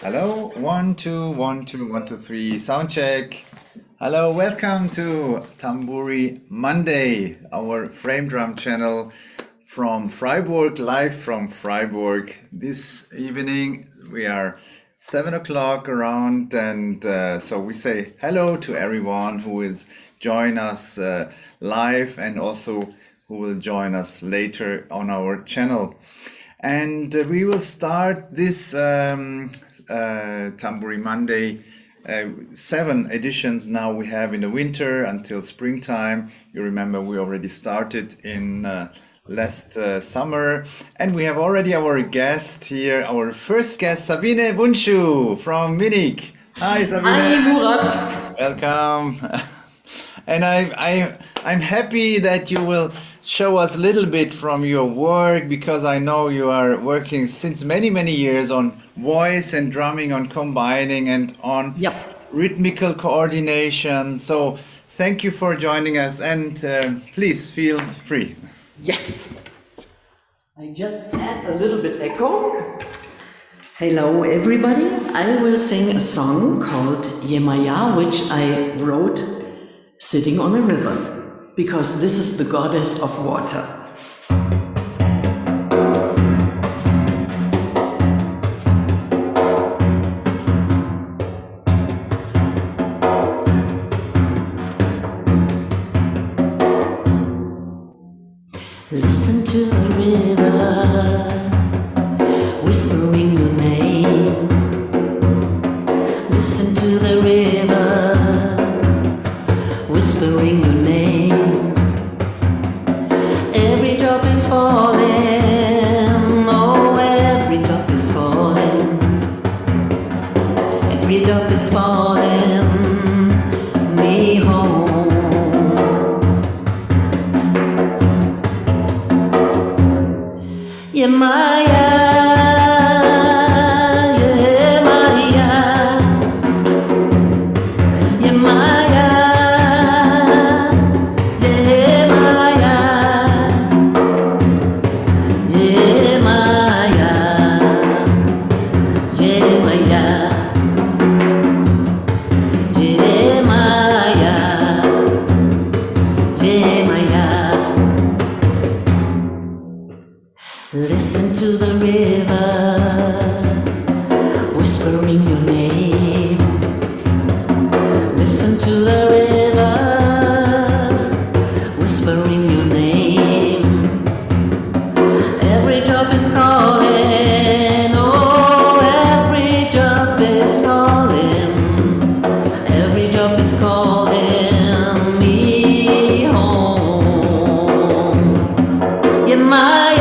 Hello, 1 2 1 2 1 2 3 sound check. Hello, welcome to TAMBURI Monday, our frame drum channel from Freiburg, live from Freiburg. This evening we are 7 o'clock around, and so we say hello to everyone who will join us live and also who will join us later on our channel. And we will start this TAMBURI Monday. 7 editions now we have in the winter until springtime. You remember we already started in last summer, and we have already our guest here, our first guest, Sabine Bundschu from Munich. Hi, Sabine. Hi, Murat. Welcome. And I'm happy that you will show us a little bit from your work, because I know you are working since many years on voice and drumming, on combining and on rhythmical coordination. So thank you for joining us, and please feel free. Yes. I just add a little bit echo. Hello everybody. I will sing a song called Yemaya, which I wrote sitting on a river, because this is the goddess of water. Listen to the river, whispering your name. Listen to the river, whispering your name. Every drop is falling, oh, every drop is falling. Every drop is falling me home. Yemaya, Yemaya, Yemaya, Yemaya, Yemaya, Yemaya, Yemaya, Yemaya. Listen to the river, whispering your name. Listen to the river, whispering your name. Every drop is calling, oh, every drop is calling. Every drop is calling me home. Yemaya.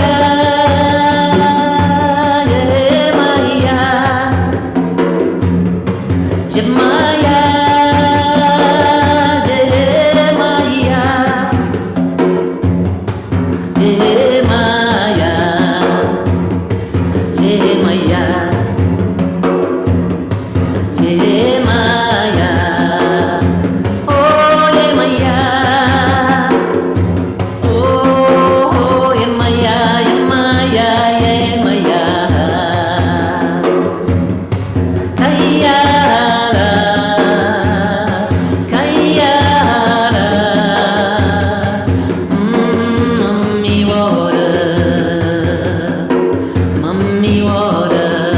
Mommy water.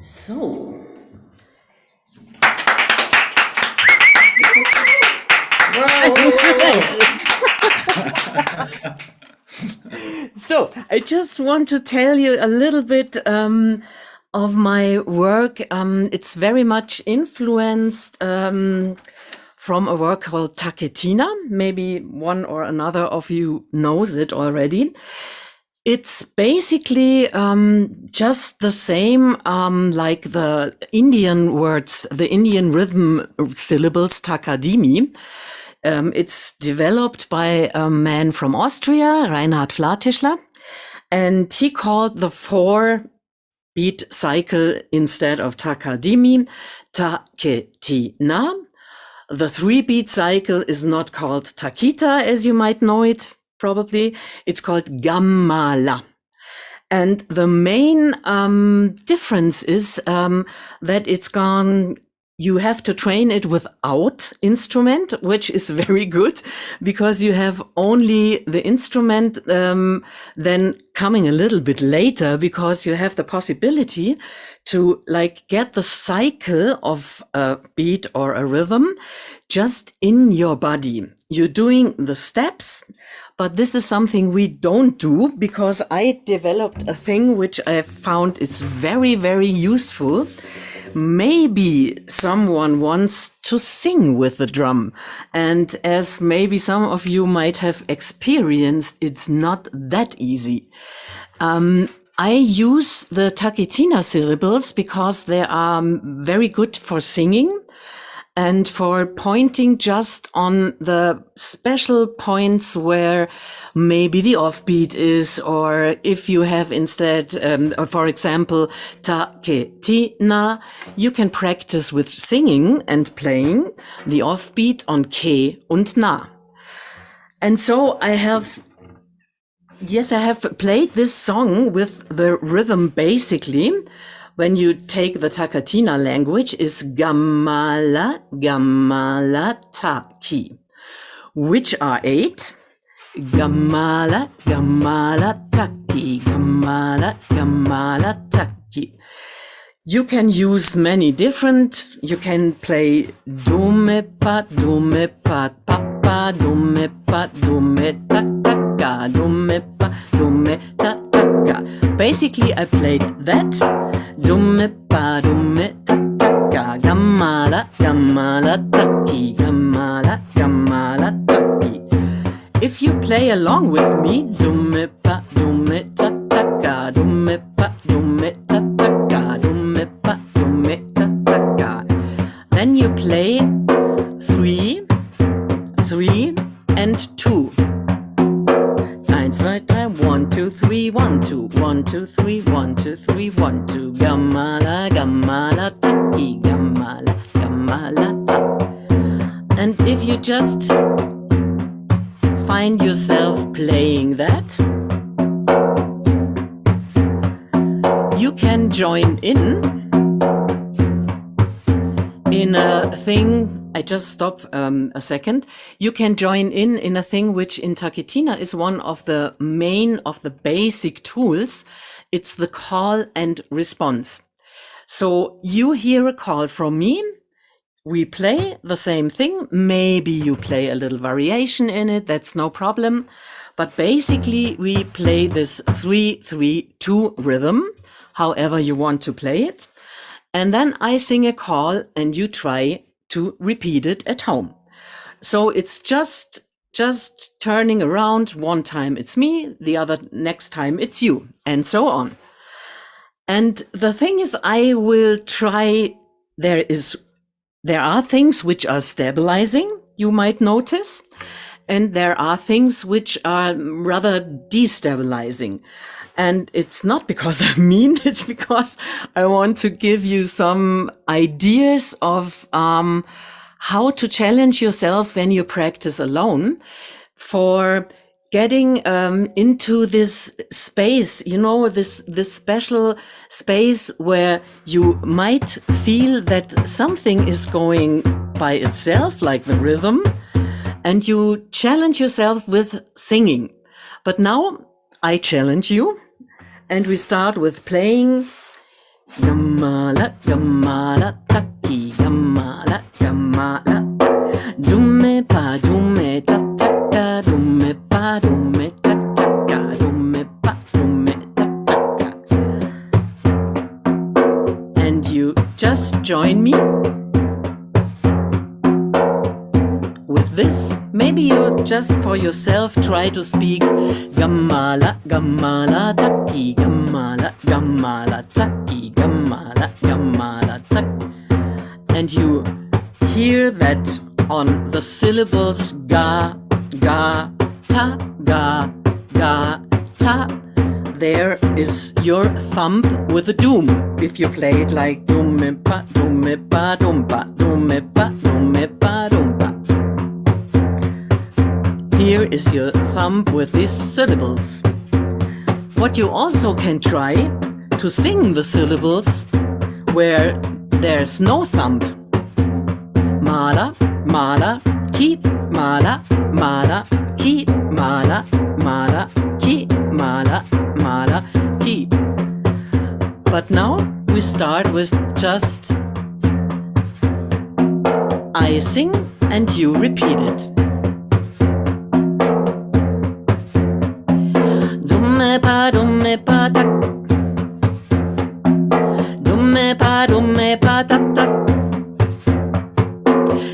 So, so I just want to tell you a little bit of my work. It's very much influenced from a work called Taketina. Maybe one or another of you knows it already. It's basically just the same like the Indian words, the Indian rhythm syllables, takadimi. It's developed by a man from Austria, Reinhard Flatischler, and he called the 4-beat cycle instead of takadimi, taketina. The 3-beat cycle is not called takita, as you might know it, probably. It's called gammala. And the main difference is that it's gone, you have to train it without instrument, which is very good because you have only the instrument then coming a little bit later, because you have the possibility to like get the cycle of a beat or a rhythm just in your body. You're doing the steps, but this is something we don't do because I developed a thing which I found is very, very useful. Maybe someone wants to sing with the drum. And as maybe some of you might have experienced, it's not that easy. I use the taketina syllables because they are very good for singing and for pointing just on the special points where maybe the offbeat is, or if you have instead, for example, taketina, you can practice with singing and playing the offbeat on ke und na. And so I have played this song with the rhythm basically. When you take the Takatina language, is gammala, gammala, taki, which are 8. Gammala, gammala, taki, gammala, gammala, taki. You can use many different, you can play do me pa, papa, do me pa, ta, taka, do me pa, ta, taka. Basically, I played that. Dumme pa dumme taka, gammala, gammala taki, gammala, gammala taki. If you play along with me, dumme pa dumme taka, dumme pa dumme taka, dumme pa dumme taka. Then you play 3, 3 and 2. 1, 2, 3, 1, 2, 3, 1, 2, 1, 2, 3, 1, 2, 3, 1, 2. Gammala, gammala, taki, gammala, gammala, taki. And if you just find yourself playing that, you can join in a thing. I just stop a second. You can join in a thing which in Taketina is one of the basic tools. It's the call and response. So you hear a call from me. We play the same thing. Maybe you play a little variation in it. That's no problem. But basically we play this 3-3-2 rhythm, however you want to play it. And then I sing a call and you try to repeat it at home. So it's just turning around. One time it's me, the other next time it's you, and so on. And the thing is, I will try, there are things which are stabilizing, you might notice, and there are things which are rather destabilizing. And it's not because I'm mean, it's because I want to give you some ideas of how to challenge yourself when you practice alone for getting into this space, you know, this special space where you might feel that something is going by itself, like the rhythm, and you challenge yourself with singing. But now I challenge you. And we start with playing Gamala, gamala, taki, gamala, gamala. Dume pa, dume tataka, dume pa, dume tataka, dume pa, dume tataka. And you just join me with this. Maybe you just for yourself try to speak gamala, gamala, taki, gamala, gamala, taki, gamala, gamala, taki. And you hear that on the syllables ga, ga, ta, ga, ga, ta, there is your thumb with a doom. If you play it like dum pa, dum pa, dum pa, dum pa, dum pa, dum pa. Here is your thumb with these syllables. What you also can try to sing the syllables where there's no thumb. Mala, mala, ki, mala, mala, ki, mala, mala, ki, mala, mala, ki. But now we start with just I sing and you repeat it. Dumme pa tak. Dumme pa tak tak.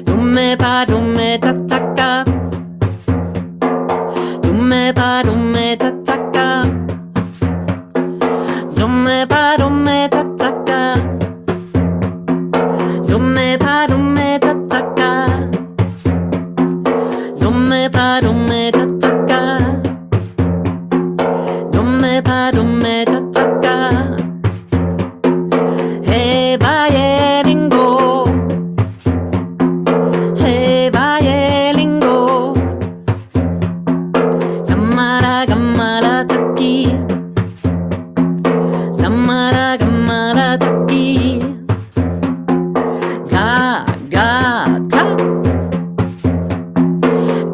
Dumme pa tataka. Dumme pa tataka. Dumme pa tataka. Dumme pa tataka. Dumme pa tataka. Dumme pa tataka. Hey baye lingo. Hey baye lingo. Gamala gamala taki. Gamala gamala taki. Ga ga ta.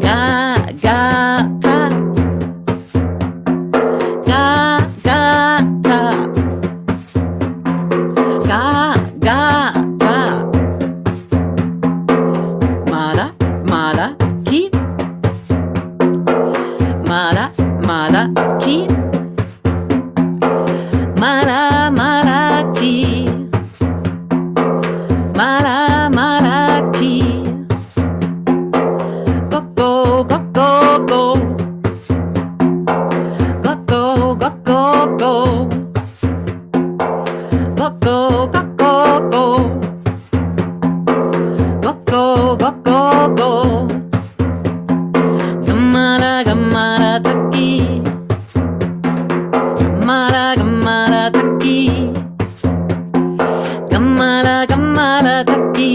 Ga ga ta. Ga ga ta. Ga ga ta. Mala mala ki. Mala mala ki. Mala mala ki. Mala mala ki. Go go go go go. Go go go go go. Go go go go go. Go go go go go. Gamala gamala taki. Gamala gamala taki. Gamala gamala taki.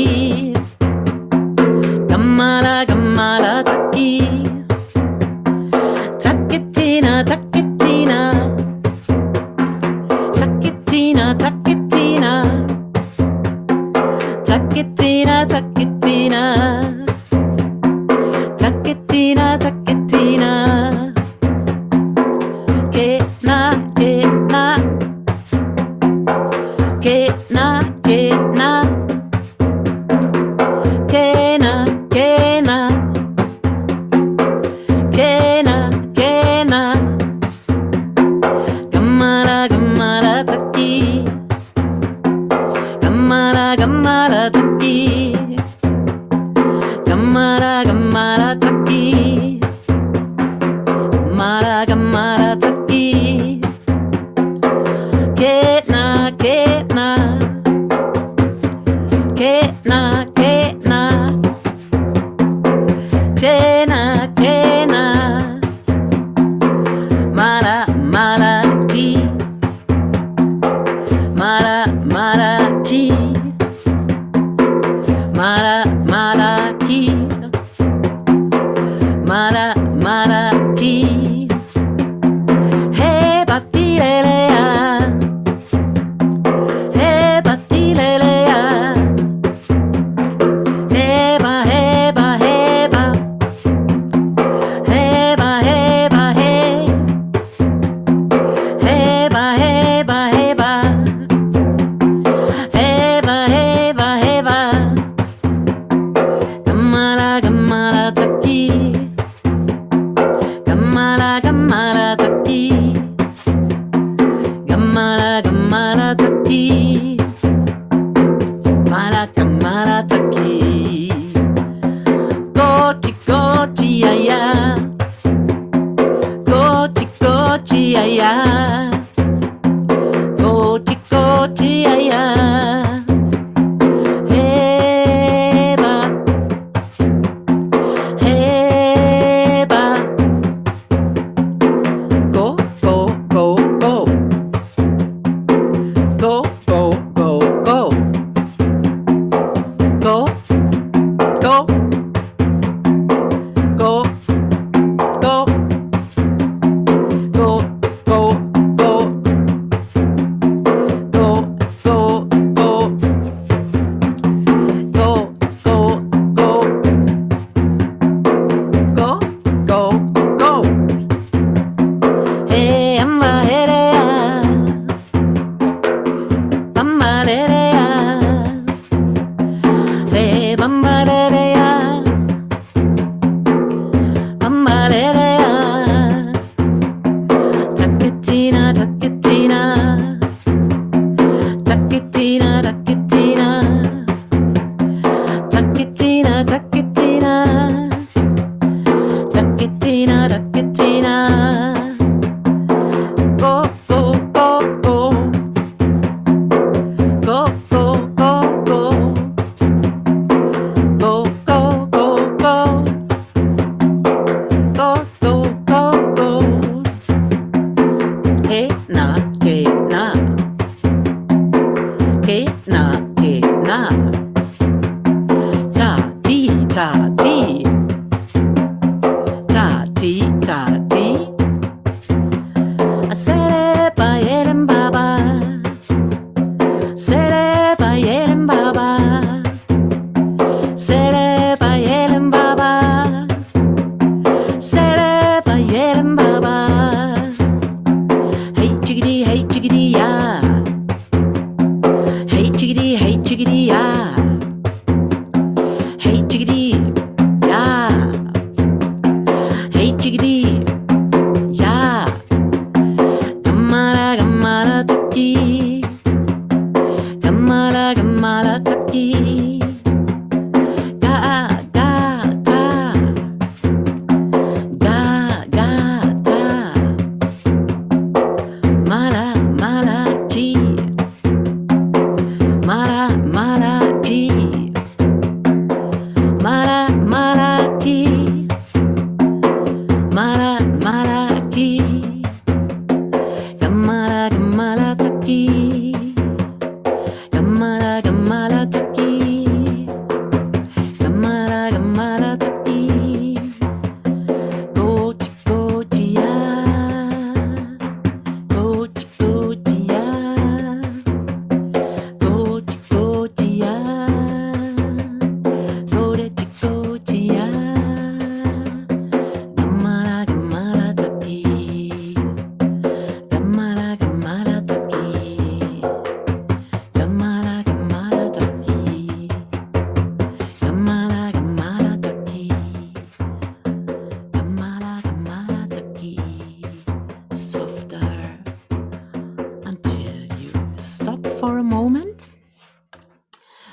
Gamala gamala taki. Takitina takitina. Takitina takitina. Takitina takitina. Takitina takitina. Kena kena. Kena kena. Kena kena. Kena kena. Gamala gamala taki. Gamala gamala taki. Gamala gamala taki. Gamala gamala taki. Kena kena. Kena kena. Kena kena. Mala mala ki. Mala mala ki. Mala mala ki. Mala mala ki. Hey batilelea. Hey batilelea. Heba heba heba. Heba heba hey. Heba heba heba. malataki, malaka malataki, goti goti ya ya, goti goti ya ya, goti goti ya ya.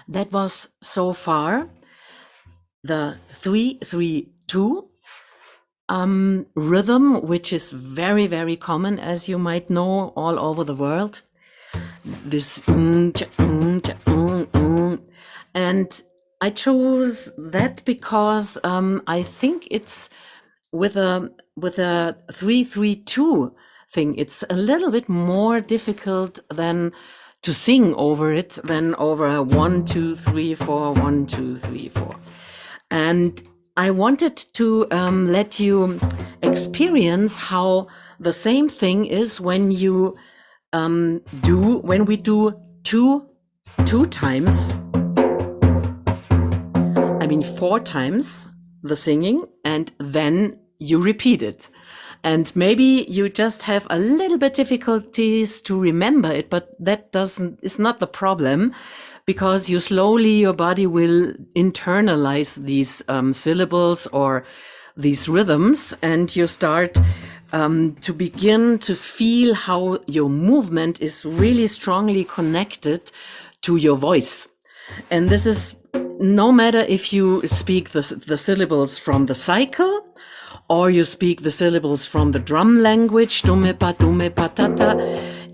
That was so far the 3-3-2 rhythm, which is very, very common, as you might know, all over the world. This and I chose that because I think it's with a 3-3-2 thing. It's a little bit more difficult than to sing over it than over a 1-2-3-4, 1-2-3-4. And I wanted to let you experience how the same thing is when you when we do two times, I mean 4 times the singing, and then you repeat it. And maybe you just have a little bit difficulties to remember it, but that is not the problem, because you slowly, your body will internalize these syllables or these rhythms, and you start to begin to feel how your movement is really strongly connected to your voice. And this is no matter if you speak the syllables from the cycle, or you speak the syllables from the drum language, dume pa tata.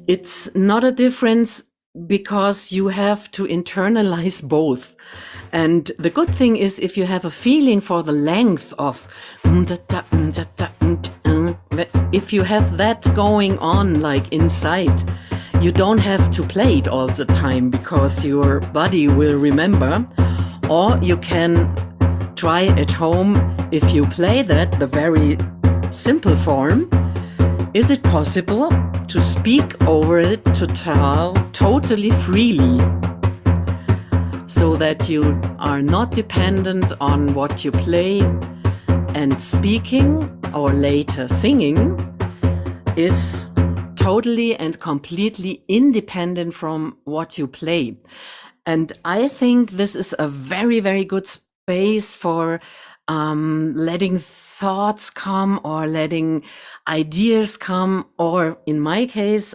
It's not a difference because you have to internalize both. And the good thing is if you have a feeling for the length of if you have that going on like inside, you don't have to play it all the time because your body will remember. Or you can try at home, if you play that, the very simple form, is it possible to speak over it totally freely, so that you are not dependent on what you play, and speaking or later singing is totally and completely independent from what you play. And I think this is a very, very good space for letting thoughts come or letting ideas come. Or in my case,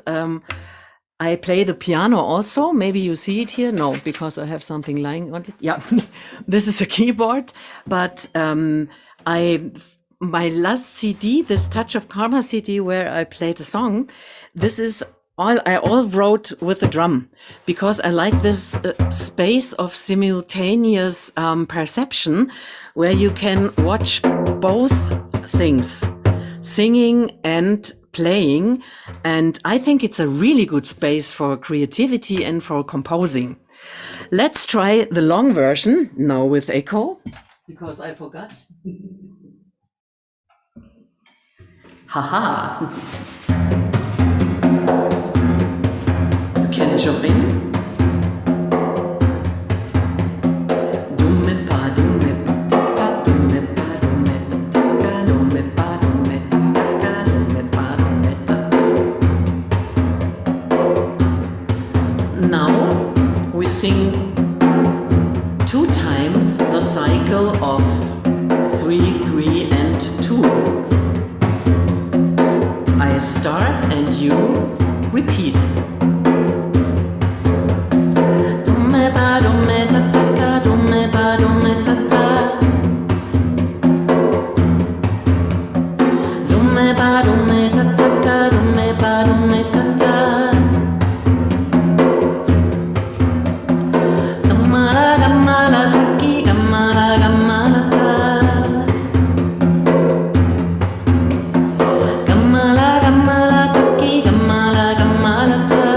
I play the piano also. Maybe you see it here. No, because I have something lying on it. Yeah, this is a keyboard. But my last CD, this Touch of Karma CD, where I played a song, this is I wrote with the drum, because I like this space of simultaneous perception where you can watch both things, singing and playing. And I think it's a really good space for creativity and for composing. Let's try the long version now with echo, because I forgot. Haha. Can join. Now we sing 2 times the cycle of 3, 3 and 2. I start and you repeat. Gamala, gamala, taki, gamala, gamala, ta.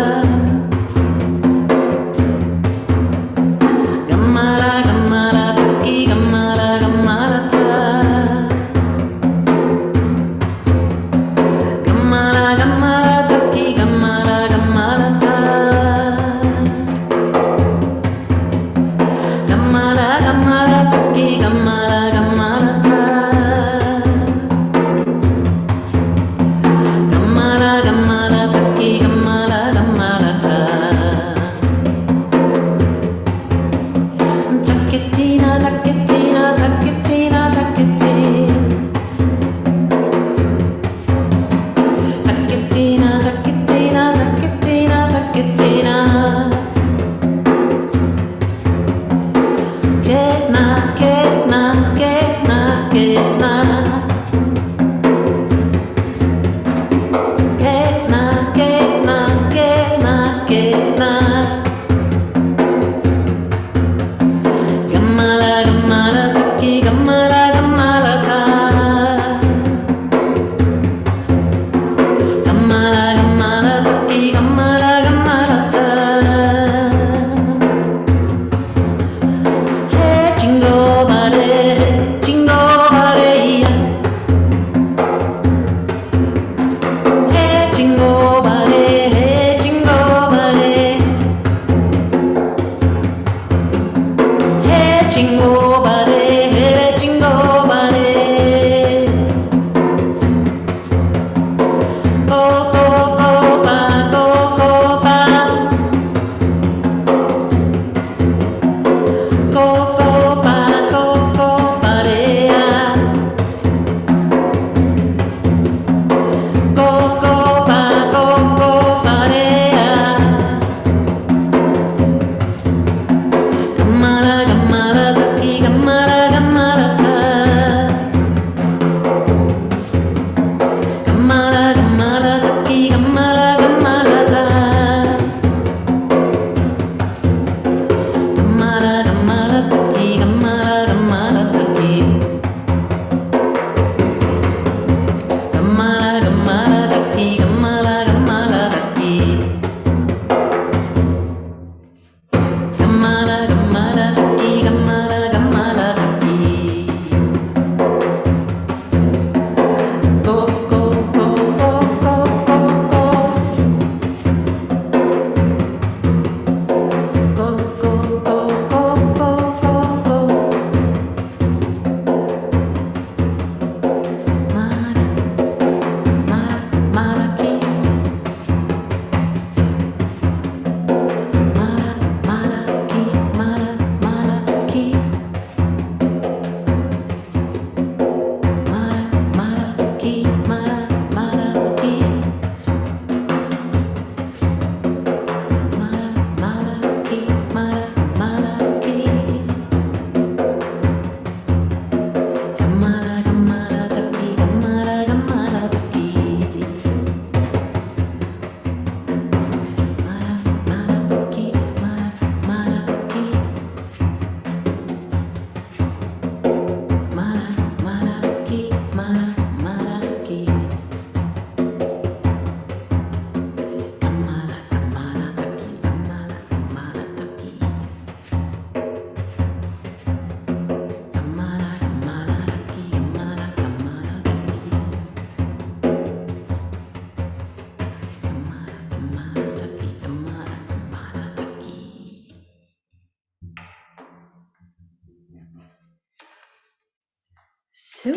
2.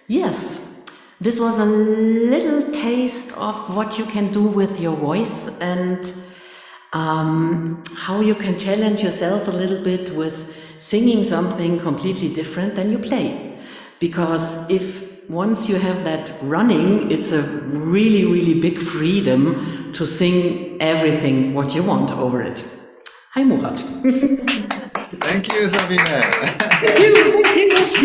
Yes, this was a little taste of what you can do with your voice and how you can challenge yourself a little bit with singing something completely different than you play. Because if once you have that running, it's a really, really big freedom to sing everything what you want over it. Hi, Murat. Thank you, Sabine. Thank you.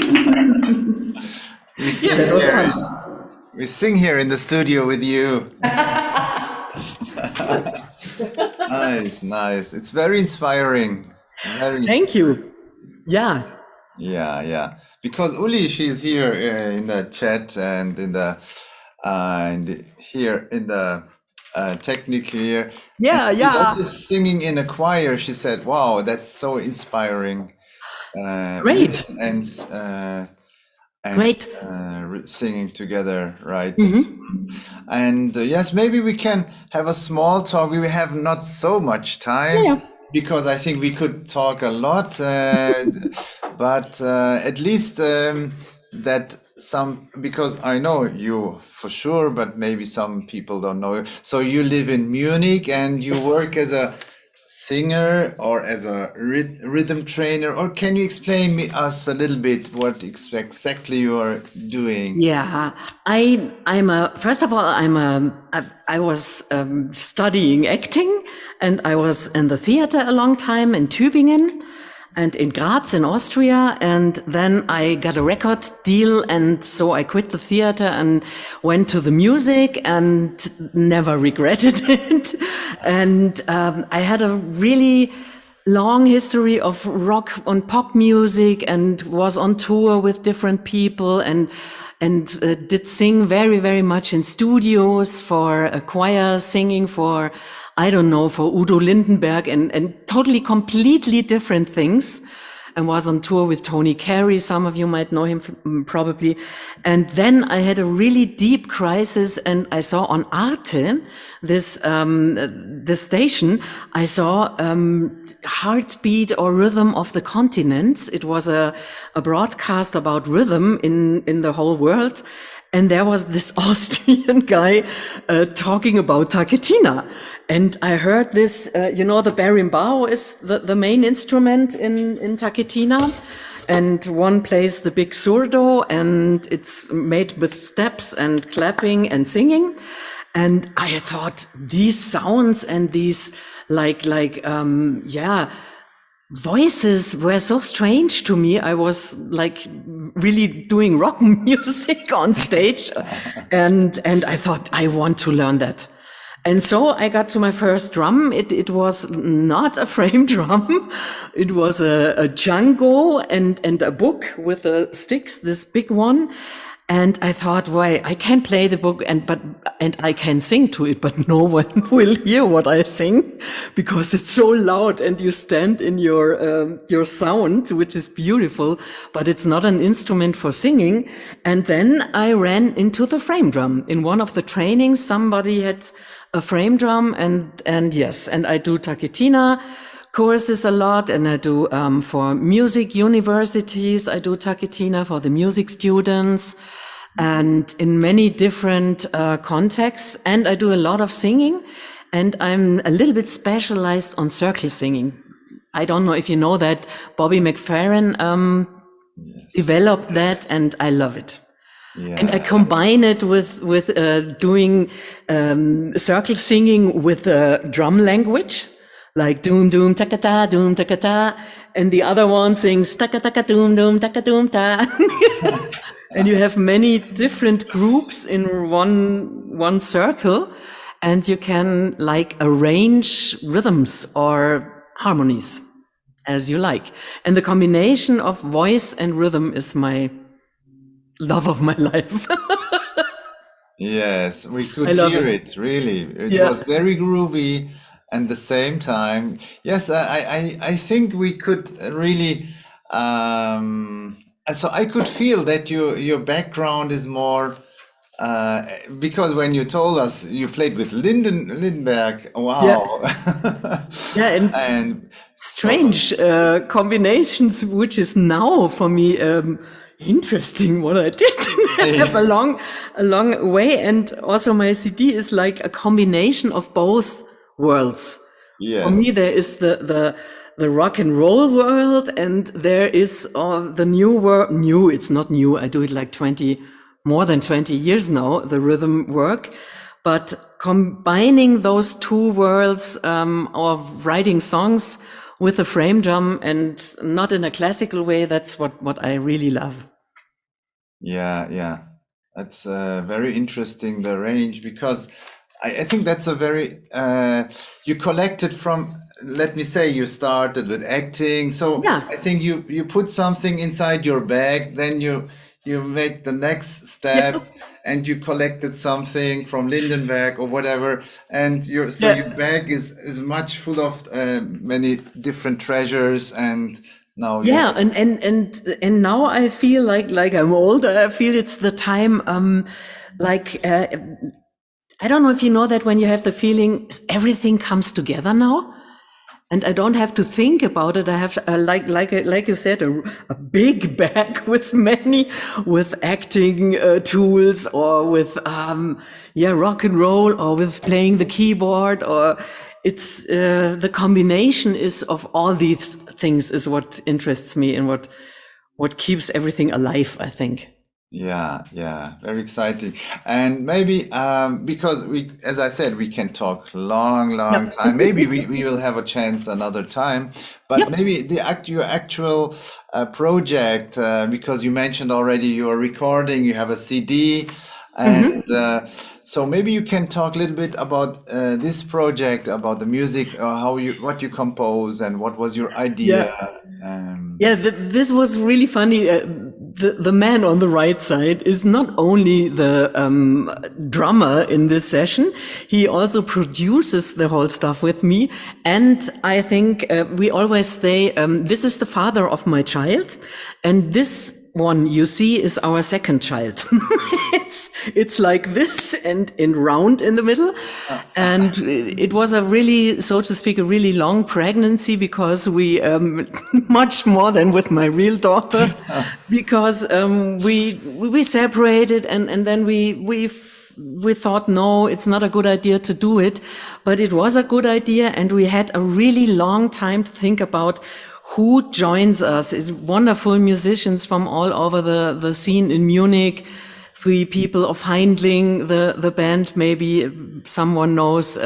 We sing here in the studio with you. Nice. It's very inspiring. Thank you. Yeah. Yeah. Because Uli, she's here in the chat and in the here in the technique here. Yeah. She's also singing in a choir. She said, "Wow, that's so inspiring." Great. Great. Singing together, right? Mm-hmm. And yes, maybe we can have a small talk. We have not so much time because I think we could talk a lot, but at least that because I know you for sure, but maybe some people don't know. So you live in Munich and you work as a singer or as a rhythm trainer, or can you explain us a little bit what exactly you are doing? Yeah, I was studying acting, and I was in the theater a long time in Tübingen and in Graz in Austria, and then I got a record deal, and so I quit the theater and went to the music and never regretted it. And I had a really long history of rock and pop music and was on tour with different people and did sing very, very much in studios for a choir, singing for, I don't know, for Udo Lindenberg and totally completely different things, and was on tour with Tony Carey. Some of you might know him probably. And then I had a really deep crisis, and I saw on Arte, this station, I saw Heartbeat or Rhythm of the Continents. It was a broadcast about rhythm in the whole world. And there was this Austrian guy talking about Taketina. And I heard this, the berimbau is the main instrument in Taketina. And one plays the big surdo, and it's made with steps and clapping and singing. And I thought these sounds and these voices were so strange to me. I was like really doing rock music on stage, and I thought I want to learn that. And so I got to my first drum. It was not a frame drum. It was a Django and a book with the sticks, this big one. And I thought, well, I can play the book and I can sing to it, but no one will hear what I sing because it's so loud and you stand in your sound, which is beautiful, but it's not an instrument for singing. And then I ran into the frame drum. In one of the trainings, somebody had a frame drum and yes, and I do Taketina courses a lot, and I do for music universities, I do Taketina for the music students, and in many different contexts. And I do a lot of singing, and I'm a little bit specialized on circle singing. I don't know if you know that Bobby McFerrin developed that, and I love it. Yeah. And I combine it with doing circle singing with drum language. Like doom doom takata doom takata, and the other one sings taka taka doom doom taka doom ta. And you have many different groups in one circle, and you can like arrange rhythms or harmonies as you like. And the combination of voice and rhythm is my love of my life. Yes, we could hear it really. It was very groovy. And the same time, yes, I think we could really. So I could feel that your background is more Because when you told us you played with Lindenberg, wow. Yeah, and And strange combinations, which is now for me interesting what I did. I have a long way, and also my CD is like a combination of both worlds. For yes. me, there is the rock and roll world, and there is the new world. New, it's not new. I do it like more than 20 years now, the rhythm work. But combining those two worlds of writing songs with a frame drum, and not in a classical way, that's what I really love. Yeah, yeah. That's very interesting, the range, because I think that's a very, you collected from, let me say, you started with acting. So Yeah. I think you put something inside your bag, then you make the next Yeah. step and you collected something from Lindenberg or whatever. And your Yeah. bag is much full of many different treasures, and now you Yeah, have, and now I feel like I'm older. I feel it's the time. Like I don't know if you know that when you have the feeling everything comes together now, and I don't have to think about it. I have like you said, a big bag with with acting tools, or with rock and roll, or with playing the keyboard, or it's the combination is of all these things is what interests me, and what keeps everything alive, I think. yeah, yeah, very exciting. And maybe because we, as I said, we can talk long Yep. time. Maybe we will have a chance another time. But Yep. maybe your actual project, because you mentioned already you are recording, you have a CD, and so maybe you can talk a little bit about this project, about the music, what you compose, and what was your idea. Yeah. Yeah, this was really funny. The man on the right side is not only the drummer in this session, he also produces the whole stuff with me. And I think we always say, this is the father of my child. And this one you see is our second child. It's like this and in round in the middle. And it was a really, so to speak, a really long pregnancy, because we, much more than with my real daughter, because we separated, and then we thought, no, it's not a good idea to do it, but it was a good idea, and we had a really long time to think about who joins us. Wonderful musicians from all over the scene in Munich. 3 people of Heindling, the band, maybe someone knows,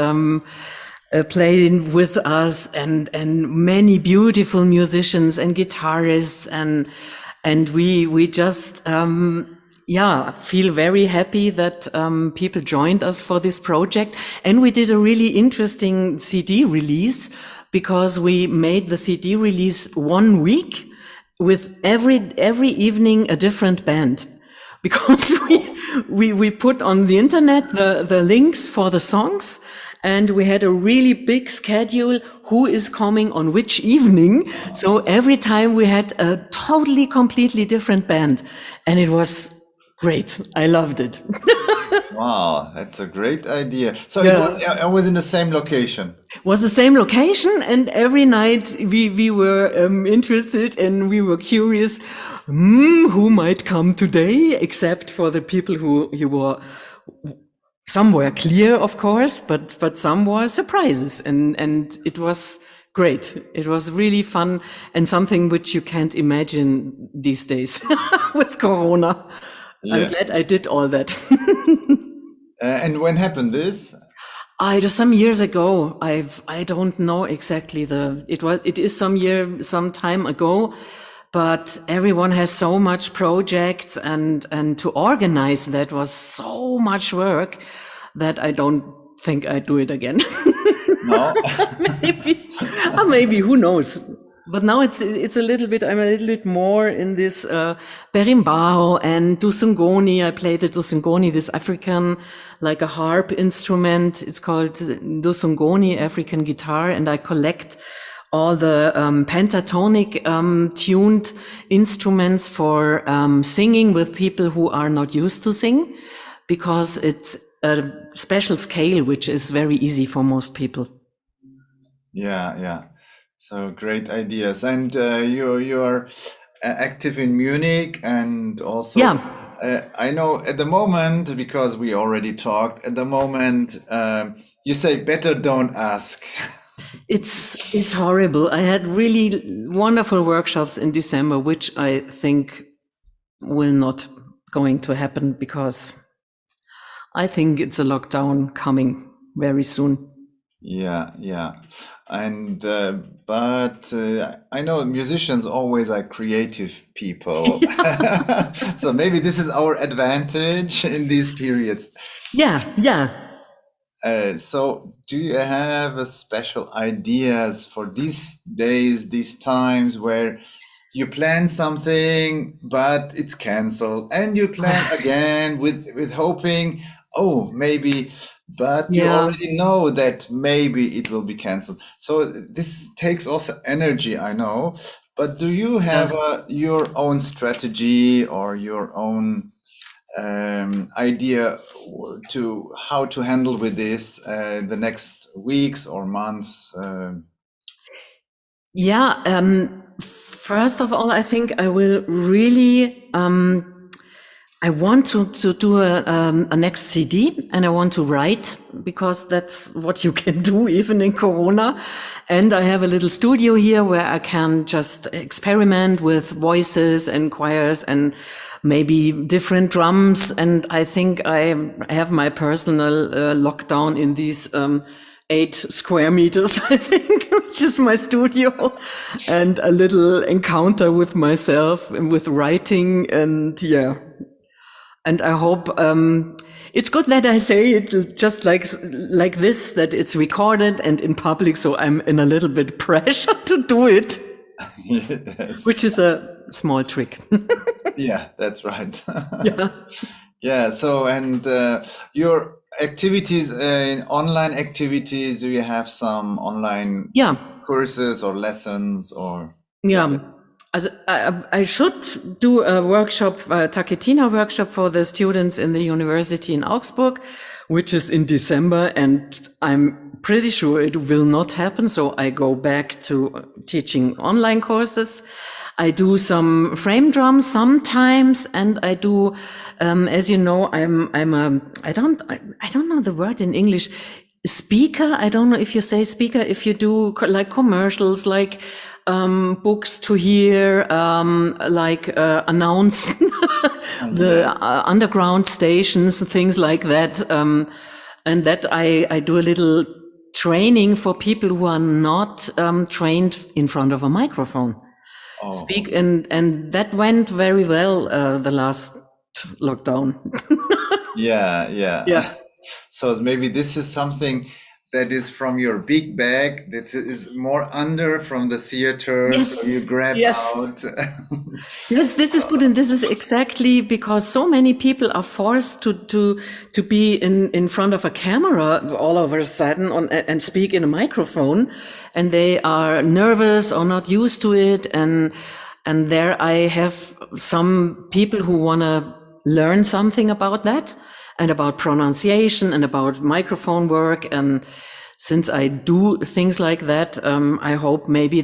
playing with us, and many beautiful musicians and guitarists, and we just feel very happy that people joined us for this project. And we did a really interesting CD release, because we made the CD release 1 week with every evening a different band. Because we put on the internet the links for the songs, and we had a really big schedule, who is coming on which evening. So every time we had a totally, completely different band, and it was great. I loved it. Wow, that's a great idea. So Yeah. it was in the same location. Was the same location, and every night we were interested, and we were curious who might come today, except for the people who were, some were clear, of course, but some were surprises, and it was great. It was really fun, and something which you can't imagine these days with Corona. I'm Yeah. glad I did all that. And when happened this? Some years ago. I don't know exactly it is some time ago, but everyone has so much projects, and to organize that was so much work that I don't think I'd do it again. No. Maybe, who knows? But now it's a little bit, I'm a little bit more in this berimbau and dusungoni. I play the dusungoni, this African, like a harp instrument. It's called dusungoni, African guitar, and I collect all the pentatonic tuned instruments for singing with people who are not used to sing. because it's a special scale, which is very easy for most people. Yeah. So great ideas. And you're active in Munich, and also I know at the moment, because we already talked, at the moment you say better don't ask. It's horrible. I had really wonderful workshops in December, which I think will not going to happen because I think it's a lockdown coming very soon. Yeah. And but I know musicians always are creative people. So maybe this is our advantage in these periods. Yeah. So do you have a special ideas for these days, these times where you plan something but it's canceled, and you plan again with hoping, oh, maybe, but you already know that maybe it will be canceled. So this takes also energy, I know. But do you have your own strategy or your own idea to how to handle with this the next weeks or months? First of all, I think I will really, I want to do a next CD, and I want to write, because that's what you can do even in Corona. And I have a little studio here where I can just experiment with voices and choirs and maybe different drums. And I think I have my personal lockdown in these 8 square meters, I think, which is my studio, and a little encounter with myself and with writing. And and I hope it's good that I say it just like this, that it's recorded and in public, so I'm in a little bit pressure to do it. Yes. Which is a small trick. Yeah, that's right. Yeah. Yeah. So, and your activities, in online activities, do you have some online courses or lessons or? Yeah. As I should do a workshop, a Taketina workshop for the students in the university in Augsburg, which is in December, and I'm pretty sure it will not happen. So I go back to teaching online courses. I do some frame drums sometimes, and I do, as you know, I don't know the word in English, speaker. I don't know if you say speaker, if you do like commercials, like books to hear, announce the underground stations, things like that. And that I do a little training for people who are not trained in front of a microphone. Speak, and that went very well the last lockdown. Yeah. So maybe this is something that is from your big bag, that is more under from the theater, so you grab out. Yes, this is good, and this is exactly because so many people are forced to be in front of a camera all of a sudden and speak in a microphone, and they are nervous or not used to it, and there I have some people who want to learn something about that, and about pronunciation and about microphone work. And since I do things like that, I hope maybe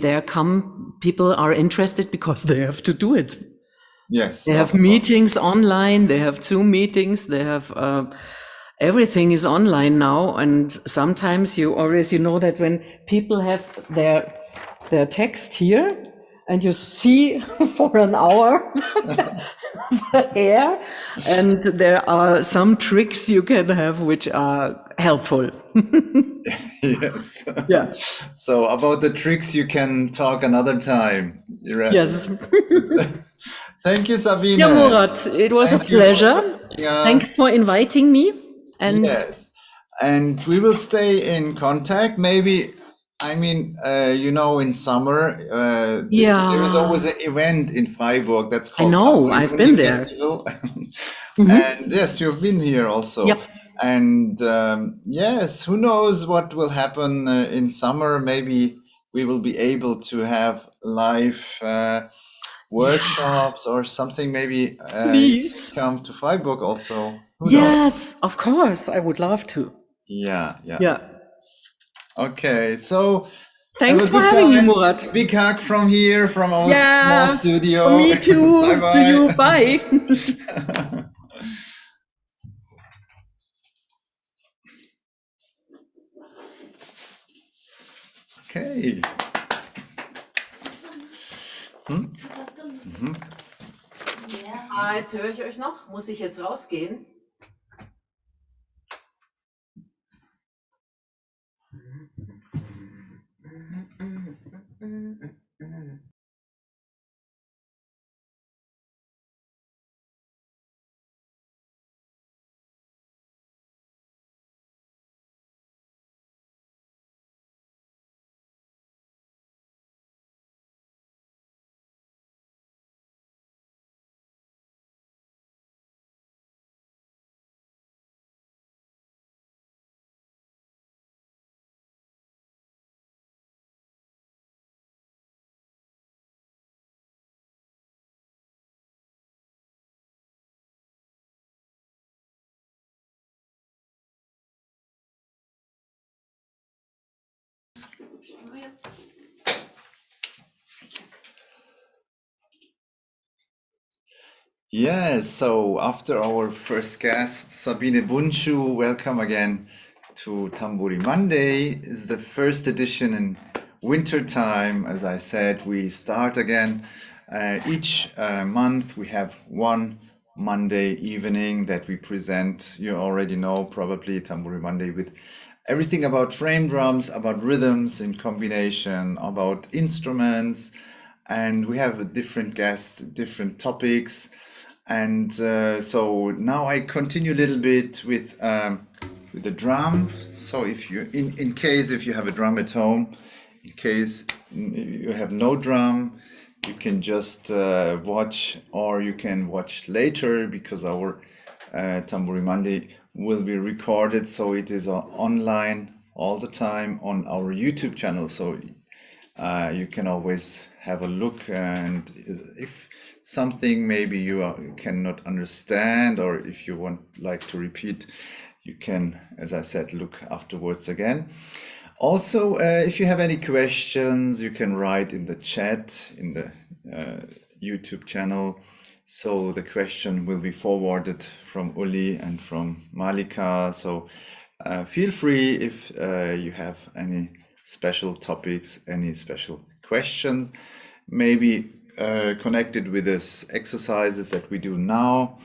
people are interested because they have to do it. Yes. They have meetings online, they have Zoom meetings, they have, everything is online now. And sometimes you know that when people have their text here, and you see for an hour the hair, and there are some tricks you can have which are helpful. Yes. Yeah. So about the tricks you can talk another time. Right? Yes. Thank you, Sabine. Yeah, Murat, it was a pleasure. Thanks for inviting me. And yes, and we will stay in contact. Maybe, I mean, in summer, there is always an event in Freiburg that's called Tamburi I've Mundi been there. Festival. And yes, you've been here also. Yep. And yes, who knows what will happen in summer? Maybe we will be able to have live workshops or something. Maybe please come to Freiburg also. Yes, of course. I would love to. Yeah, yeah. Yeah. Okay, so have Thanks a for good having me, time. Murat. Big hug from here, from our small Yeah. For studio. me too. To you. Bye Bye. bye. Okay. Jetzt höre ich euch noch. Muss ich jetzt rausgehen? Yes, so after our first guest, Sabine Bundschu, welcome again to Tamburi Monday. Is the first edition in winter time. As I said, we start again. Each month we have one Monday evening that we present. You already know probably Tamburi Monday with everything about frame drums, about rhythms in combination, about instruments, and we have a different guests, different topics. And so now I continue a little bit with the drum. So if you, in case if you have a drum at home, in case you have no drum, you can just watch, or you can watch later, because our Tamburi Monday will be recorded, so it is online all the time on our YouTube channel. So you can always have a look, and if something maybe you cannot understand, or if you want like to repeat, you can, as I said, look afterwards again. Also, if you have any questions, you can write in the chat in the YouTube channel. So the question will be forwarded from Uli and from Malika. So feel free if you have any special topics, any special questions, maybe connected with this exercises that we do now,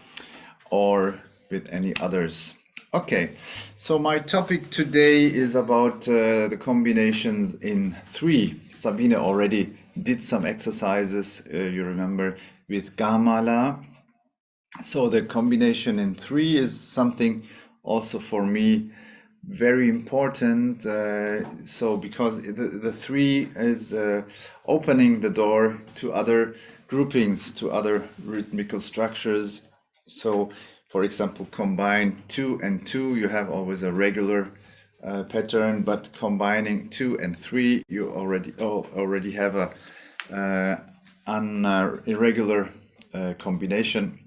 or with any others. Okay, so my topic today is about the combinations in three. Sabine already did some exercises, you remember, with Gamala. So the combination in three is something also for me very important. So because the three is opening the door to other groupings, to other rhythmical structures. So, for example, combine 2 and 2, you have always a regular pattern, but combining 2 and 3, you already have a an irregular combination.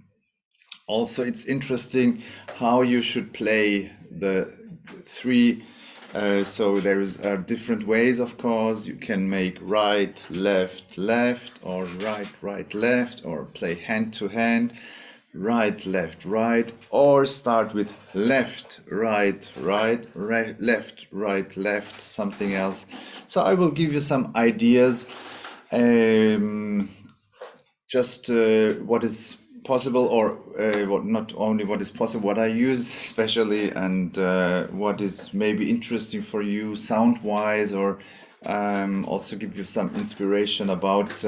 Also, it's interesting how you should play the three. So there is different ways, of course. You can make right, left, left, or right, right, left, or play hand to hand, right, left, right, or start with left, right, right, right, left, right, left, something else. So I will give you some ideas. Just what is possible, or what, not only what is possible, what I use especially, and what is maybe interesting for you sound wise, or also give you some inspiration about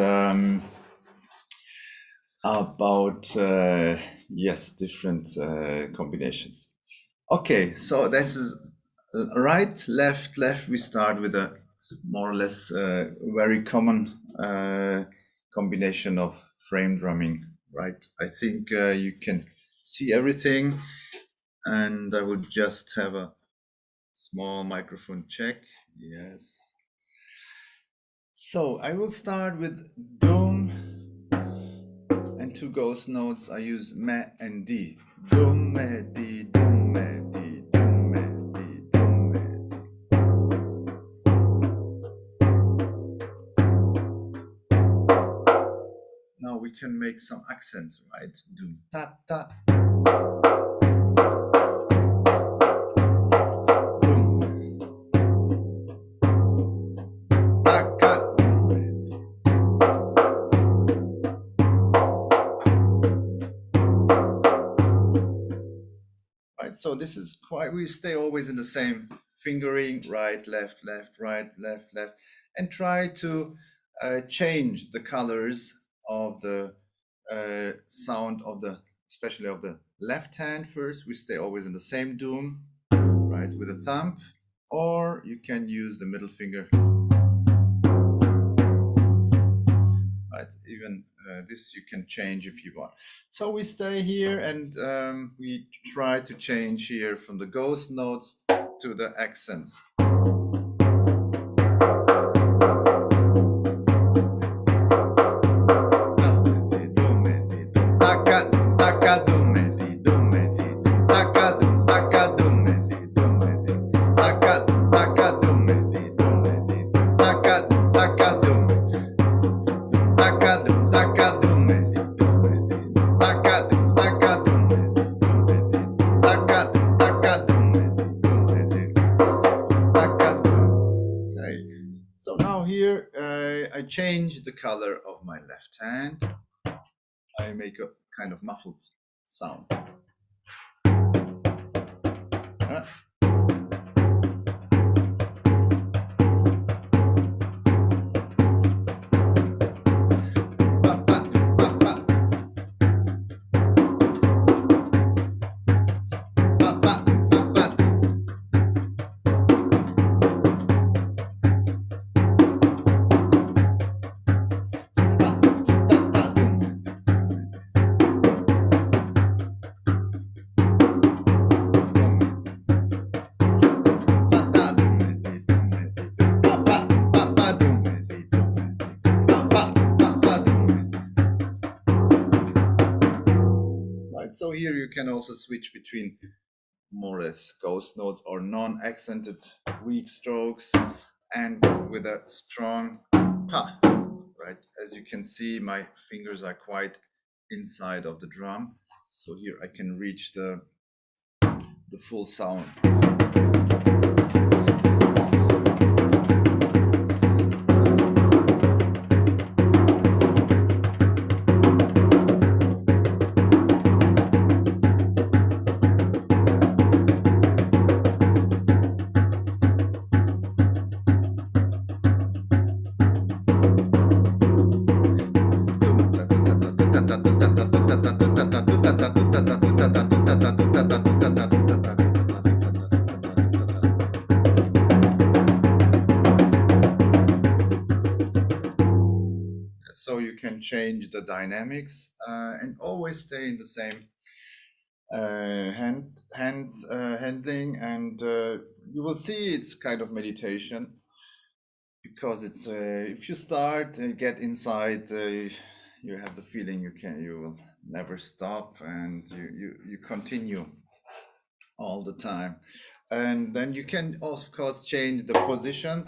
yes, different combinations. Okay, so this is right, left, left. We start with a more or less very common combination of frame drumming, right? I think you can see everything, and I will just have a small microphone check. Yes. So I will start with Dum, and two ghost notes. I use Me and D. do me di, do me di, do me di, do me di. Now we can make some accents, right? Do ta ta. So this is quite, we stay always in the same fingering, right, left, left, right, left, left, and try to change the colors of the sound of the, especially of the left hand first. We stay always in the same doom, right, with a thumb, or you can use the middle finger. Right, even this you can change if you want. So we stay here and we try to change here from the ghost notes to the accents. I change the color of my left hand. I make a kind of muffled sound. So here you can also switch between more or less ghost notes or non-accented weak strokes and with a strong pa, right? As you can see, my fingers are quite inside of the drum. So here I can reach the full sound. So you can change the dynamics and always stay in the same handling, and you will see it's kind of meditation, because it's if you start get inside, you have the feeling you will never stop, and you continue all the time. And then you can of course change the position.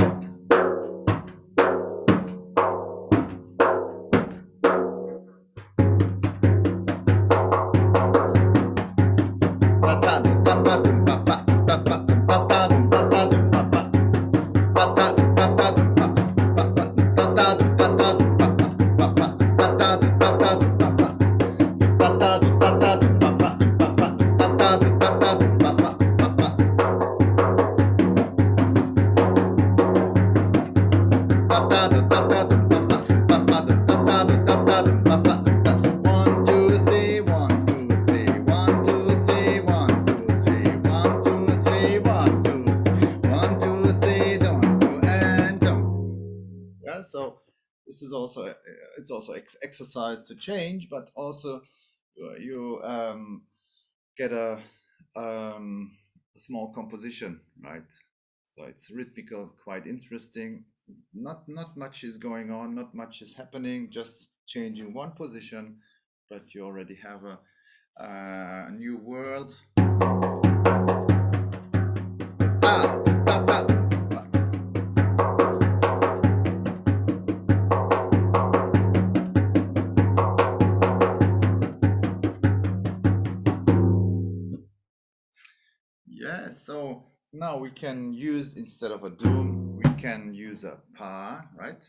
So this is also it's also exercise to change, but also you get a small composition, right? So it's rhythmical, quite interesting. Not much is going on, not much is happening, just changing one position, but you already have new world. Yeah, so now we can use, instead of a doom, we can use a pa, right?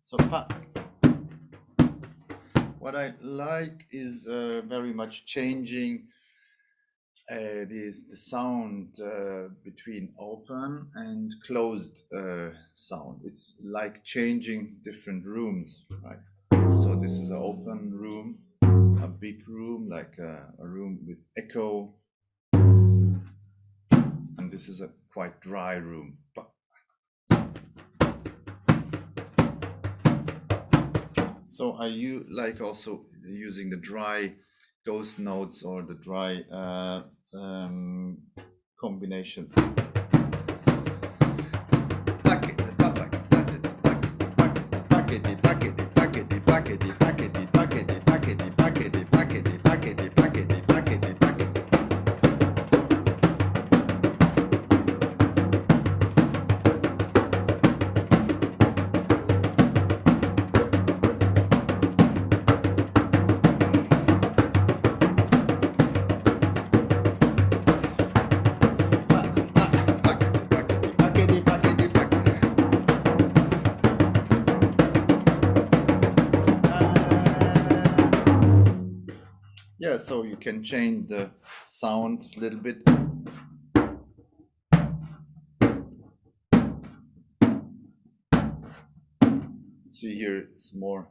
So pa. What I like is very much changing the sound between open and closed sound. It's like changing different rooms, right? So this is an open room, a big room, like a room with echo. And this is a quite dry room. So I like also using the dry ghost notes or the dry combinations. Yeah, so you can change the sound a little bit. See here, it's more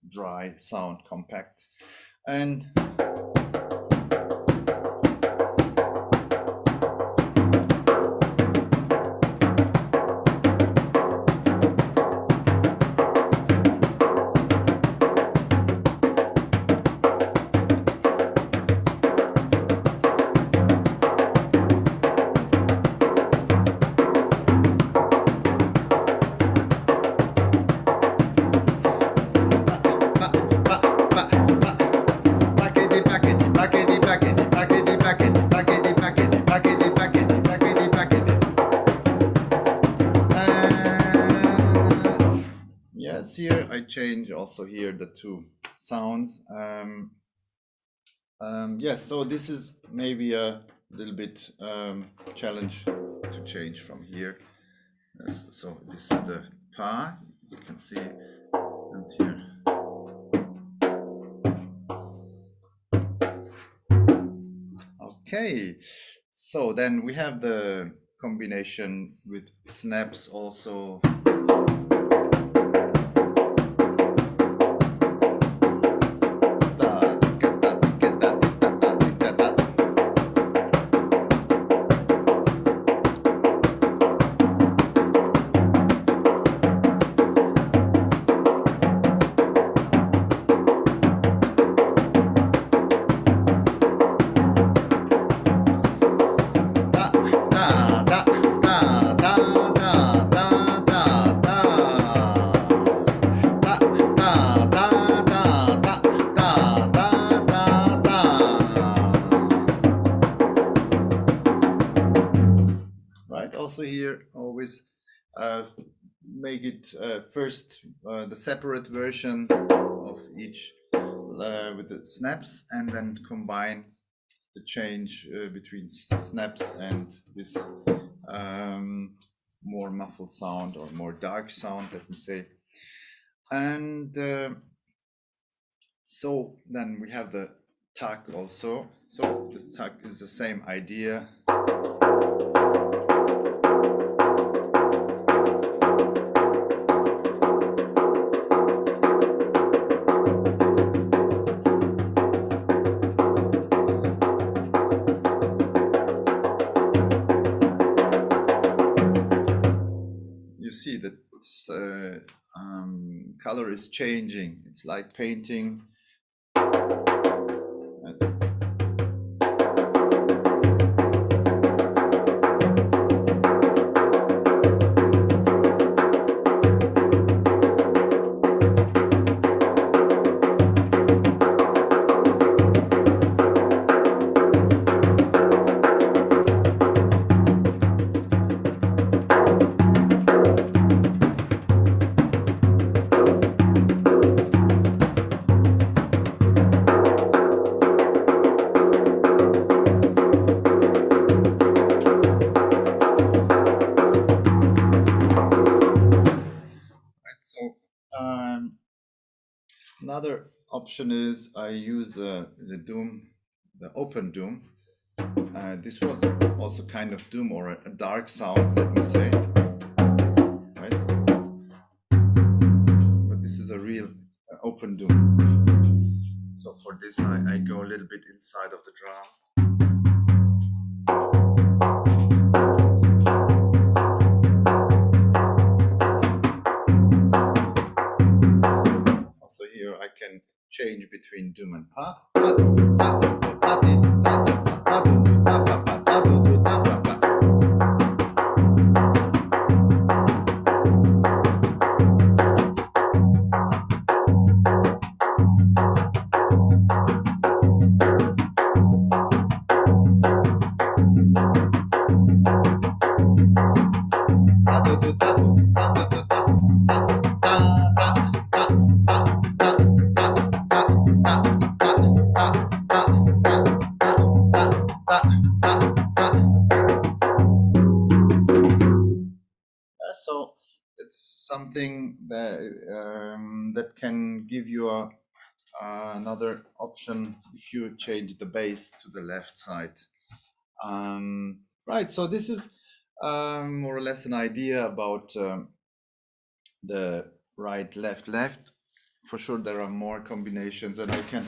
dry sound, compact. And here I change also here the two sounds. Yes, so this is maybe a little bit challenge to change from here. Yes, so this is the pa, as you can see, and here. Okay, so then we have the combination with snaps also. Also here always make it first the separate version of each with the snaps, and then combine the change between snaps and this more muffled sound or more dark sound, let me say. And so then we have the tag also. So the tag is the same idea. See that color is changing. It's like painting. another option is I use the doom, the open doom. This was also kind of doom or a dark sound, let me say, right? But this is a real open doom. So for this, I go a little bit inside of the drum. Also here I can change between doom and pa. So it's something that can give you another option if you change the bass to the left side. Right, so this is more or less an idea about the right, left, left. For sure there are more combinations that I can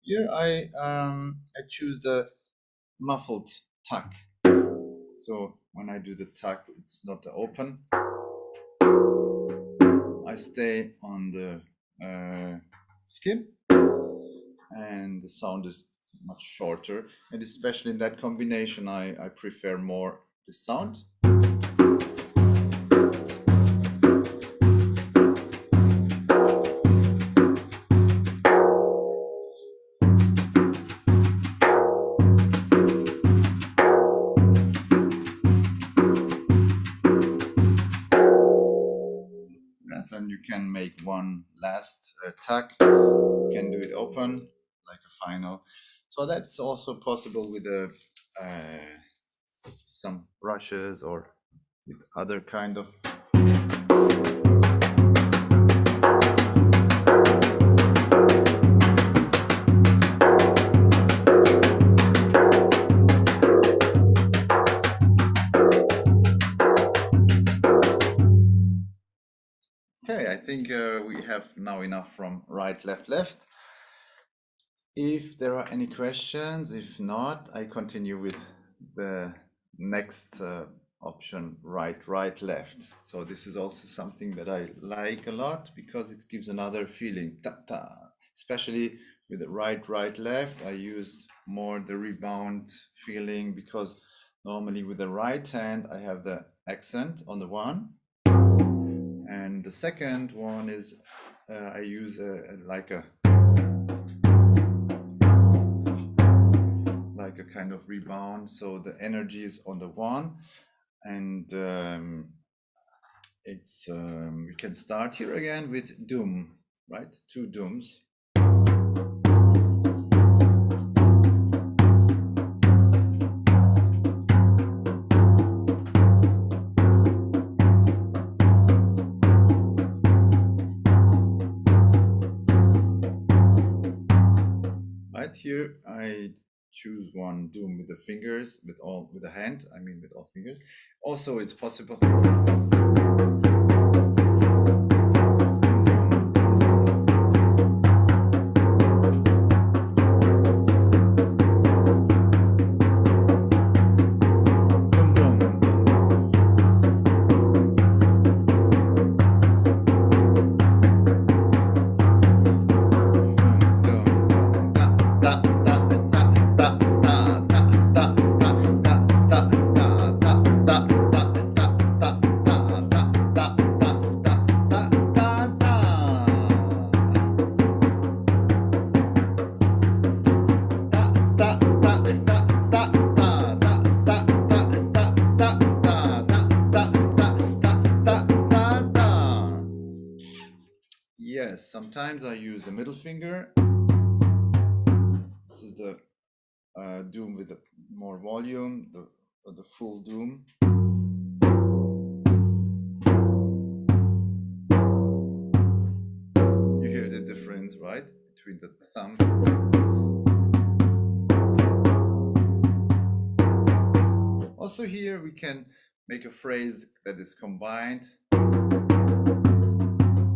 here I choose the muffled tuck. So when I do the tuck, it's not the open. I stay on the skin, and the sound is much shorter. And especially in that combination, I prefer more the sound. And you can make one last tuck. You can do it open like a final. So that's also possible with some brushes or with other kind of. Okay, I think we have now enough from right, left, left. If there are any questions, if not, I continue with the next option, right, right, left. So this is also something that I like a lot because it gives another feeling, ta-ta. Especially with the right, right, left, I use more the rebound feeling because normally with the right hand, I have the accent on the one. And the second one is I use like a kind of rebound, so the energy is on the one, and it's we can start here again with doom, right? Two dooms. Here I choose one doom with the fingers, with the hand, I mean with all fingers. Also it's possible Yes, sometimes I use the middle finger. This is the doom with the more volume, the full doom. You hear the difference, right, between the thumb. Also here we can make a phrase that is combined.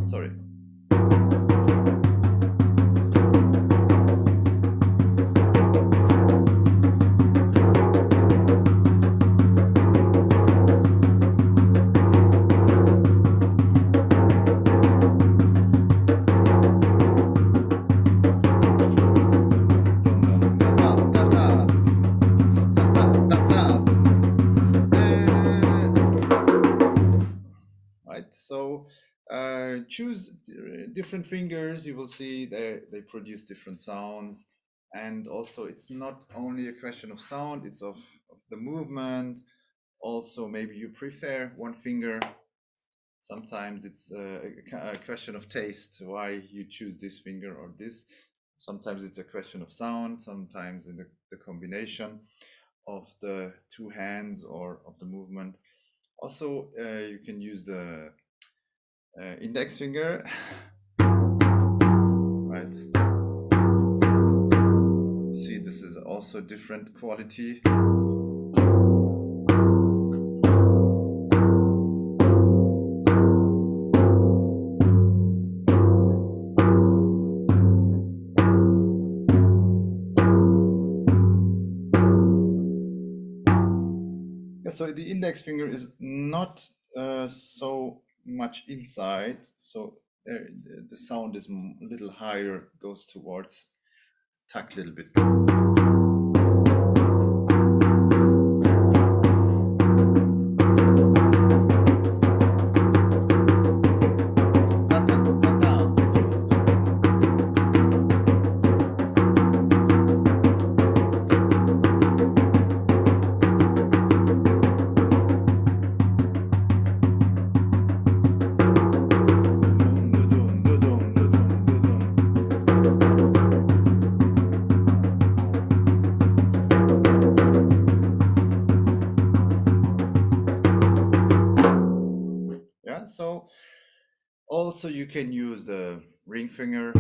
Sorry. So choose different fingers. You will see they produce different sounds, and also it's not only a question of sound, it's of the movement. Also maybe you prefer one finger. Sometimes it's a question of taste, why you choose this finger or this. Sometimes it's a question of sound, sometimes in the combination of the two hands or of the movement. Also you can use the index finger, right? See, this is also different quality. Yeah, so the index finger is not so much inside, so the sound is a little higher, goes towards tuck a little bit. So also you can use the ring finger.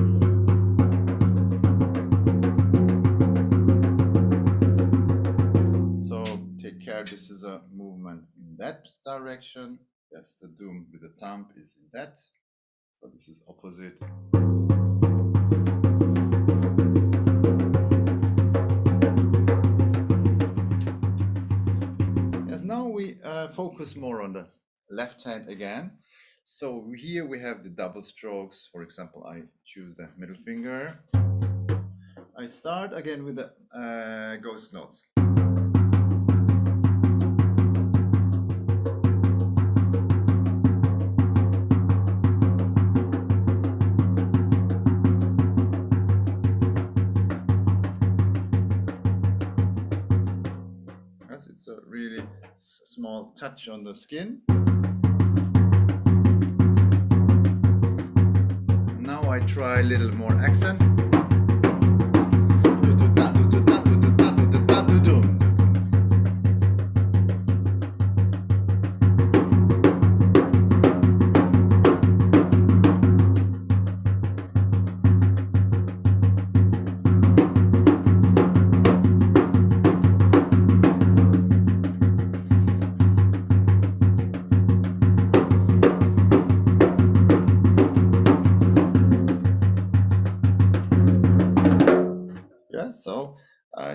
So take care, this is a movement in that direction. Yes, the doom with the thumb is in that. So this is opposite. Yes, now we focus more on the left hand again. So here we have the double strokes. For example, I choose the middle finger. I start again with the ghost notes. Yes, it's a really small touch on the skin. I try a little more accent. So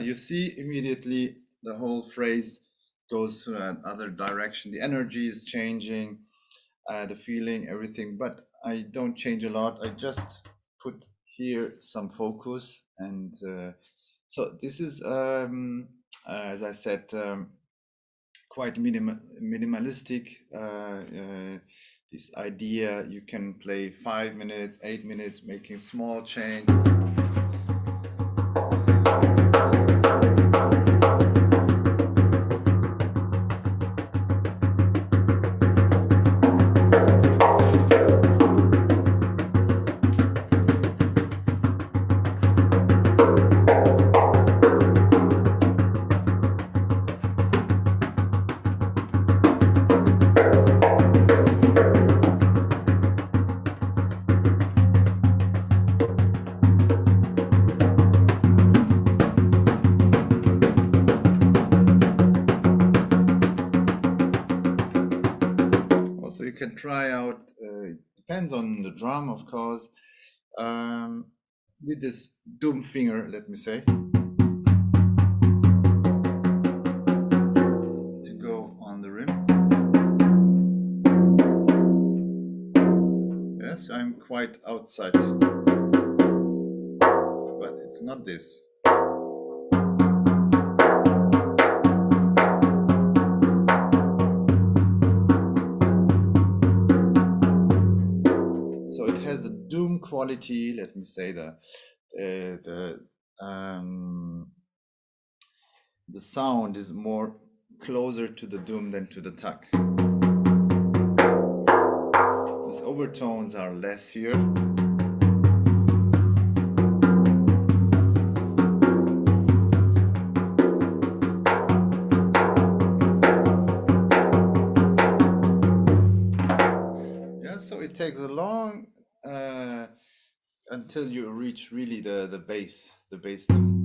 you see immediately the whole phrase goes to another direction. The energy is changing, the feeling, everything, but I don't change a lot. I just put here some focus, and so this is, as I said, quite minimalistic. This idea, you can play 5 minutes, 8 minutes, making small change. can try out, depends on the drum, of course, with this doom finger, let me say, to go on the rim. Yes, I'm quite outside, but it's not this. So it has a doom quality. Let me say the sound is more closer to the doom than to the tuck. These overtones are less here. Yeah, so it takes a long until you reach really the bass doom.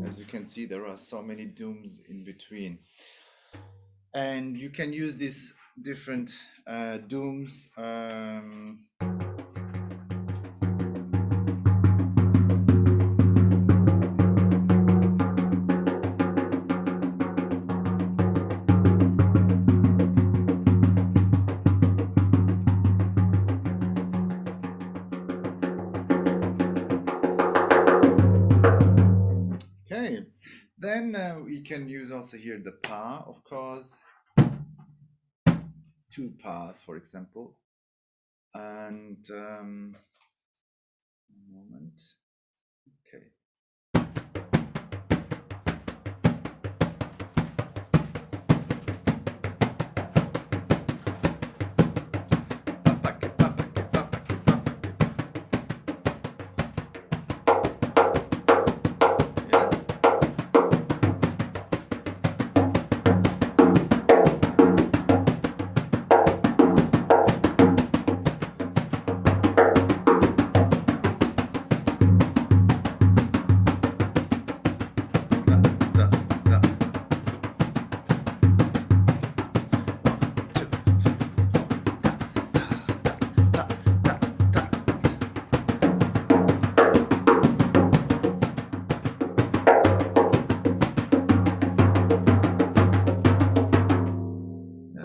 As you can see, there are so many dooms in between, and you can use these different dooms. Okay, then we can use also here the pa, of course, 2 pas, for example, and a moment. Okay.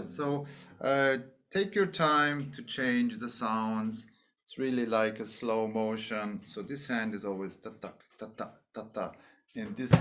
So take your time to change the sounds. It's really like a slow motion. So this hand is always ta ta ta ta ta ta, and this.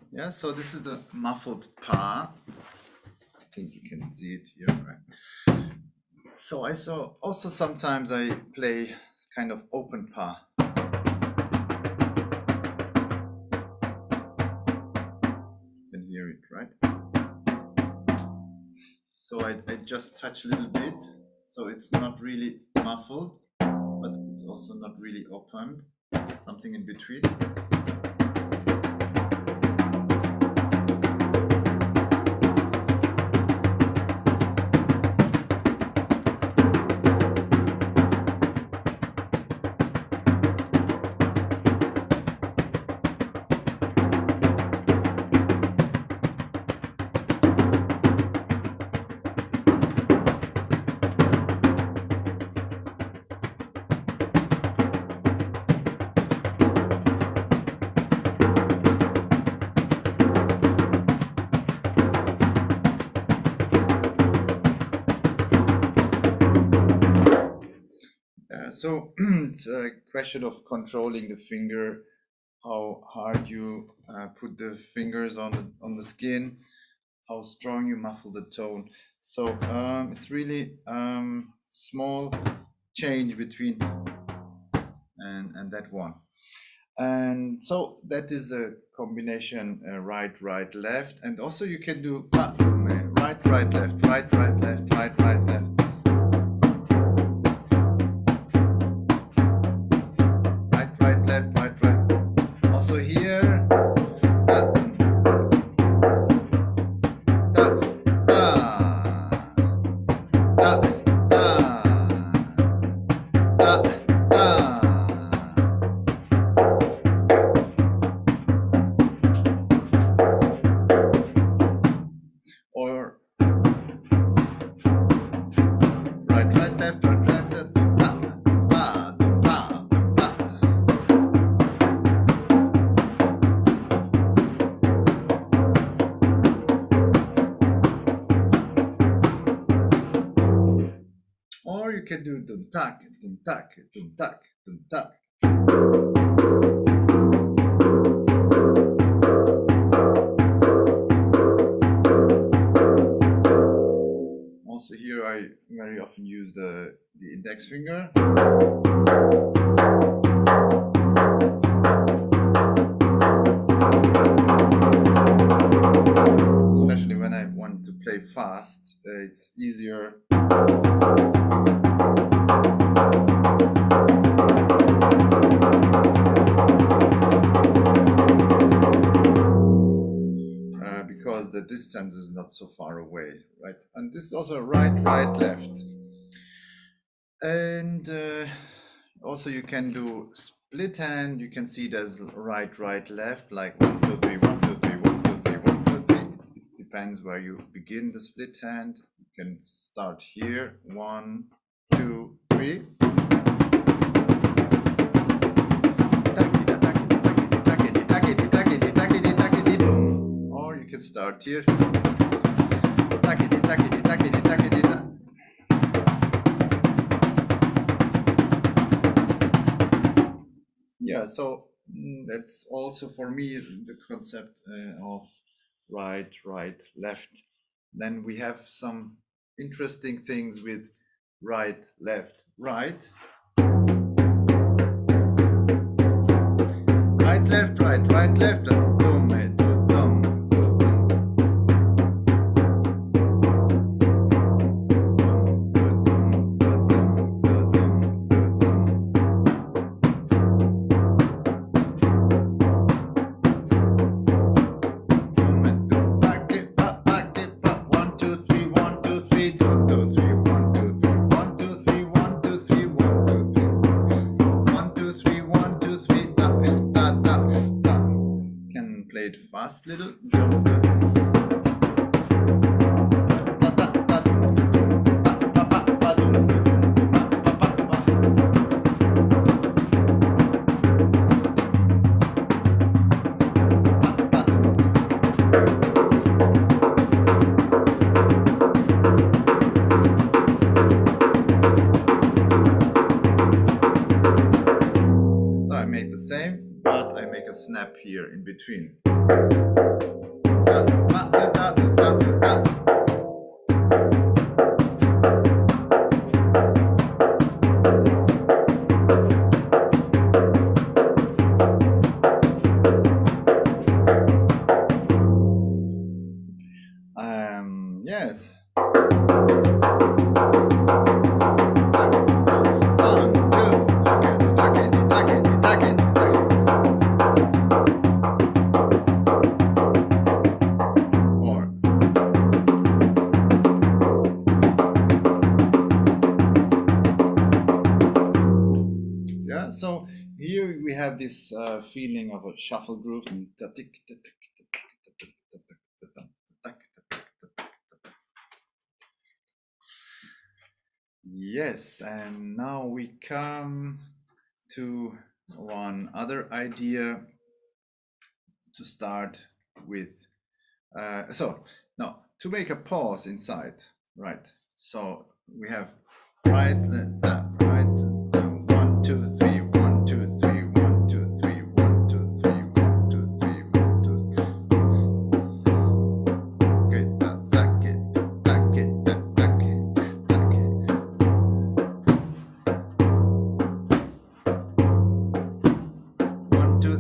Yeah, so this is the muffled pa. I think you can see it here, right? So I saw also sometimes I play kind of open pa. You can hear it, right? So I just touch a little bit, so it's not really muffled, but it's also not really opened. Something in between. So it's a question of controlling the finger, how hard you put the fingers on the skin, how strong you muffle the tone. So it's really small change between and that one. And so that is the combination right, right, left. And also you can do right, right, left, right, right, left, right, right, left. Right, right, left, right, right. Also here. Or right, right, left, right, right, left. Or you can do dum tak, dum tak, dum tak, dum tak. Also here I very often use the index finger. Especially when I want to play fast, it's easier. Because the distance is not so far away, right? And this is also right, right, left. And also you can do split hand. You can see there's right, right, left, like 1, 2, 3, 1, 2, 3, 1, 2, 3, 1, 2, 3. It depends where you begin the split hand. You can start here, 1, 2, 3. Or you can start here. Yeah, so that's also for me the concept of right, right, left. Then we have some interesting things with right, left, right. Right, left, right, right, left. Boom, boom. Fast little. So I make the same, but I make a snap here in between. Yes. So here we have this feeling of a shuffle groove. Yes, and now we come to one other idea to start with. So now to make a pause inside, right? So we have right, right, 1, 2, 3, 1, 2, 3, 1, 2, 3, 1, 2, 3, 1, 2, 3, 1, 2, 3. Okay, tack it, tack it, tack it, tack it. 1, 2,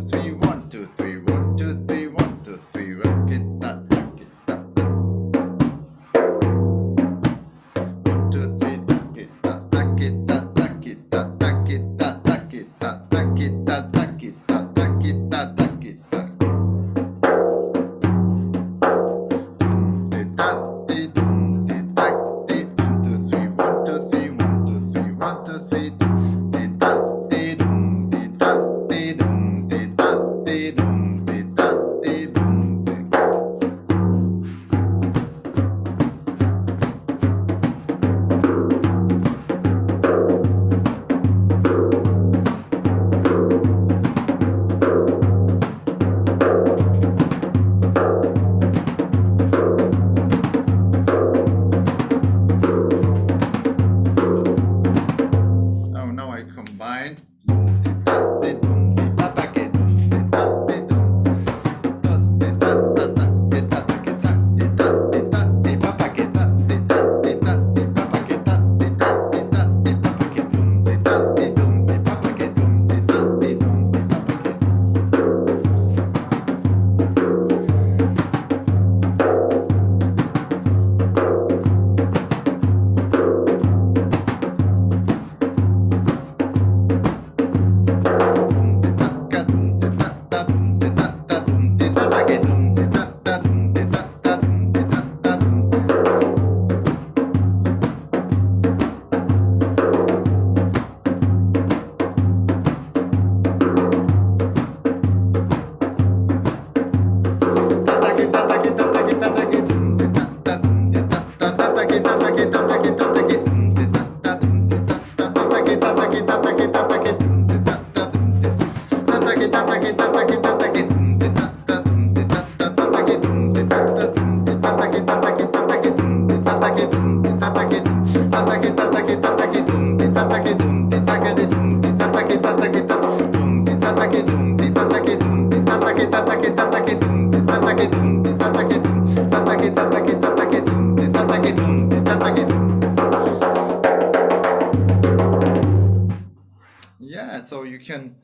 so you can,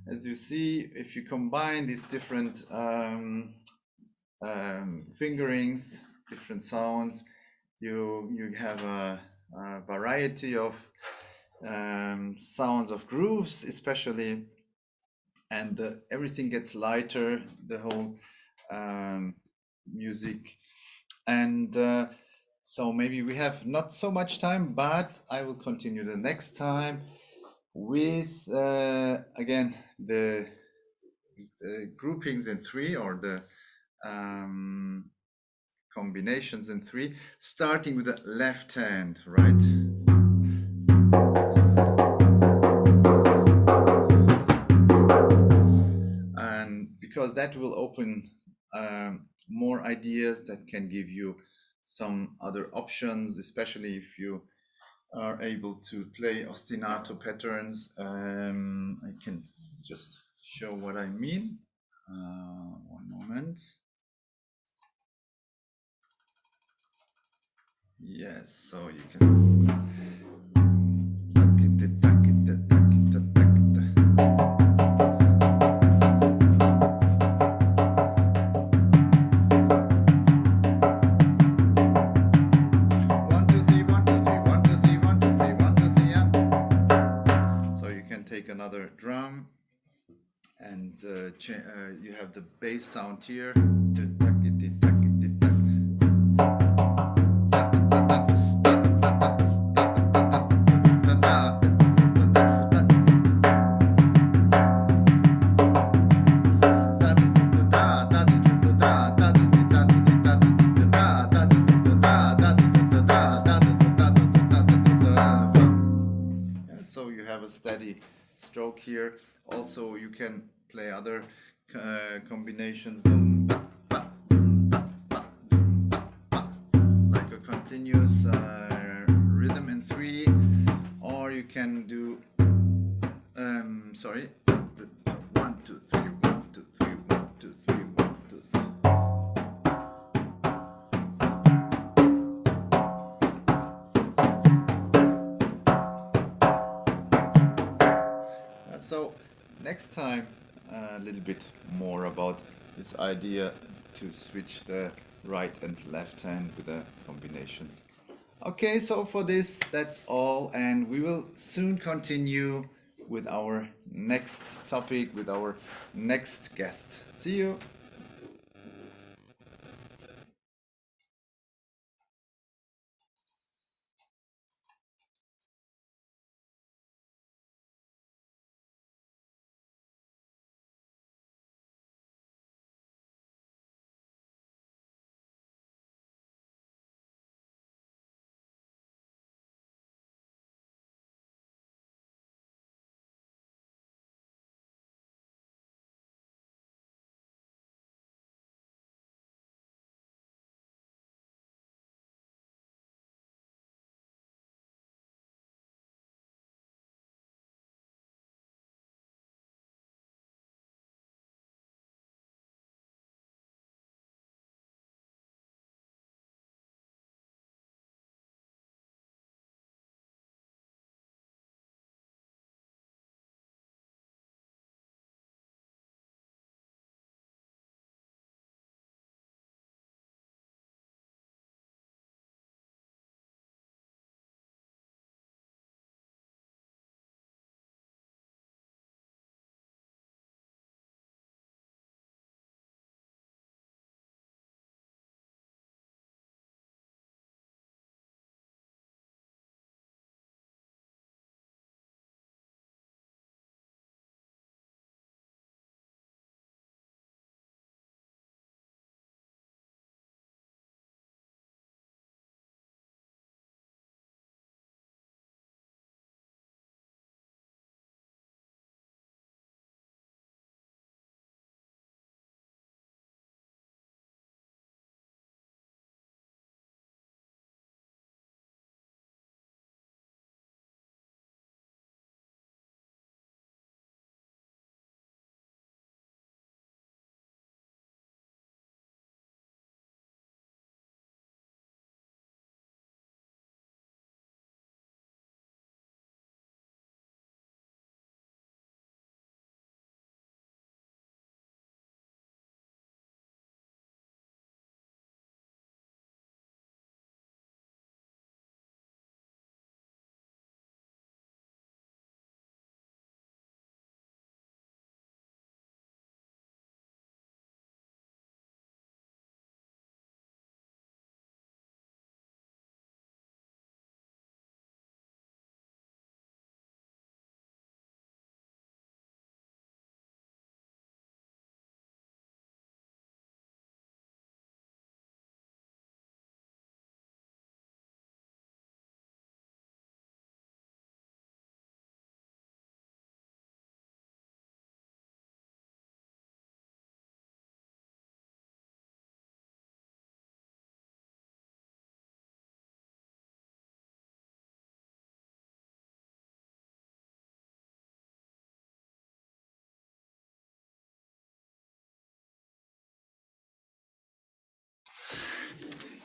as you see, if you combine these different fingerings, different sounds, you have a variety of sounds of grooves, especially, and everything gets lighter, the whole music. And so maybe we have not so much time, but I will continue the next time with again the groupings in three, or the combinations in three, starting with the left hand, right? And because that will open more ideas that can give you some other options, especially if you are able to play ostinato patterns. I can just show what I mean. One moment. Yes, so you can. Another drum, and you have the bass sound here. So you have a steady stroke here. Also, you can play other combinations, like a continuous rhythm in three, or you can do sorry, 1 2 3 1 2 3 1 2 3 1 2 3. So next time, a little bit more about this idea to switch the right and left hand with the combinations. Okay, so for this, that's all, and we will soon continue with our next topic, with our next guest. See you.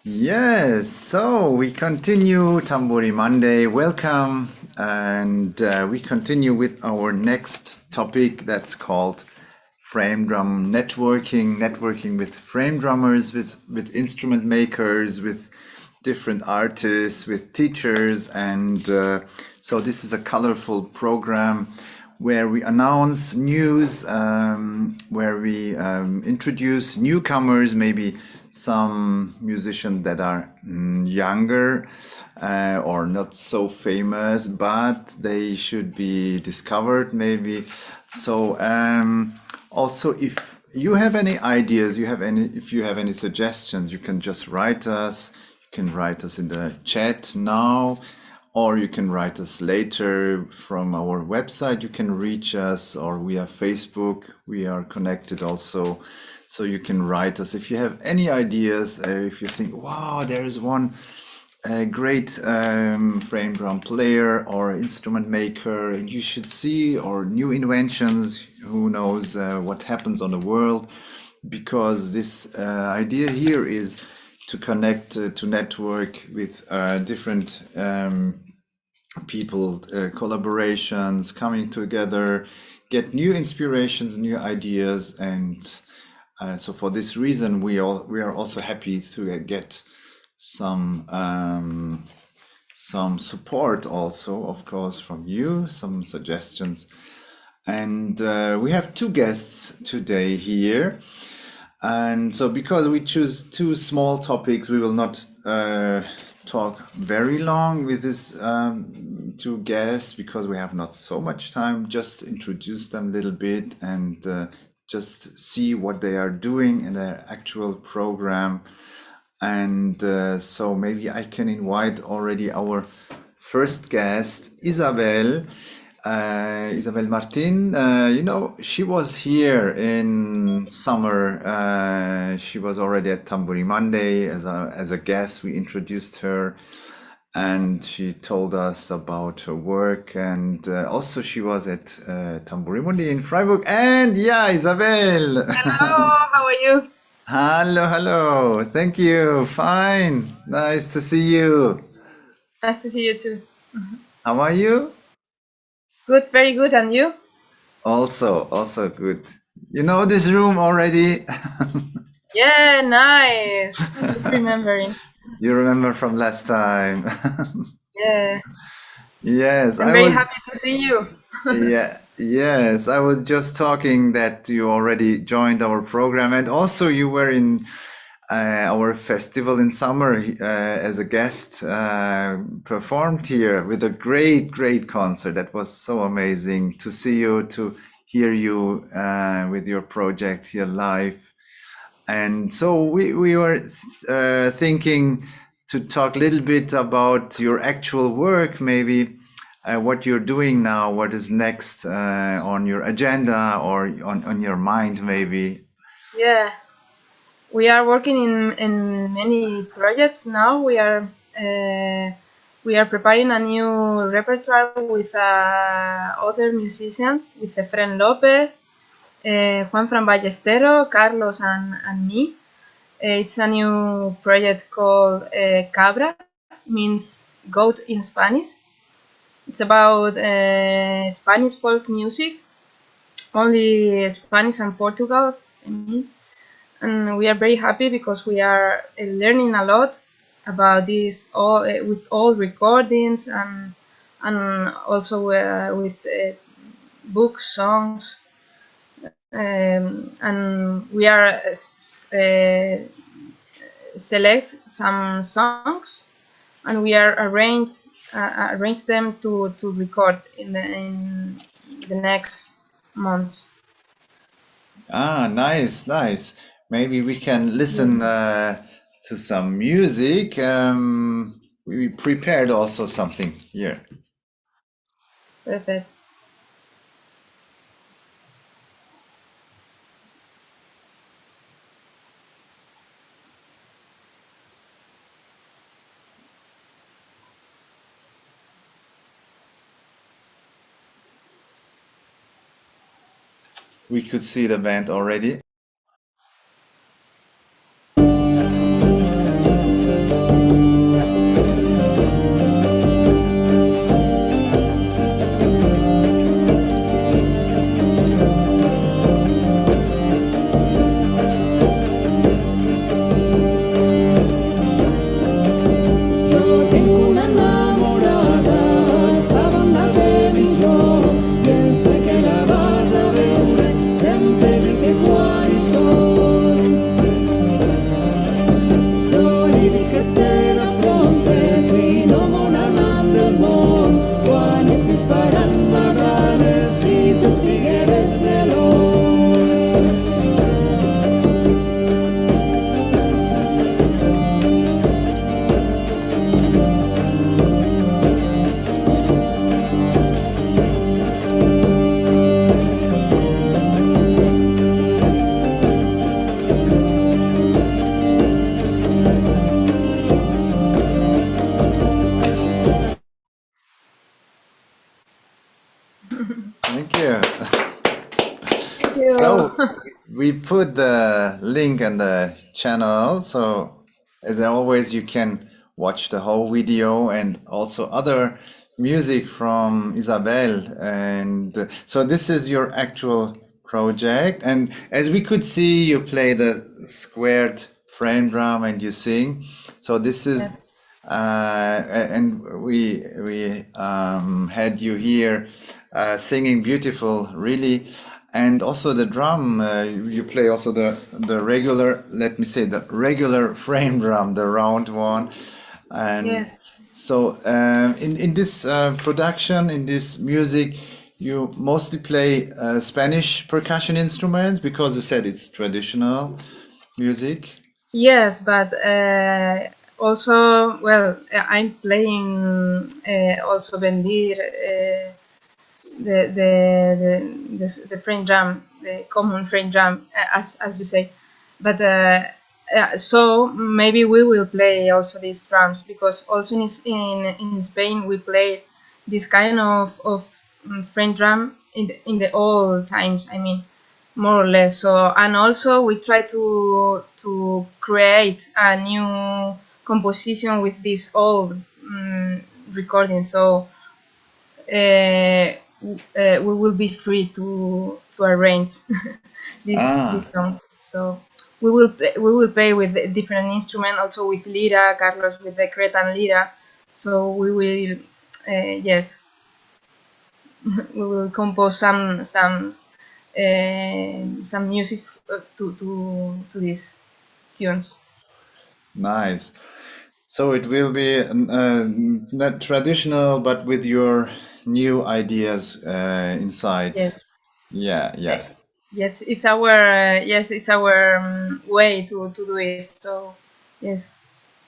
Yes, so we continue Tamburi Monday. Welcome, and we continue with our next topic that's called frame drum networking with frame drummers, with instrument makers, with different artists, with teachers, and so this is a colorful program where we announce news, where we introduce newcomers, maybe some musicians that are younger or not so famous, but they should be discovered maybe. So also, if you have any ideas, if you have any suggestions, you can just write us. You can write us in the chat now, or you can write us later from our website. You can reach us, or via Facebook. We are connected also. So you can write us if you have any ideas, if you think, wow, there is one great frame drum player or instrument maker and you should see, or new inventions, who knows what happens on the world, because this idea here is to connect, to network with different people, collaborations, coming together, get new inspirations, new ideas, and so for this reason, we are also happy to get some support also, of course, from you, some suggestions. And we have two guests today here. And so because we choose two small topics, we will not talk very long with this two guests, because we have not so much time. Just introduce them a little bit and just see what they are doing in their actual program. And so maybe I can invite already our first guest, Isabel. Isabel Martín, she was here in summer. She was already at Tamburi Monday as a guest. We introduced her, and she told us about her work. And also she was at Tamburi Monday in Freiburg. And yeah, Isabel. Hello, how are you? Hello. Thank you. Fine. Nice to see you. Nice to see you too. How are you? Good, very good. And you? Also good. You know this room already? Yeah, nice. Just remembering. You remember from last time? Yeah, Yes, I'm very happy to see you. Yes, I was just talking that you already joined our program, and also you were in our festival in summer as a guest, performed here with a great concert. That was so amazing to see you, to hear you with your project here live. And so we were thinking to talk a little bit about your actual work, maybe what you're doing now, what is next on your agenda or on your mind, maybe. Yeah, we are working in many projects now. We are preparing a new repertoire with other musicians, with Efren Lopez, Juan Fran Ballestero, Carlos, and me. It's a new project called Cabra, means goat in Spanish. It's about Spanish folk music, only Spanish and Portugal, I mean. And we are very happy because we are learning a lot about this, all with all recordings and also with books, songs. And we are select some songs, and we are arrange them to record in the next months. Nice. Maybe we can listen to some music. We prepared also something here. Perfect. We could see the band already. you. So we put the link in the channel. So as always, you can watch the whole video and also other music from Isabel. And so this is your actual project. And as we could see, you play the squared frame drum and you sing. So this is, Yes. and we had you here singing beautiful, really. And also the drum, you play also the regular, let me say, the regular frame drum, the round one. And Yes. so in this production, in this music, you mostly play Spanish percussion instruments because you said it's traditional music. Yes, but also, well, I'm playing also Bendir, the frame drum, the common frame drum, as you say. But so maybe we will play also these drums because also in Spain we played this kind of frame drum in the old times. I mean, more or less. So and also we try to create a new composition with this old recording. So we will be free to arrange this Ah, song. So we will play with a different instrument, also with lira, Carlos with the Cretan lira. So we will yes, we will compose some music to these tunes. nice. So it will be not traditional, but with your new ideas inside. Yes. Yeah, Uh, yeah. yes, it's our way to do it. So yes.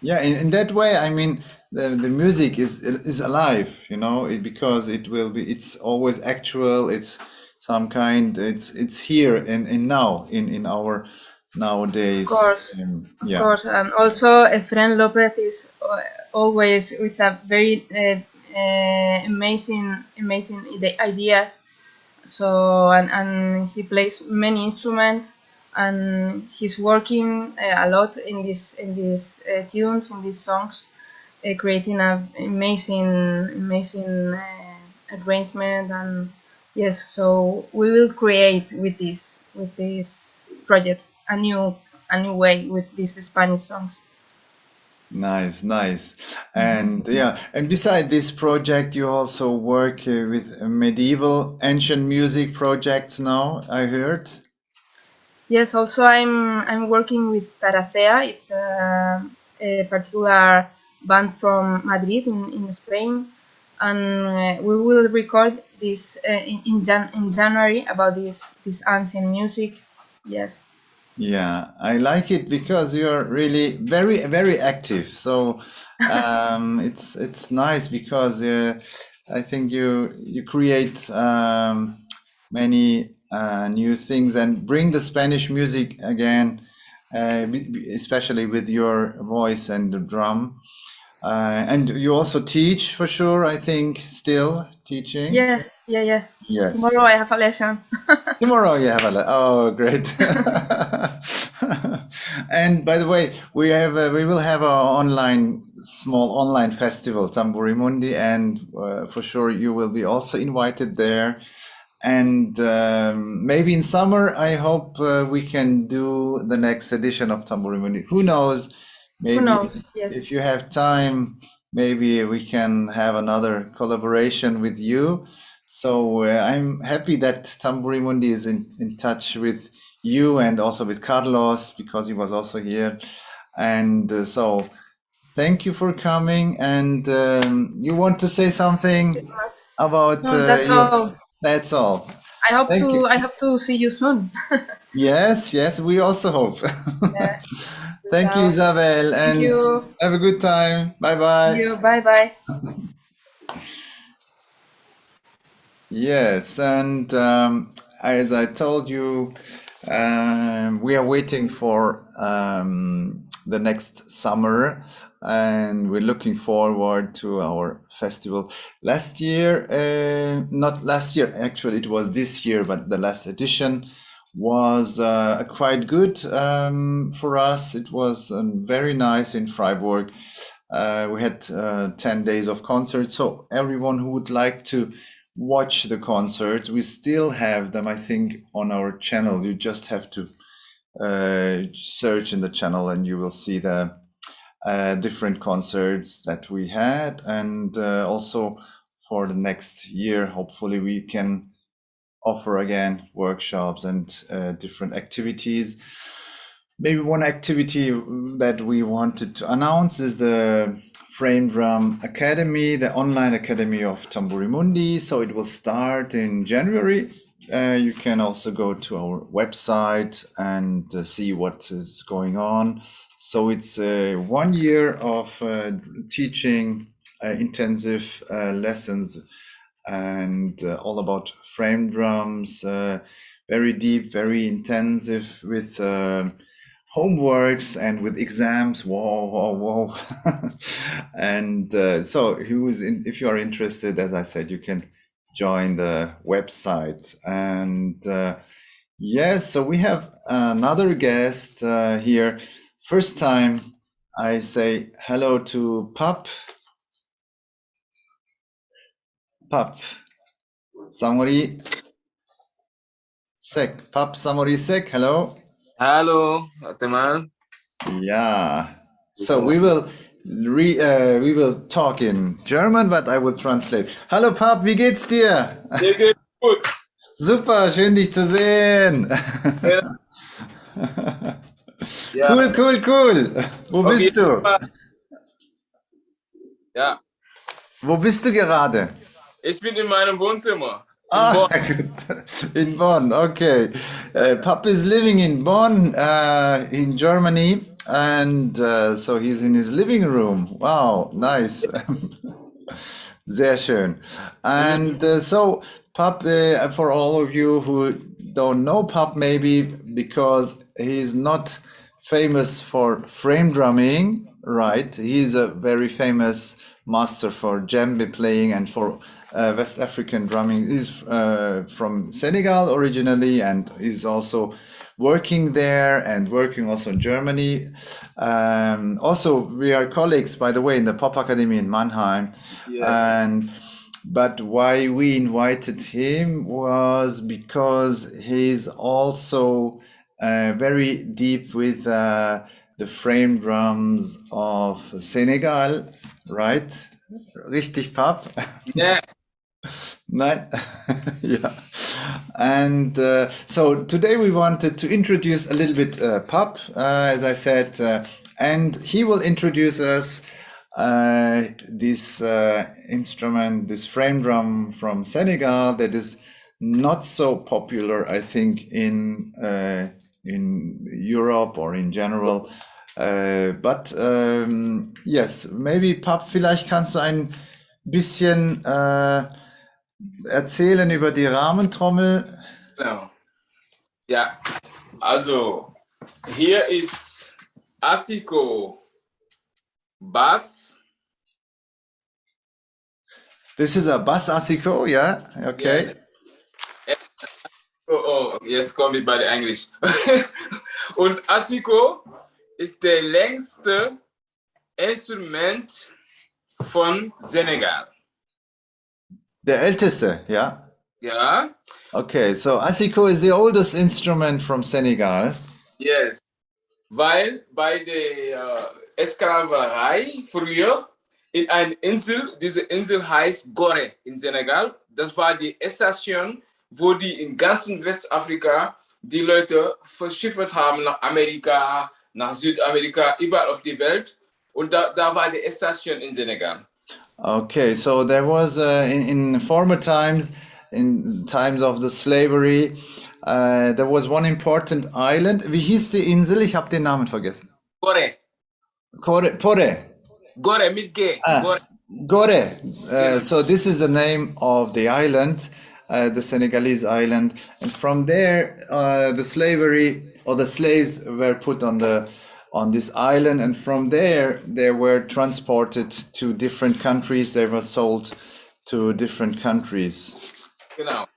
Yeah, in that way, I mean, the music is alive, you know, because it will be, it's always actual, it's some kind, it's here and now in our Of nowadays. course, of Yeah. course, and also Efren Lopez is always with a very amazing ideas. So and he plays many instruments, and he's working a lot in these tunes, in these songs, creating a amazing arrangement. And yes, so we will create with this project a new way with these Spanish songs. Nice, nice. And yeah, and beside this project, you also work with medieval ancient music projects now, I heard. Yes, also I'm working with Taracea. It's a particular band from Madrid in Spain, and we will record this in January about this ancient music. Yes. Yeah, I like it because you're really very active. So it's nice because I think you create many new things and bring the Spanish music again, especially with your voice and the drum. And you also teach for sure, I think, still teaching. Yeah. Yes. Tomorrow I have a lesson. Tomorrow you have oh, great. And by the way, we will have a small online festival, Tamburi Mundi, and for sure you will be also invited there. And maybe in summer, I hope we can do the next edition of Tamburi Mundi. Who knows? Who Maybe knows? Yes. if you have time, maybe we can have another collaboration with you. So I'm happy that Tamburi Mundi is in touch with you and also with Carlos because he was also here. And so thank you for coming. And you want to say something about No, that's your, all. that's all. I hope Thank you. to I hope to see you soon. Yes, yes, we also hope. Yeah. Thank you, So Isabel, thank and you. have a good time. Bye See bye. you. Bye bye. Yes, and as I told you, we are waiting for the next summer, and we're looking forward to our festival. Last year, not last year, actually, it was this year, but the last edition was quite good for us. It was very nice in Freiburg. We had 10 days of concerts. So everyone who would like to watch the concerts, we still have them, I think, on our channel. You just have to search in the channel and you will see the different concerts that we had. And also for the next year, hopefully we can offer again workshops and different activities. Maybe one activity that we wanted to announce is the Frame Drum Academy, the online academy of Tamburi Mundi. So it will start in January. You can also go to our website and see what is going on. So it's 1 year of teaching intensive lessons and all about frame drums, very deep, very intensive with homeworks and with exams. Whoa. And so if you are interested, as I said, you can join the website. And yes, so we have another guest here. First time I say hello to Pape. Samory, Seck, Pape Samory Seck, hello. Halo, teman. Yeah. So we will talk in German, but I will translate. Hallo Pape, wie geht's dir? Mir geht's gut. Super, schön dich zu sehen. Ja. Cool. Wo Auf bist jeden du? Fall. Ja, Wo bist du gerade? ich bin in meinem Wohnzimmer. Ah, good. In Bonn, okay. Pape is living in Bonn, in Germany, and so he's in his living room. Wow, nice. Sehr schön. And so, Pape, for all of you who don't know Pape, maybe because he's not famous for frame drumming, right? He's a very famous master for djembe playing and for West African drumming. He's from Senegal originally and is also working there and working also in Germany. Also, we are colleagues, by the way, in the Pop Academy in Mannheim. Yeah. But why we invited him was because he's also very deep with the frame drums of Senegal, right? Richtig, Pape? Yeah. Nein. Yeah. And so today we wanted to introduce a little bit Pape, as I said, and he will introduce us this instrument, this frame drum from Senegal that is not so popular, I think, in Europe or in general. But yes, maybe Pape, vielleicht kannst du ein bisschen erzählen über die Rahmentrommel. Genau. Ja, also hier ist Asiko Bass. This is a bass asiko, yeah? Okay. Yes. Oh, jetzt komme ich bei der Englisch. Und Asiko ist der längste Instrument von Senegal. Der älteste, ja? Ja. Okay, so asiko is the oldest instrument from Senegal. Yes. Weil bei der Sklaverei früher in einer Insel, diese Insel heißt Gore in Senegal, das war die Station, wo die in ganzen Westafrika die Leute verschifft haben nach Amerika, nach Südamerika, überall auf die Welt. Und da war die Station in Senegal. Okay, so there was in former times, in times of the slavery, there was one important island. Wie hieß die Insel? Ich habe den Namen vergessen. Gore. Pore. Gore mit G. Gore. Gore. So this is the name of the island, the Senegalese island, and from there, the slavery or the slaves were put on this island, and from there they were transported to different countries. They were sold to different countries. Genau.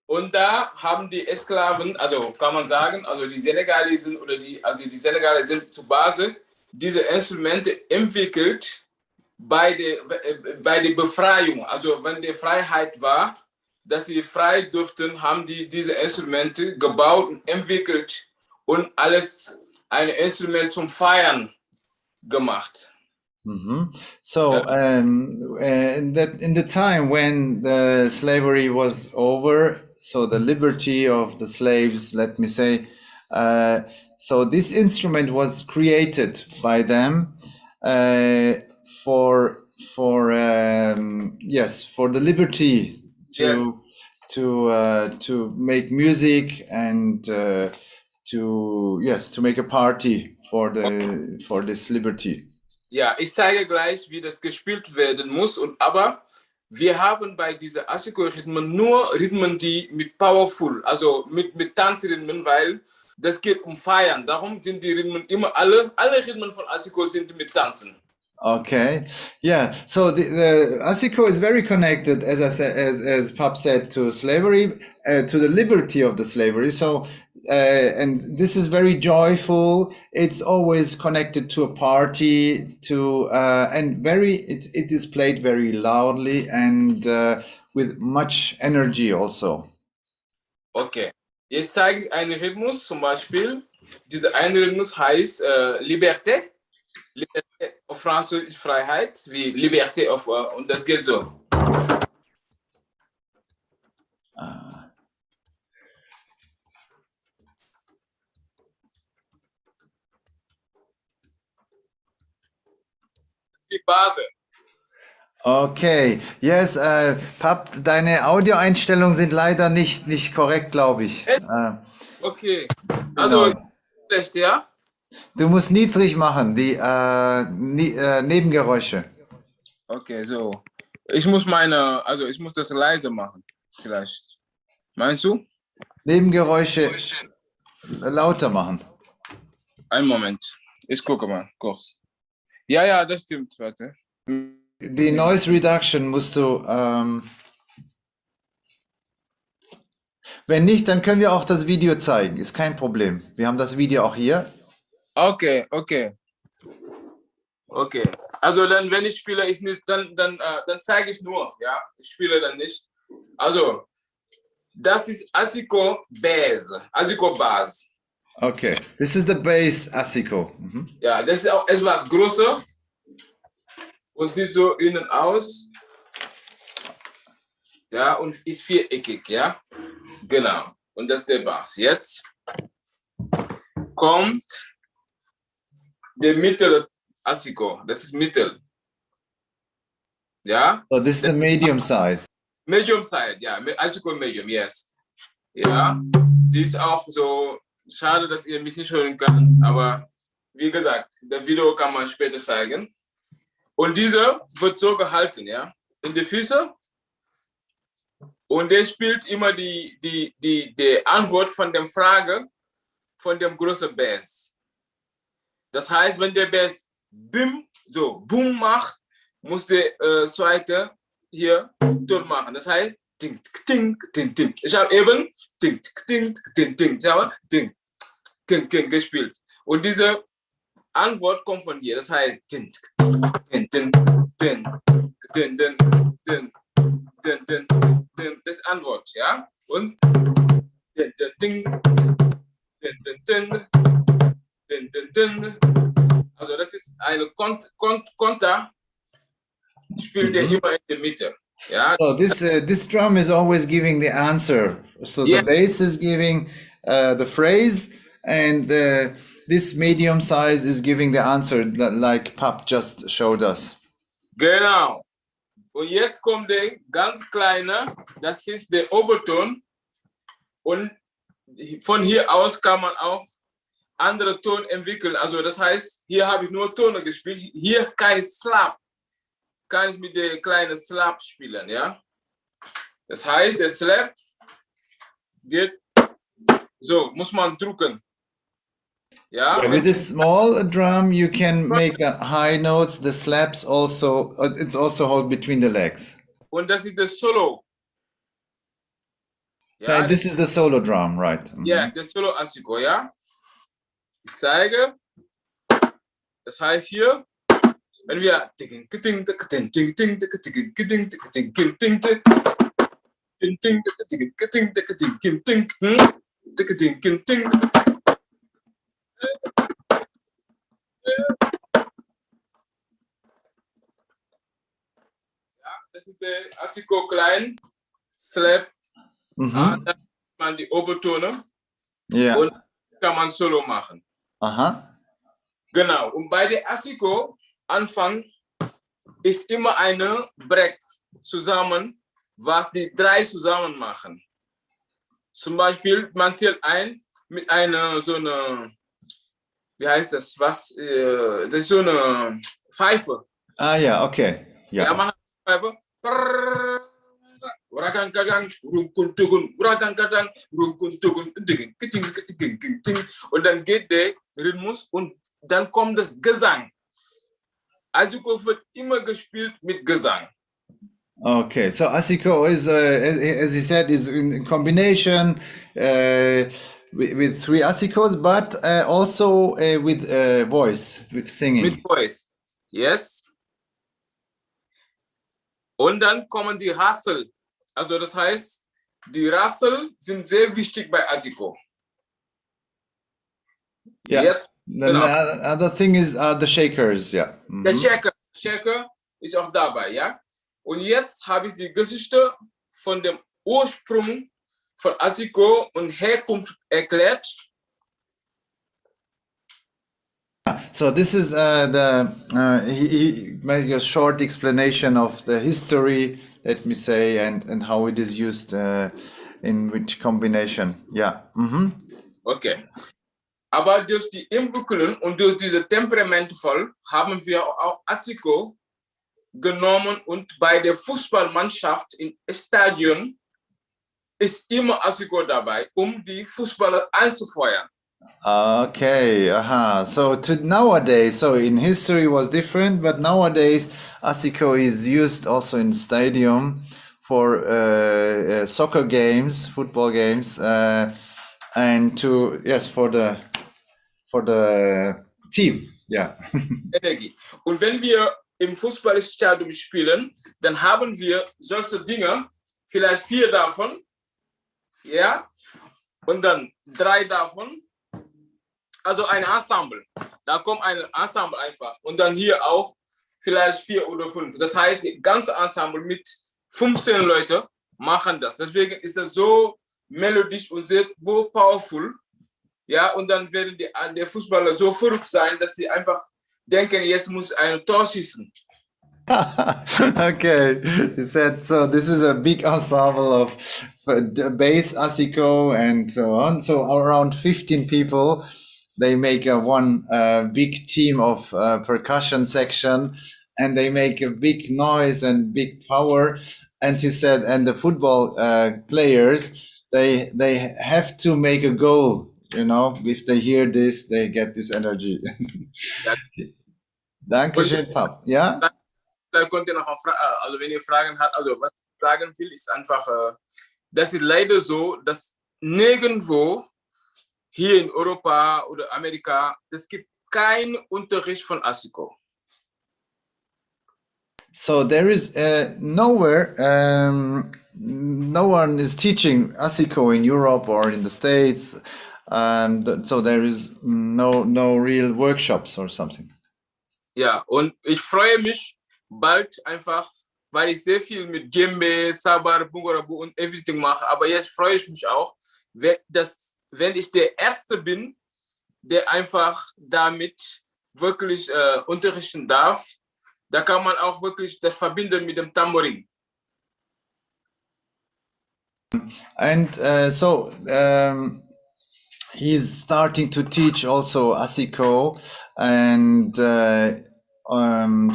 Und da haben die Sklaven, also kann man sagen, also die Senegalesen oder die Senegaler sind zu Base diese Instrumente entwickelt bei der Befreiung. Also wenn die Freiheit war, dass sie frei durften, haben die diese Instrumente gebaut und entwickelt und alles ein Instrument zum Feiern gemacht. So in the time when the slavery was over, so the liberty of the slaves, let me say, so this instrument was created by them for the liberty to make music and to make a party for this liberty. Ja, ich zeige gleich, wie das gespielt werden muss. Aber wir haben bei diesen Asiko-Rhythmen nur Rhythmen, die mit powerful, also mit Tanzrhythmen, weil das geht um Feiern. Darum sind die Rhythmen immer alle Rhythmen von Asiko sind mit Tanzen. Okay, yeah. So the Asiko is very connected, as I said, as Pape said, to slavery, to the liberty of the slavery. So, and this is very joyful. It's always connected to a party, and it is played very loudly and with much energy also. Okay. Jetzt zeige ich einen Rhythmus, zum Beispiel. Dieser eine Rhythmus heißt Liberté. Liberté auf Französisch Freiheit, wie Liberté auf, und das geht so. Die Basis. Okay, yes, Pape, deine Audioeinstellungen sind leider nicht korrekt, glaube ich. Okay, also Genau. schlecht, ja? Du musst niedrig machen, die Nebengeräusche. Okay, so. Ich muss das leise machen, vielleicht. Meinst du? Nebengeräusche lauter machen. Einen Moment. Ich gucke mal, kurz. Ja, das stimmt, warte. Die Noise Reduction musst du, wenn nicht, dann können wir auch das Video zeigen, ist kein Problem. Wir haben das Video auch hier. Okay. Also dann, wenn ich spiele, dann zeige ich nur, ja. Ich spiele dann nicht. Also, das ist Asiko Bass. Okay, this is the bass Asiko. Ja, das ist auch etwas größer und sieht so innen aus. Ja, und ist viereckig, ja. Genau. Und das ist der Bass. Jetzt kommt der mittlere Asiko. Das ist mittel. Ja. So this is the medium size. Medium side, ja. Asiko Medium, yes. Ja. Die ist auch so. Schade, dass ihr mich nicht hören könnt, aber wie gesagt, das Video kann man später zeigen. Und dieser wird so gehalten, ja, in die Füße. Und der spielt immer die Antwort von der Frage von dem großen Bass. Das heißt, wenn der Bass bim, so boom macht, muss der zweite hier Ton machen. Das heißt, ting, ting, ting, ting. Ich habe eben ting, ting, ting, ting, ting, ting, ting gespielt. Und diese Antwort kommt von hier. Das heißt, ting, ting, ting, ting, ting, ting, ting, ting, ting, ting. Das ist Antwort, ja? Und ting, ting, ting, ting, ting, ting, ting, ting. Also das ist eine Konter. Spielt der immer in der Mitte. Yeah. So this drum is always giving the answer. So the bass is giving the phrase, and this medium size is giving the answer, like Pape just showed us. Genau. Und jetzt kommt der ganz kleine, das ist der Oberton. Und von hier aus kann man auch andere Ton entwickeln. Also das heißt, hier habe ich nur Tone gespielt. Hier kein Slap. Kann ich mit der kleinen Slap spielen, ja? Das heißt, der Slap geht so, muss man drücken. Ja? Yeah, with this small drum, you can make the high notes, the slaps also, it's also hold between the legs. Und das ist das Solo. Ja, this is the solo drum, right? Ja, der Solo Asiko, ja. Ich zeige, das heißt hier, wenn wir das ist der Asiko klein, Slap, dann man die Obertone und kann man Solo machen. Aha. Genau, und bei der Asiko Anfang ist immer eine Break zusammen, was die drei zusammen machen. Zum Beispiel, man zählt ein mit einer so eine, wie heißt das, das ist so eine Pfeife. Ah ja, okay. Ja. Ja, man hat eine Pfeife. Und dann geht der Rhythmus und dann kommt das Gesang. Asiko wird immer gespielt mit Gesang. Okay, so Asiko is, as he said, is in combination with three Asikos, but also with voice, with singing. Mit Voice. Yes. Und dann kommen die Rassel. Also das heißt, die Rassel sind sehr wichtig bei Asiko. Yeah. Jetzt, Then genau. the other thing is the shakers, yeah. Der Shaker ist auch dabei, ja. Und jetzt habe ich die Geschichte von dem Ursprung von Asiko und Herkunft erklärt. So this is he made a short explanation of the history, let me say, and how it is used in which combination. Yeah. Okay. Aber durch die Entwicklung und durch diese Temperamentvoll haben wir auch Asiko genommen und bei der Fußballmannschaft im Stadion ist immer Asiko dabei, die Fußballer anzufeuern. Okay, So nowadays, so in history was different, but nowadays Asiko is used also in stadium for soccer games, football games, and for the team, yeah. Energie. Und wenn wir im Fußballstadion spielen, dann haben wir solche Dinge, vielleicht 4 davon, ja, und dann 3 davon. Also ein Ensemble. Da kommt ein Ensemble einfach. Und dann hier auch vielleicht 4 oder 5. Das heißt, das ganze Ensemble mit 15 Leuten machen das. Deswegen ist das so melodisch und so powerful. Ja, und dann werden die Fußballer so verrückt sein, dass sie einfach denken, jetzt muss ein Tor schießen. Okay, he said, so this is a big ensemble of bass, Asiko, and so on. So around 15 people. They make one big team of percussion section, and they make a big noise and big power. And he said, and the football players, they have to make a goal. You know, if they hear this, they get this energy. Ja. Dankeschön, Pape. Ja? Da könnt ihr noch also wenn ihr Fragen habt, also was ich sagen will, ist einfach, das ist leider so, dass nirgendwo hier in Europa oder Amerika, es gibt keinen Unterricht von Asiko. So there is nowhere, no one is teaching Asiko in Europe or in the States, and so there is no real workshops or something. Ja, und ich freue mich bald einfach, weil ich sehr viel mit Djembe, Sabar, Bungarabu und everything mache, aber jetzt freue ich mich auch, wenn ich der Erste bin, der einfach damit wirklich unterrichten darf, da kann man auch wirklich das verbinden mit dem Tambourin. And he's starting to teach also Asiko, and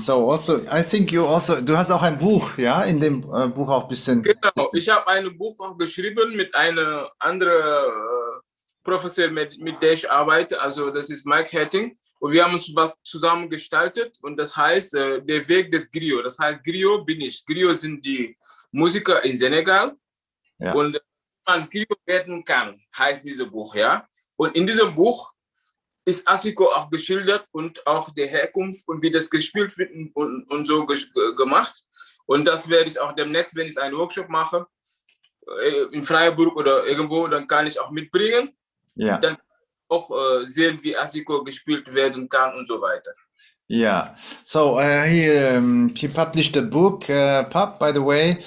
so also I think du hast auch ein Buch, ja, in dem Buch auch ein bisschen. Genau, ich habe ein Buch auch geschrieben mit einer anderen Professor, mit der ich arbeite, also das ist Mike Hetting, und wir haben uns was zusammen gestaltet und das heißt der Weg des Griot. Das heißt, Griot bin ich. Griot sind die Musiker in Senegal, ja. Und man Krio werden kann, heißt dieses Buch, ja. Und in diesem Buch ist Asiko auch geschildert und auch die Herkunft und wie das gespielt wird und so gemacht. Und das werde ich auch demnächst, wenn ich einen Workshop mache, in Freiburg oder irgendwo, dann kann ich auch mitbringen. Yeah. Dann auch sehen, wie Asiko gespielt werden kann und so weiter. Yeah. So he published a book, Pape, by the way.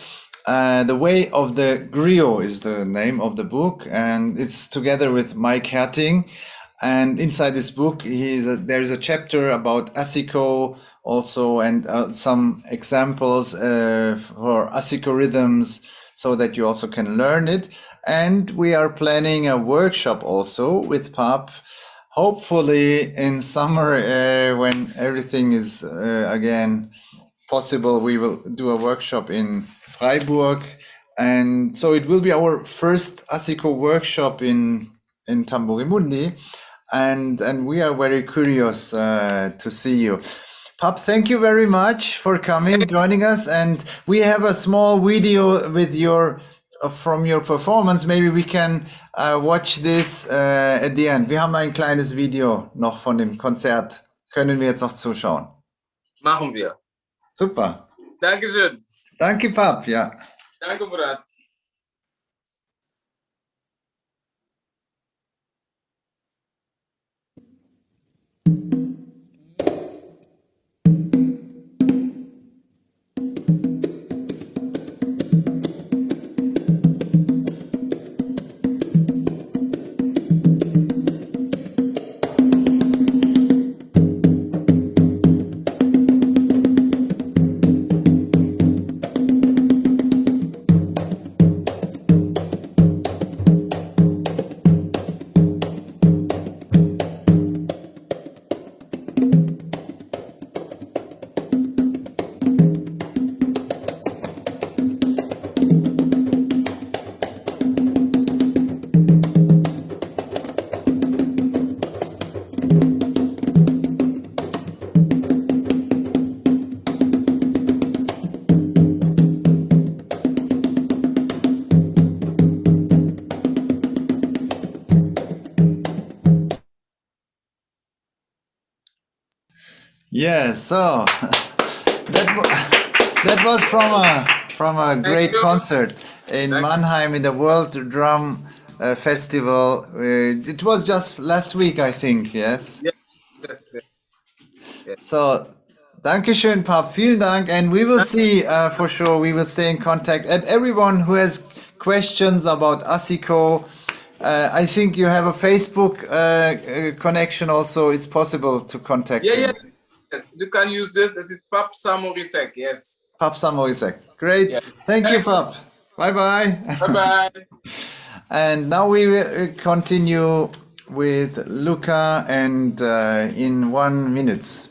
The Way of the Griot is the name of the book, and it's together with Mike Herting. And inside this book, there's a chapter about Asiko also, and some examples for Asiko rhythms, so that you also can learn it. And we are planning a workshop also with Pape, hopefully in summer when everything is again possible. We will do a workshop in Freiburg, and so it will be our first Asiko workshop in TAMBURI MONDAY, and we are very curious to see you. Pape, thank you very much for coming, joining us, and we have a small video with from your performance. Maybe we can watch this at the end. Wir haben ein kleines Video noch von dem Konzert. Können wir jetzt noch zuschauen? Machen wir. Super. Dankeschön. Danke, Pape, ja. Danke, Murat. Yeah, so that was from a great concert in Mannheim in the World Drum Festival. It was just last week, I think. Yes. Yes. So, Dankeschön, Pape. Vielen Dank, and we will see for sure. We will stay in contact. And everyone who has questions about Asiko, I think you have a Facebook connection also. It's possible to contact you. Yeah. Yes, you can use this. This is Pape Samory Seck. Yes. Pape Samory Seck. Great. Yeah. Thank you, Pape. Bye-bye. Bye-bye. And now we will continue with Luca, and in 1 minute.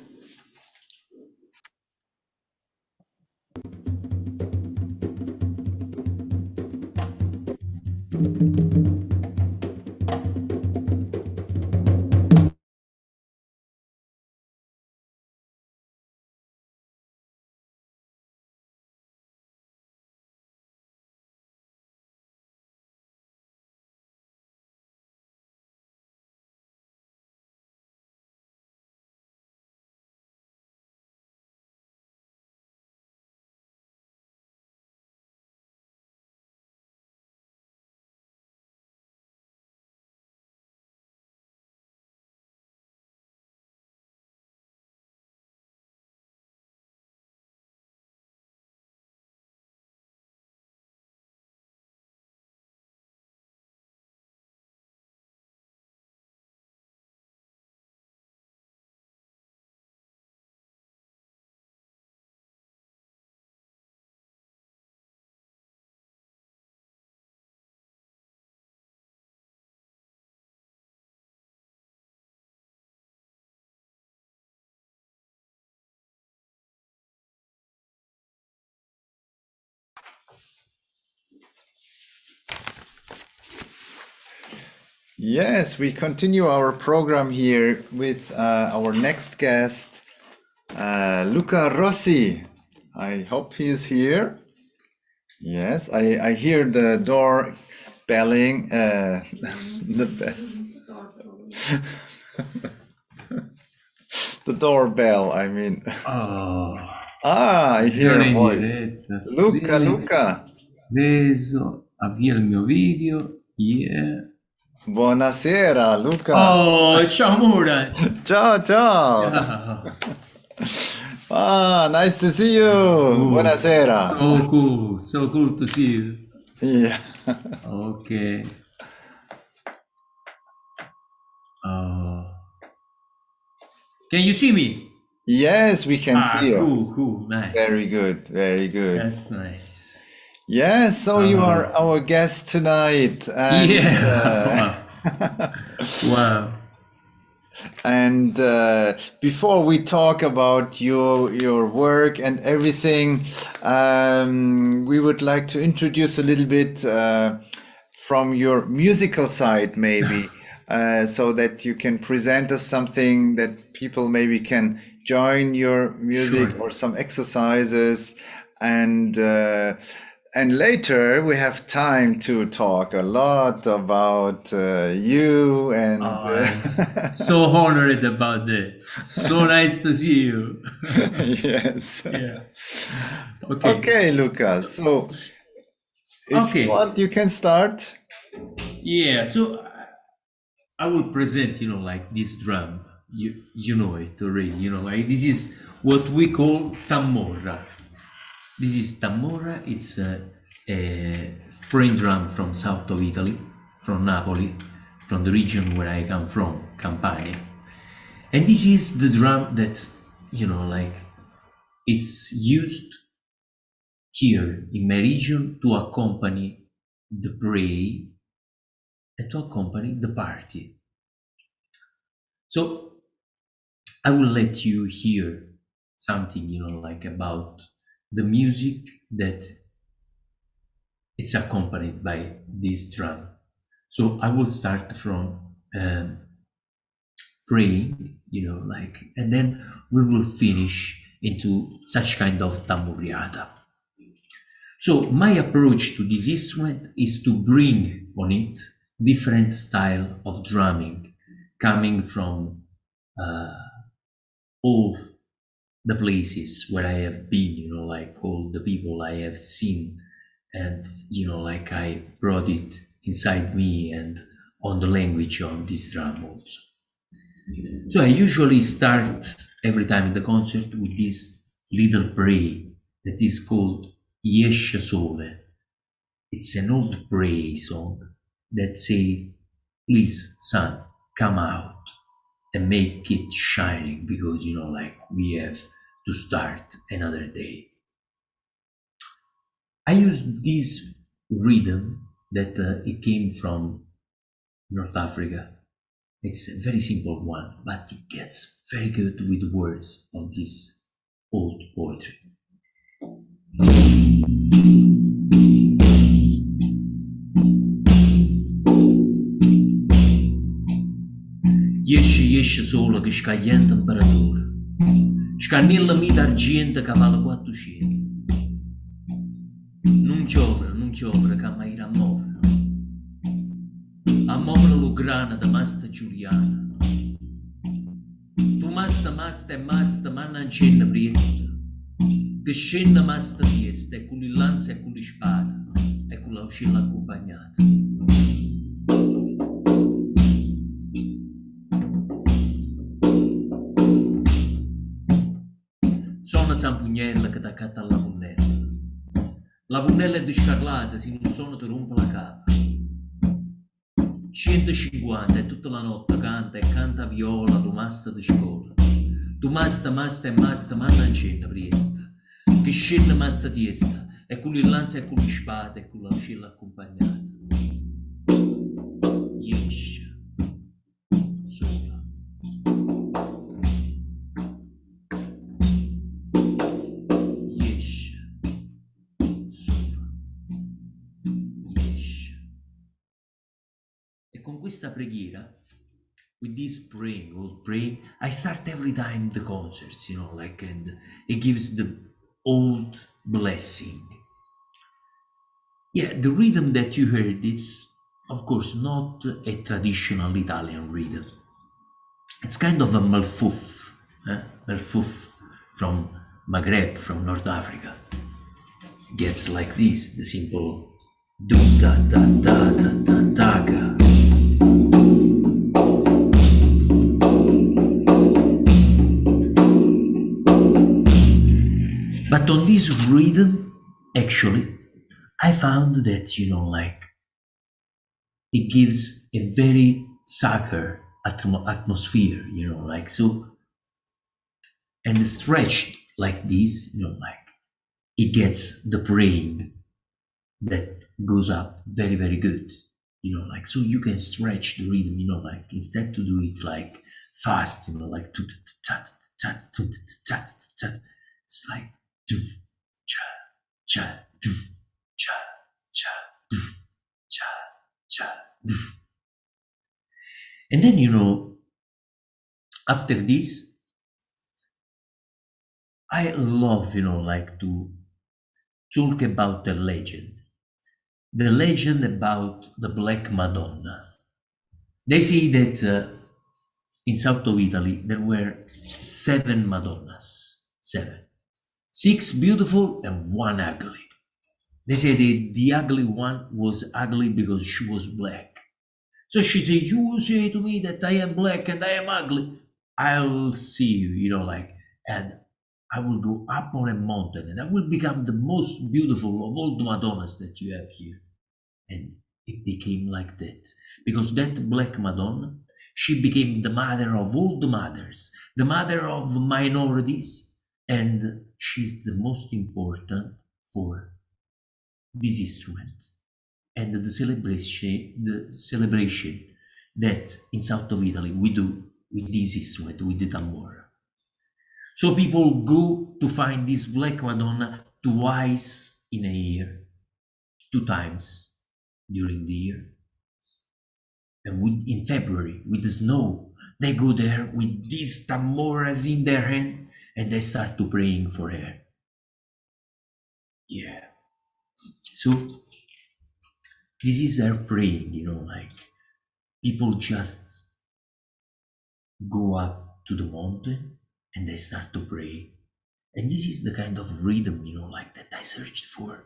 Yes, we continue our program here with our next guest, Luca Rossi. I hope he is here. Yes, I hear the door belling, the the doorbell, I mean. I hear a voice. Luca. Preso, avvia il mio video. Yeah. Buonasera, Luca. Oh, ciao Murat. Ciao. Nice to see you. Buonasera. So cool to see you. Yeah. Okay. Can you see me? Yes, we can see you. Cool, nice. Very good. That's nice. Yeah, so you are our guest tonight. And, Wow. And before we talk about your work and everything, we would like to introduce a little bit from your musical side, maybe, so that you can present us something that people maybe can join your music or some exercises, and later we have time to talk a lot about you and. I'm so honored about that. So nice to see you. Yes. Yeah. Okay, Luca. So, if you want, you can start. Yeah. So I will present, like this drum. You know it already. Like this is what we call tambora. This is tambora. It's a frame drum from south of Italy, from Napoli, from the region where I come from, Campania. And this is the drum that, like it's used here in my region to accompany the prayer and to accompany the party. So I will let you hear something, like about the music that it's accompanied by this drum. So I will start from praying, and then we will finish into such kind of tamburiata. So my approach to this instrument is to bring on it different style of drumming, coming from all the places where I have been, like all the people I have seen, and like I brought it inside me and on the language of this drum also. So I usually start every time in the concert with this little prayer that is called Yesce Sole. It's an old prayer song that says, please, sun, come out and make it shining, because, like we have to start another day. I use this rhythm that it came from North Africa. It's a very simple one, but it gets very good with the words of this old poetry. Yesce sola che scagliente temperatura, scannella mi d'argento che vale 400. Non ciovra che mai a muovere lo grana da masta giuliana. Tu masta, ma non c'enna priesta, che scenda masta fiesta, e con il lanza e con le spada, e con la uscilla accompagnata. Suona zampugnella che t'accatta alla punnella. La punnella è di scarlata, se non suona ti rompe la capa. 150 e tutta la notte canta e canta viola, tu masta di scuola. Tu masta, ma non c'enna priesta. Che scende masta tiesta, e con il lanza e con le spade e con la scilla accompagnata. Yesce sola. Yesce sola. Yesce. E con questa preghiera, with this praying, old praying, I start every time the concerts, and it gives the old blessing. Yeah, the rhythm that you heard, it's of course, not a traditional Italian rhythm. It's kind of a malfouf, malfouf from Maghreb, from North Africa. Gets like this, the simple do da da da da da da ga. But on this rhythm, actually, I found that, like, it gives a very sacred atmosphere, like, so, and stretched like this, like, it gets the praying that goes up very, very good, like, so you can stretch the rhythm, like, instead to do it like fast, like, it's like, cha, cha, cha, cha, cha, cha. And then, after this, I love, like, to talk about the legend about the Black Madonna. They say that in south of Italy there were 7 Madonnas, 7, 6 beautiful and 1 ugly. They say that the ugly one was ugly because she was black. So she said, "You say to me that I am black and I am ugly. I'll see you, like, and I will go up on a mountain and I will become the most beautiful of all the Madonnas that you have here." And it became like that. Because that Black Madonna, she became the mother of all the mothers, the mother of minorities, and she's the most important for this instrument. And the celebration that in south of Italy we do with this instrument, with the tambura. So people go to find this Black Madonna twice in a year, 2 times during the year. And in February, with the snow, they go there with these tamboras in their hand and they start to praying for her. Yeah. So this is her praying, like, people just go up to the mountain and they start to pray. And this is the kind of rhythm, like, that I searched for.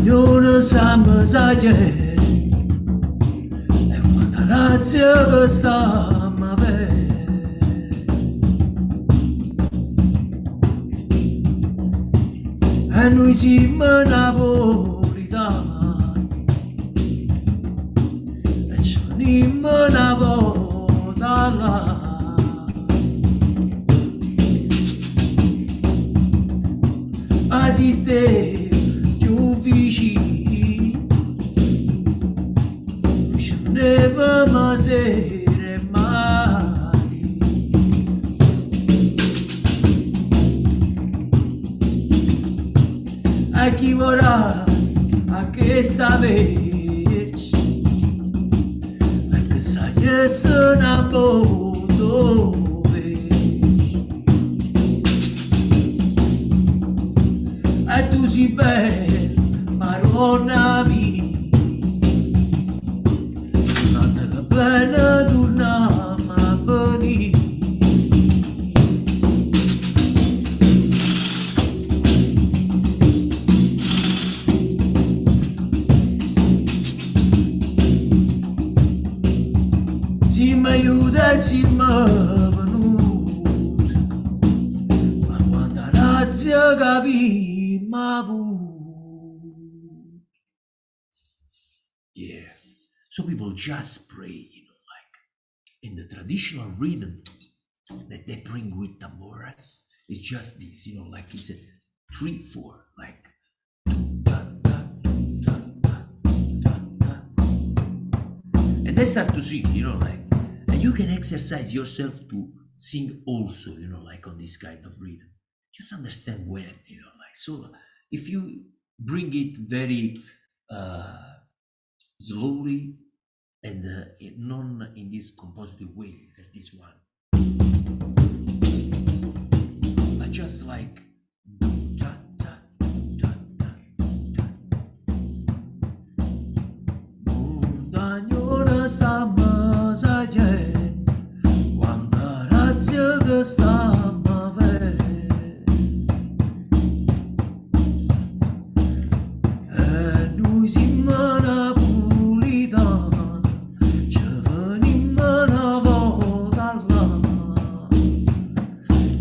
Ognuno sa saggio e quanta razza che sta a e noi siamo napolitani e ci veniamo una volta là. Esiste più vicino, noi ci venivamo sera e mati. A chi vorrà a che sta veci, a che sai essere una bodo. E tu sei bella, maronna mia, nata che bella torniamo a venire. Si mi aiuta e si mi venuta, ma quando razza capì. Yeah. So people just pray, like, in the traditional rhythm that they bring with tamboras. It's just this, like, it's a 3/4, like. And they start to sing, like, and you can exercise yourself to sing also, like, on this kind of rhythm. Just understand when, like, so if you bring it very slowly, and non in this compositive way as this one, but just like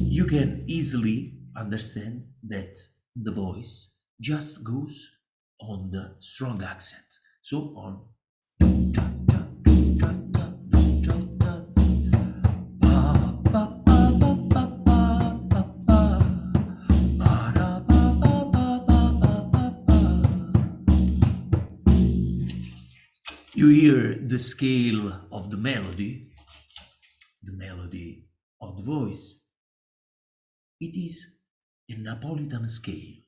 you can easily understand that the voice just goes on the strong accent. So on you hear the scale of the melody of the voice. It is a Napolitan scale,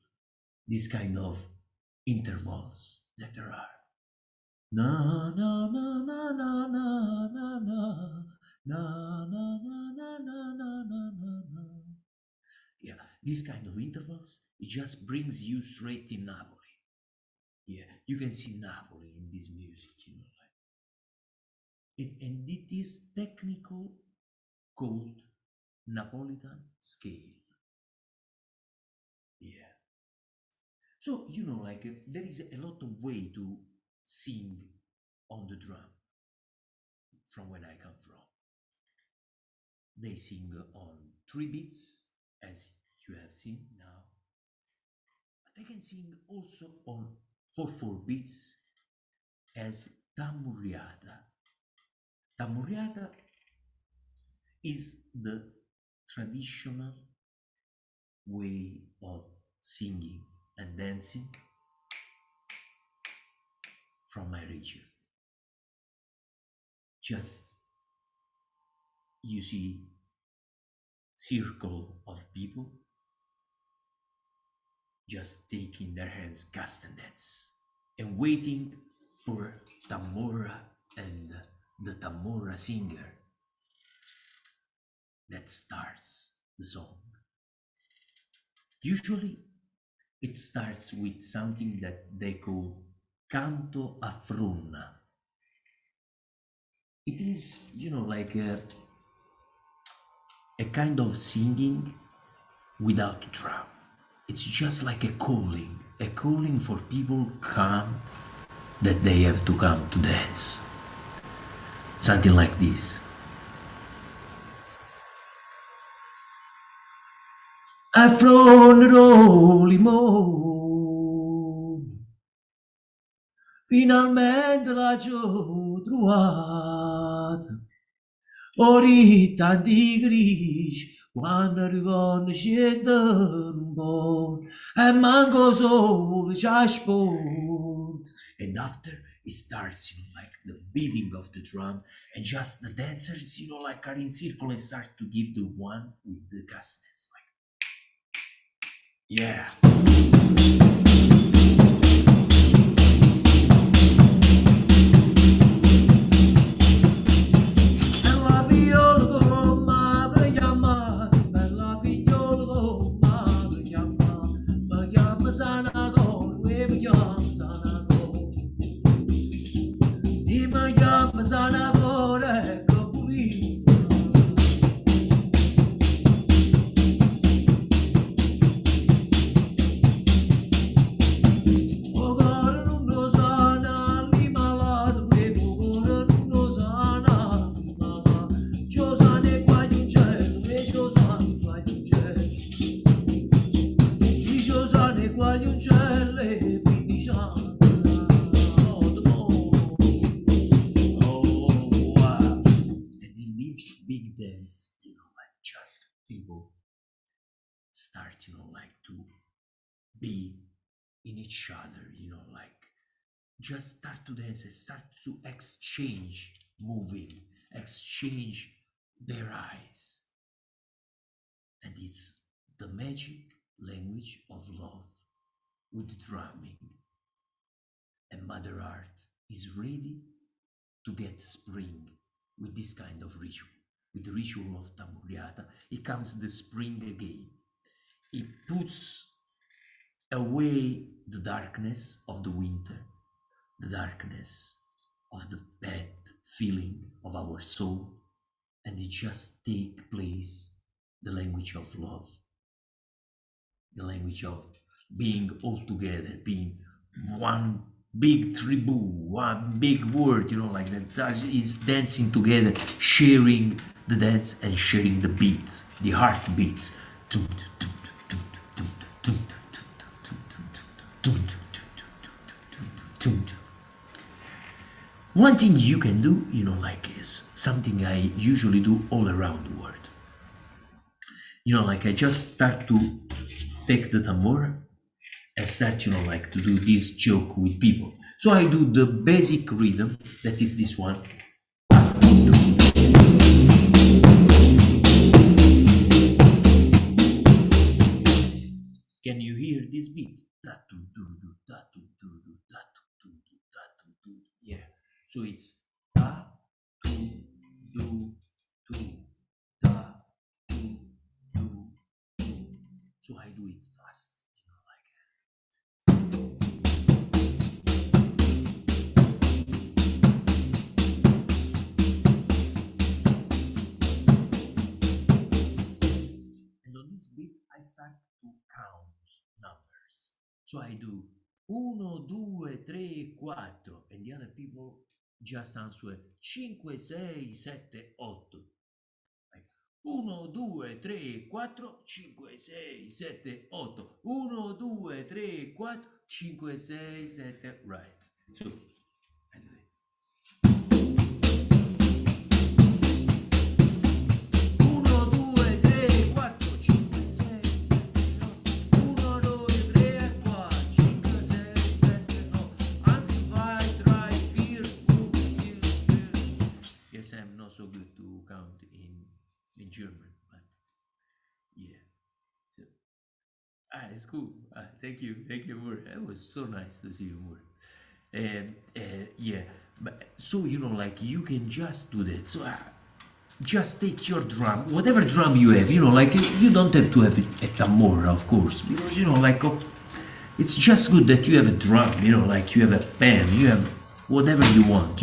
this kind of intervals that there are. Na na na na na na na na na na na na na na na na. Yeah, this kind of intervals, it just brings you straight in Napoli. Yeah, you can see Napoli in this music, you know. And it is technical called Napolitan scale. Yeah. So, you know, like there is a lot of way to sing on the drum from when I come from. They sing on 3 beats, as you have seen now. But they can sing also on 4/4 beats as tamburiata. Tamburiata is the traditional way of singing and dancing from my region. Just you see circle of people just taking their hands castanets and waiting for tambora and the tambora singer that starts the song. Usually it starts with something that they call canto a frunna. It is, you know, like a kind of singing without a drum. It's just like a calling for people come, that they have to come to dance. Something like this. Affronterò limone, finalmente la ho trovata. Orita di gris, quando arrivò scende un po', e manco solo già spone. And after it starts, you know, like the beating of the drum, and just the dancers, you know, like are in circle and start to give the one with the castanets, like, yeah. Start, you know, like to be in each other, you know, like just start to dance and start to exchange moving, exchange their eyes. And it's the magic language of love with drumming. And Mother Art is ready to get spring with this kind of ritual. With the ritual of Tamburiata, it comes the spring again. It puts away the darkness of the winter, the darkness of the bad feeling of our soul, and it just take place the language of love, the language of being all together, being one big tribu, one big word, like that is dancing together, sharing the dance and sharing the beats, the heartbeats. One thing you can do, is something I usually do all around the world. I just start to take the tambur and start, to do this joke with people. So I do the basic rhythm, that is this one. Can you hear this beat? Yeah. So it's da, do, do, da, do, do. So I do it fast, And on this beat, I start to count numbers. So I do 1, 2, 3, 4, and the other people just answer 5, 6, 7, 8. Like 1, 2, 3, 4, 5, 6, 7, 8. 1, 2, 3, 4, 5, 6, 7. Right. So I do it. 1, 2, 3, 4, 5, 6, 7, 8. 1, 2, 3, 4, 5, 6, 7, 8. 1, 2, 3, 4, 5, 6, 7. Yes, I'm not so good to count in German, but yeah. So, it's cool. Thank you, Murat. It was so nice to see you, Murat. Yeah, but so you can just do that. So just take your drum, whatever drum you have. You don't have to have a tambor, of course, because it's just good that you have a drum. You have a pen, you have whatever you want.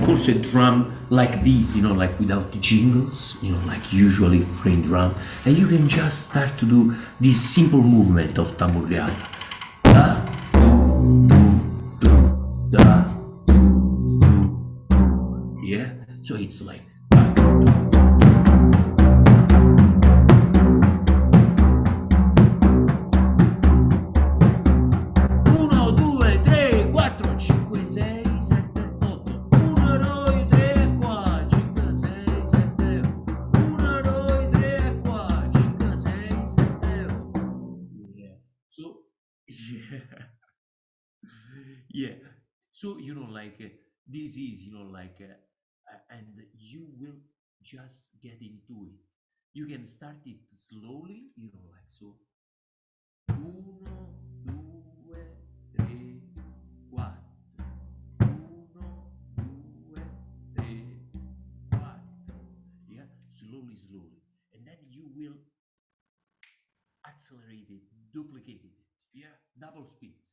Also a drum like this, without jingles, usually frame drum, and you can just start to do this simple movement of tamburiata. Da, do, da, yeah. So it's like. 1, 2, 3, 4, 5, 6, 7, 8. 1, 2, 3, 4, 5, 6, 7, 1, 2, 3, 4, 5, 6, 7. Yeah. So yeah. Yeah. So this is and you will just get into it. You can start it slowly, so. 1, 2, 3, 4. 1, 2, 3, 4. Yeah, slowly. And then you will accelerate it, duplicate it. Yeah, double speeds.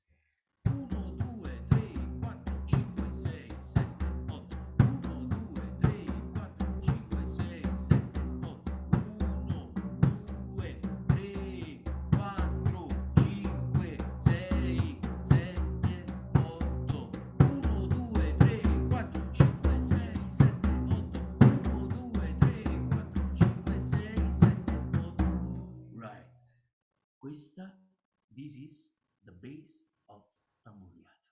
1, 2, 3, 4, 5, 6, 7, 8. 1, 2, 3, 4, 5, 6, 7, 8. 1, 2, 3, 4, 5, 6, 7, 8. 1, 2, 3, 4, 5, 6, 7, 8. 1, 2, 3, 4, 5, 6, 7, 8. Right. This is the base of tamburiata.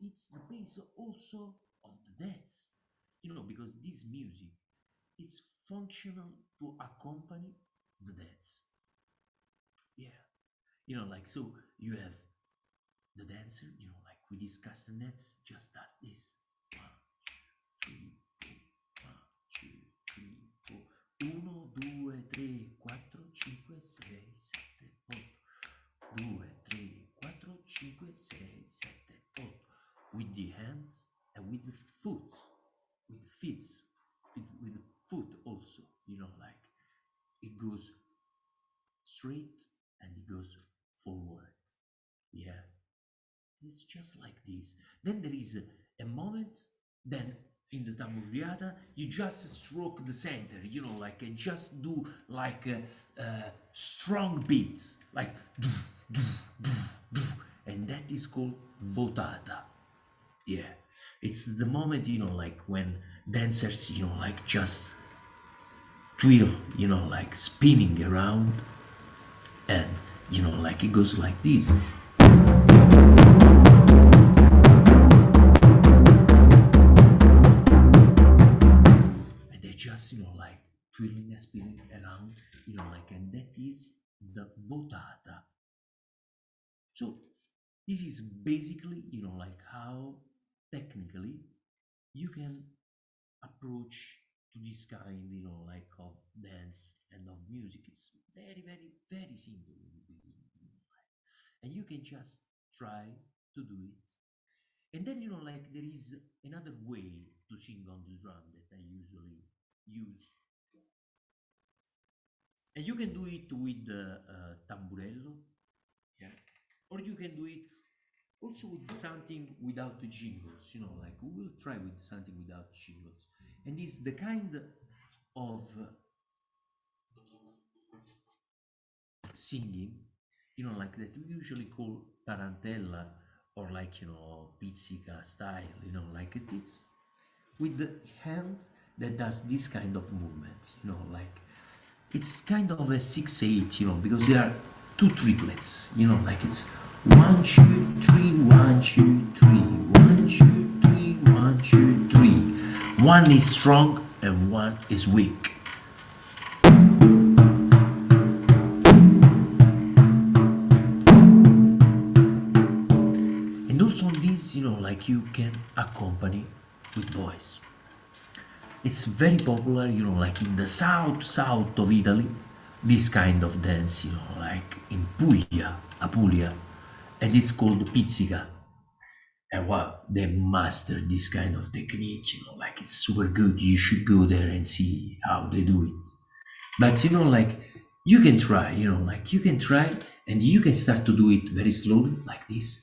It's the base also of the dance, because this music is functional to accompany the dance. Yeah, so you have the dancer, with these castanets, just does this. 1, 2, 3, 4. 1, 2, 3, 4. 1, 2, 3, 4, 5, 6, 7, 8. 2, 3, 4, 5, 6, 7, 8. With the hands the foot, with feet, with the foot also, like it goes straight and it goes forward. Yeah, it's just like this. Then there is a moment, then in the tamburiata, you just stroke the center, like just do like a strong beats, like do, do, do, do, and that is called votata. Yeah, it's the moment, like when dancers, like just twirl, like spinning around, and, like it goes like this. And they're just, like twirling and spinning around, like, and that is the votata. So this is basically, like how technically you can approach to this kind, like of dance and of music. It's very, very, very simple in the beginning, and you can just try to do it. And then, like there is another way to sing on the drum that I usually use. And you can do it with the tamburello, yeah, or you can do it also with something without the jingles, like we will try with something without jingles. And this the kind of singing, like that we usually call tarantella, or like, pizzica style, like it's with the hand that does this kind of movement, like it's kind of a 6/8, because there are two triplets, like it's 1 2 3 1 2 3 1 2 3 1 2 3. One is strong and one is weak. And also on this, like you can accompany with voice. It's very popular, like in the south of Italy, this kind of dance, like in Puglia, Apulia, and it's called pizzica. And wow, they mastered this kind of technique, like it's super good. You should go there and see how they do it. But like you can try, like you can try, and you can start to do it very slowly, like this.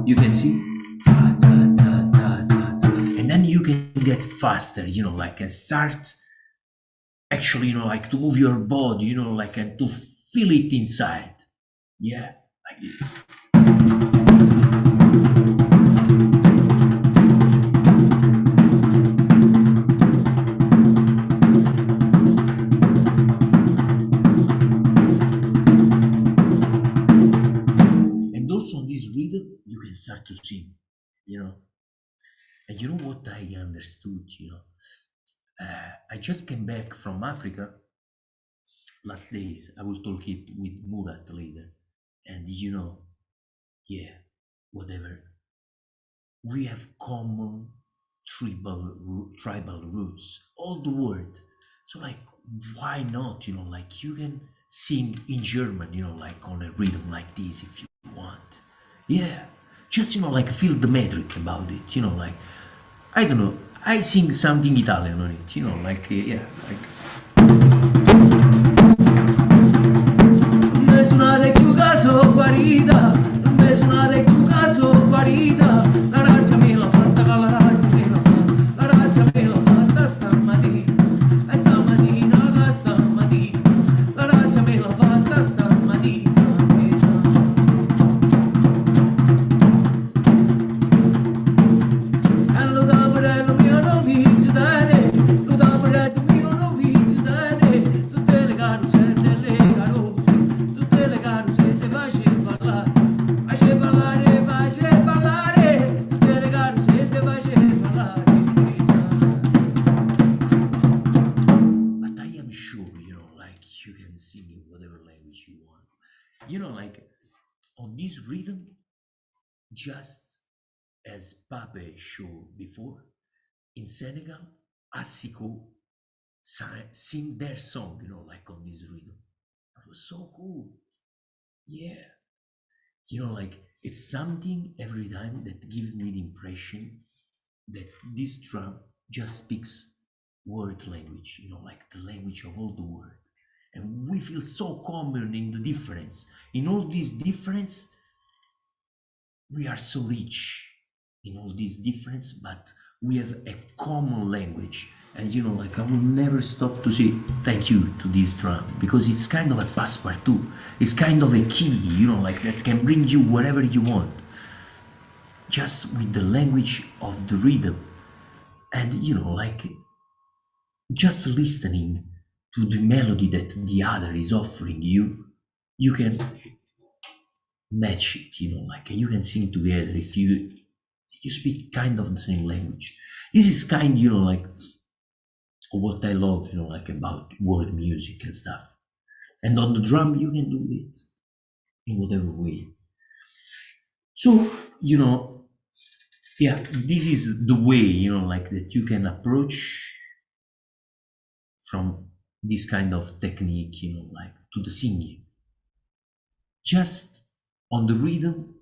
You can see, and then you can get faster, like and start actually, like to move your body, like and to feel it inside. Yeah, like this. And also on this rhythm, you can start to sing, And you know what I understood, I just came back from Africa last days. I will talk it with Murat later. And yeah, whatever. We have common tribal roots, all the world. So like, why not? Like you can sing in German, like on a rhythm like this if you want. Yeah, just like feel the metric about it. Like I don't know. I sing something Italian on it. Like yeah, like. Me suonate più caso guarita, me suonate più caso guarita, la razza me l'ha fatta, la razza me l'ha fatta, la razza me l'ha fatta stamattina, e stamattina, che stamattina, la razza me l'ha fatta stamattina. E lo tamburello mio non vincitare, lo tamburello mio non vincitare, tutte le caruselle, le caruse, tutte le caruselle face parlare, tutte le caruselle face parlare. But I am sure, like you can sing in whatever language you want. Like on this rhythm, just as Pape showed before, in Senegal, Asiko sing their song, like on this rhythm. It was so cool. Yeah. like it's something every time that gives me the impression that this drum just speaks word language, like the language of all the world. And we feel so common in the difference. In all this difference, we are so rich in all this difference, but we have a common language. And like I will never stop to say thank you to this drum, because it's kind of a passepartout. It's kind of a key, like that can bring you wherever you want, just with the language of the rhythm. And like just listening to the melody that the other is offering you, you can match it, like you can sing together if you speak kind of the same language. This is kind, like what I love, like about world music and stuff. And on the drum, you can do it in whatever way. So, yeah, this is the way, like that you can approach from this kind of technique, like to the singing. Just on the rhythm,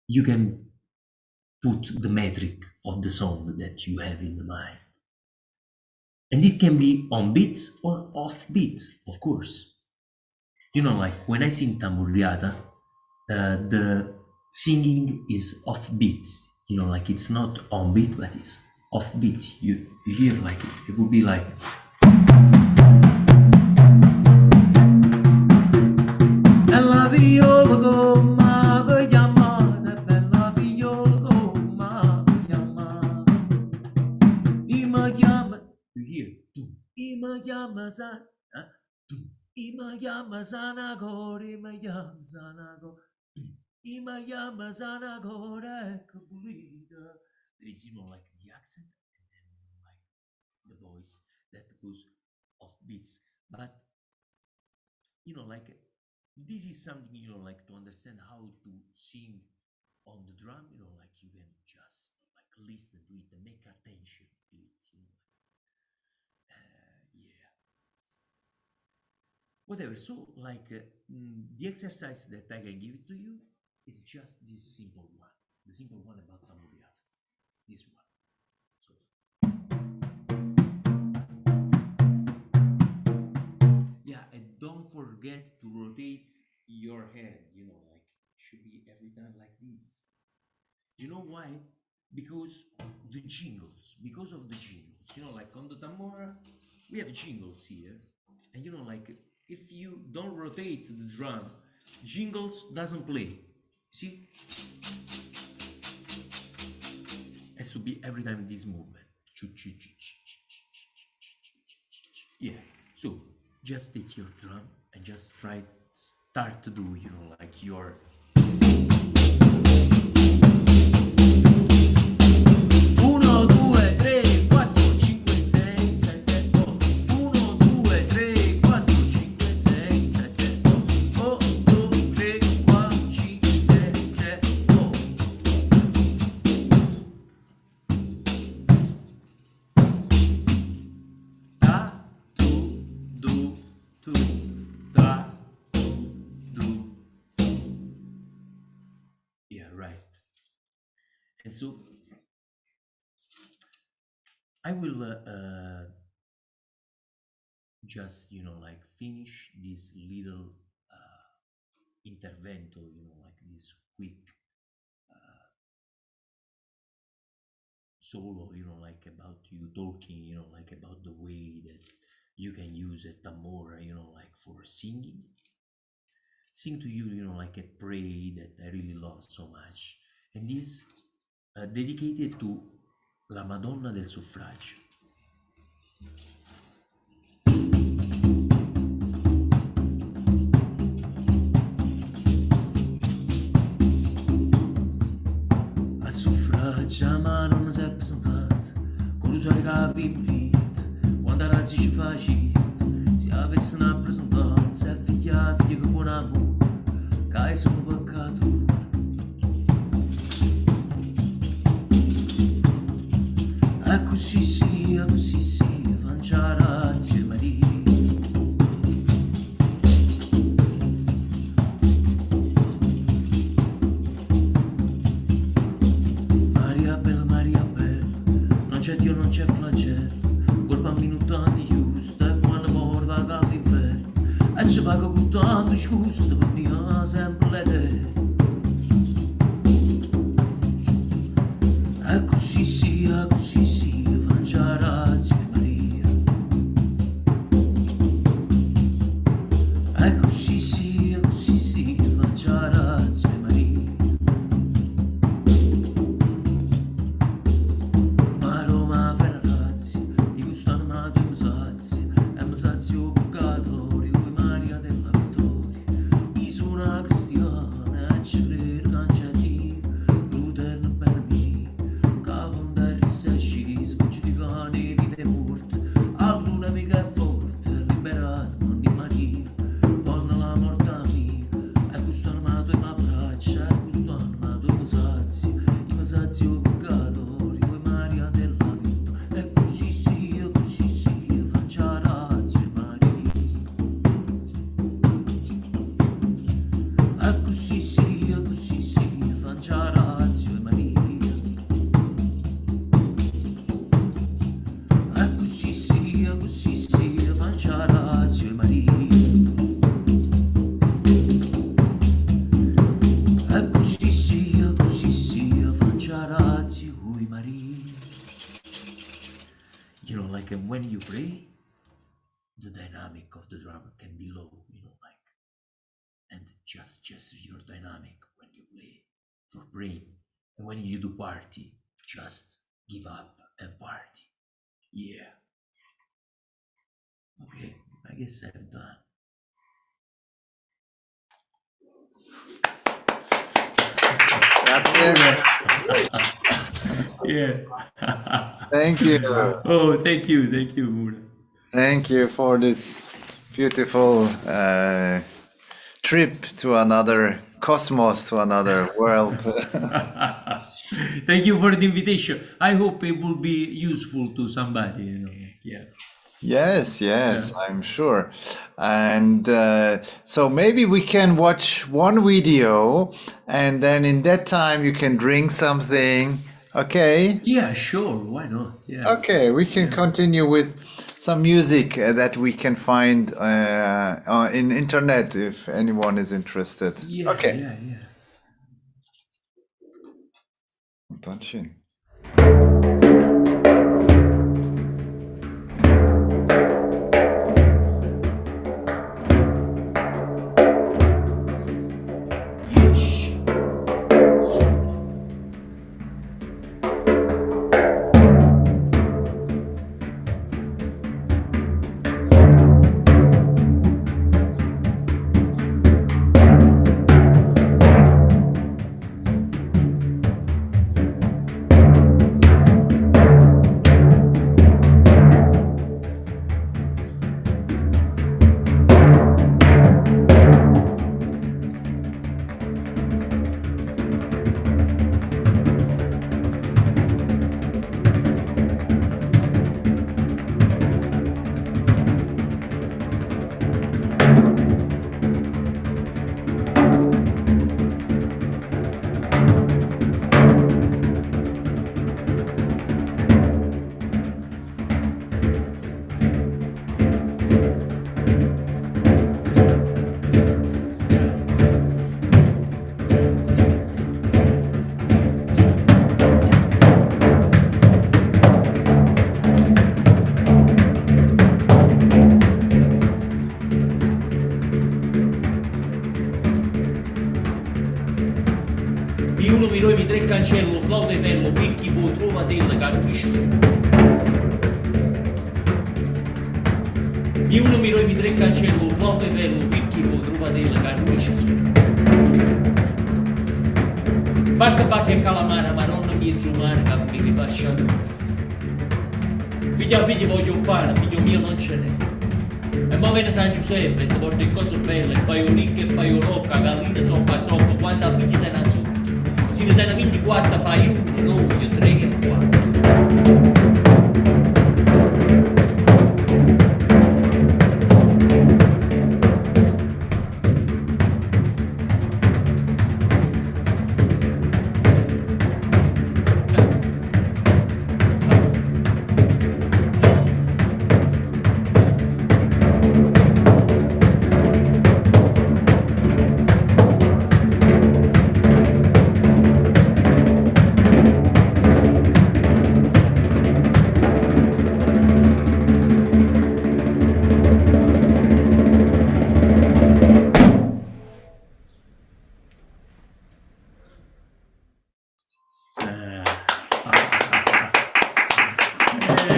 you can put the metric of the song that you have in the mind. And it can be on beat or off beat, of course. Like when I sing tamburiata, the singing is off beat. Like it's not on beat, but it's off beat. You hear like it would be like. There is, like the accent and then like the voice that goes off beats. But, like this is something, like to understand how to sing on the drum, like you can just like listen to it and make attention to it, yeah. Whatever. So like the exercise that I can give it to you is just this simple one. The simple one about tamburiata. This one. So. Yeah, and don't forget to rotate your head, like should be every time like this. You know why? Because of the jingles, like on the tambora, we have jingles here. And like if you don't rotate the drum, jingles doesn't play. See? Has to be every time this movement. Yeah. So just take your drum and just start to do, like your. 1, 2, 3, 4, 5, 6, 7, 8. 1, 2, 3, 4, 5, 6, 7, 8. 1, 2, 3, 4, 5, 6, 7, 8. Ta, tu, du, tu, ta, du. Yeah, right. And so I will just, like finish this little intervento, like this quick solo, like about you talking, like about the way that you can use a tambora, like for singing. Sing to you, like a prayer that I really love so much. And this dedicated to la Madonna del Suffragio. A suffragio ma non si è presentato, con l'usare che vinto, quando a razzi ci fascisti, si avessero presentato, si è figlia che con amore, che sono peccato. Così sia, fancia razzi Maria. c'è Dio non c'è flagello, colpa minutati giusta, e quando muore va all'inferno, e ci paga con tanto scusto, per mia sempre le te. E così sia, faccia razza Maria. E così sia, faccia razza Maria. Ma Roma fa razza, di questo amato e mi sazio purgatorio, e Maria della vittoria. Io sono una cristiana, e ci credo cangia Dio, l'uterno per me. Cavondere se sceso, giudicane vite morte, all'una mica è forte, liberato, Monni Maria, donna la morte mia, e questo armato e m'abbraccia, e questo armato e mi sazio purgatorio, e Maria della vita, e così sia, faccia razza Maria. E così sia, faccia razza Maria. E così sia, faccia razza Maria. E così sia, faccia razza Maria. You know, like when you pray, the dynamic of the drum can be low, you know, like, and just your dynamic when you play for praying, and when you do party, just give up and party. Yeah. Okay, I guess I'm done. Grazie. Yeah. Thank you. Oh, thank you, Murat. Thank you for this beautiful trip to another cosmos, to another world. Thank you for the invitation. I hope it will be useful to somebody, you know. Yeah. Yes, I'm sure. And so maybe we can watch one video, and then in that time you can drink something. Okay? Yeah, sure. Why not? Yeah. Okay, we can continue with some music that we can find in internet if anyone is interested. Yeah. Okay. Yeah. Dankeschön. Yes. Uno mi roi mi tre cancello, flauta e bello, picchi po, trovatella, carulici su. Uno mi roi mi tre cancello, flauta e bello, picchi po, trovatella, carulici su. Bacca e calamara, ma non mezzo umana, che mi fa sciagurare. Figlia voglio pane, figlio mio non ce n'è. E mo viene San Giuseppe e ti porta in cose belle, e fai un ricco e fai un rocca, gallina zoppa, quando figli te ne sotto. Se ne dai 24 fai 1, 2, 3 e 4.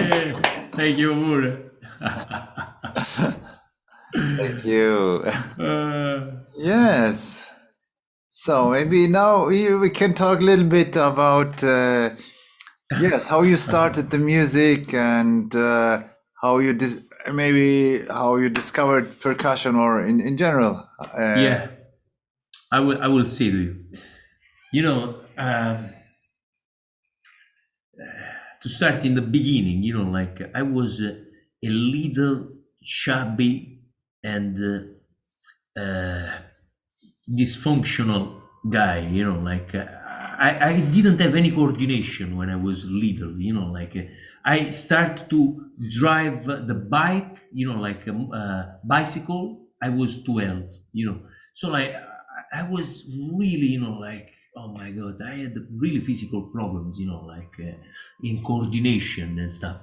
Thank you, Murat. Thank you. Yes. So maybe now we can talk a little bit about yes, how you started the music and how you maybe how you discovered percussion or in general. Yeah, I will say to you, you know, to start in the beginning, you know, like I was a little chubby and dysfunctional guy, you know, like I didn't have any coordination when I was little, you know, like I started to drive the bike, you know, like a bicycle. I was 12, you know, so like I was really, you know, like, oh my God, I had really physical problems, you know, like in coordination and stuff.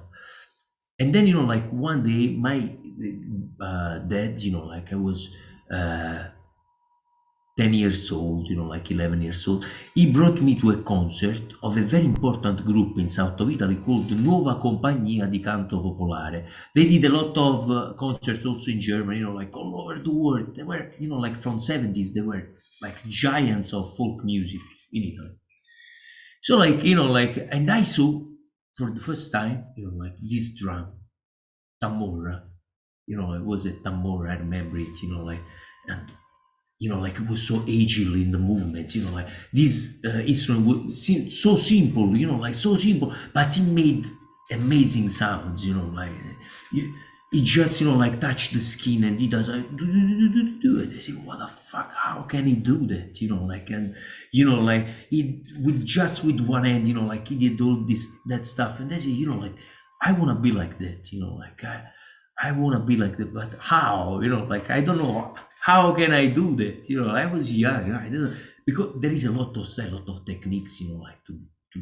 And then, you know, like one day my dad, you know, like I was 10 years old, you know, like 11 years old, he brought me to a concert of a very important group in south of Italy called Nuova Compagnia di Canto Popolare. They did a lot of concerts also in Germany, you know, like all over the world. They were, you know, like from 70s, they were like giants of folk music in Italy. So like, you know, like, and I saw for the first time, you know, like this drum, tambora, you know, it was a tambora, I remember it, you know, like, and you know, like it was so agile in the movements, you know, like this instrument was so simple, you know, like so simple, but it made amazing sounds, you know, like it just, you know, like touched the skin and it does like do it. I say, what the fuck? How can he do that? You know, like, and you know, like it with one hand, you know, like he did all that stuff, and I say, you know, like I want to be like that, you know, like I want to be like that, but how? You know, like I don't know. How can I do that? You know, I was young. I didn't, because there is a lot of techniques, you know, like to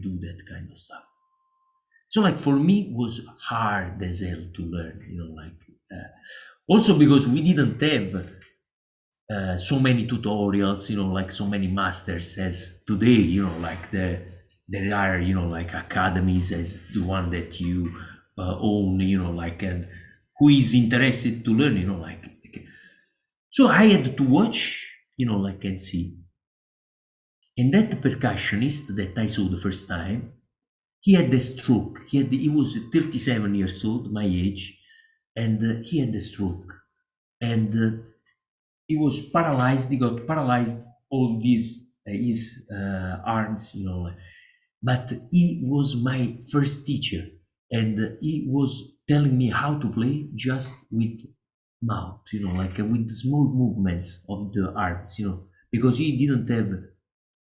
do that kind of stuff. So like for me, it was hard as hell to learn, you know, like also because we didn't have so many tutorials, you know, like so many masters as today, you know, like there are, you know, like academies as the one that you own, you know, like, and who is interested to learn, you know, like. So I had to watch, you know, like, and see. And that percussionist that I saw the first time, he had a stroke. He was 37 years old, my age, and he had a stroke. And he was paralyzed. He got paralyzed, all these, his arms, you know. But he was my first teacher. And he was telling me how to play just with mouth, you know, like with small movements of the arms, you know, because he didn't have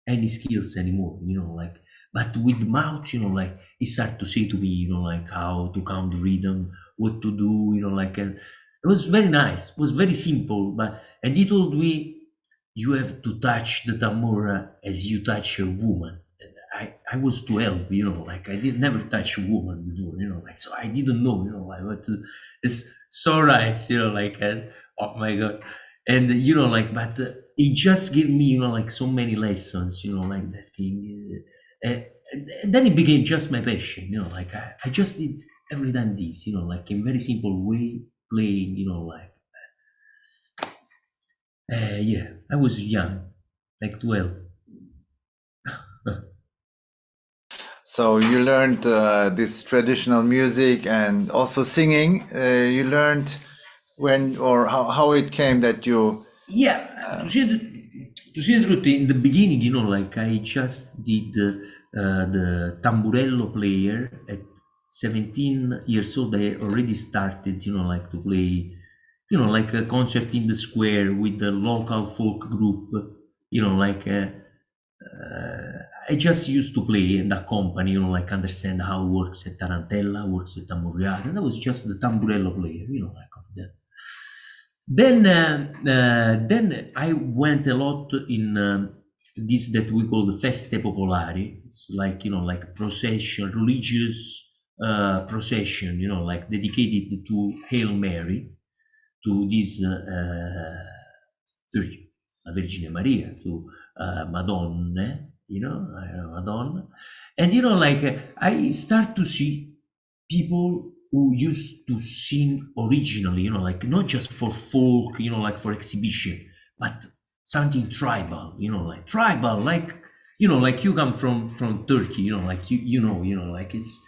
any skills anymore, you know, like, but with mouth, you know, like he started to say to me, you know, like how to count the rhythm, what to do, you know, like, and it was very nice, it was very simple, and he told me, you have to touch the tambora as you touch a woman. I was 12, you know, like I did never touch a woman before, you know, like, so I didn't know, you know, like what to, it's so nice, you know, like, oh my God. And, you know, like, but it just gave me, you know, like so many lessons, you know, like that thing. And then it became just my passion, you know, like I just did every time this, you know, like in very simple way, playing, you know, like, yeah, I was young, like 12. So you learned this traditional music and also singing. You learned when or how it came that you. Yeah, to say the truth, in the beginning, you know, like I just did the tamburello player at 17 years old. I already started, you know, like to play, you know, like a concert in the square with the local folk group, you know, like I just used to play and accompany, you know, like understand how it works at Tarantella, works at Tamburiata, and I was just the tamburello player, you know, like of that. Then I went a lot in this that we call the feste popolari. It's like, you know, like procession, religious procession, you know, like dedicated to Hail Mary, to this Virgin, la Vergine Maria, to Madonna, you know, Madonna. And, you know, like I start to see people who used to sing originally, you know, like not just for folk, you know, like for exhibition, but something tribal, you know, like tribal, like, you know, like you come from Turkey, you know, like you know, like it's,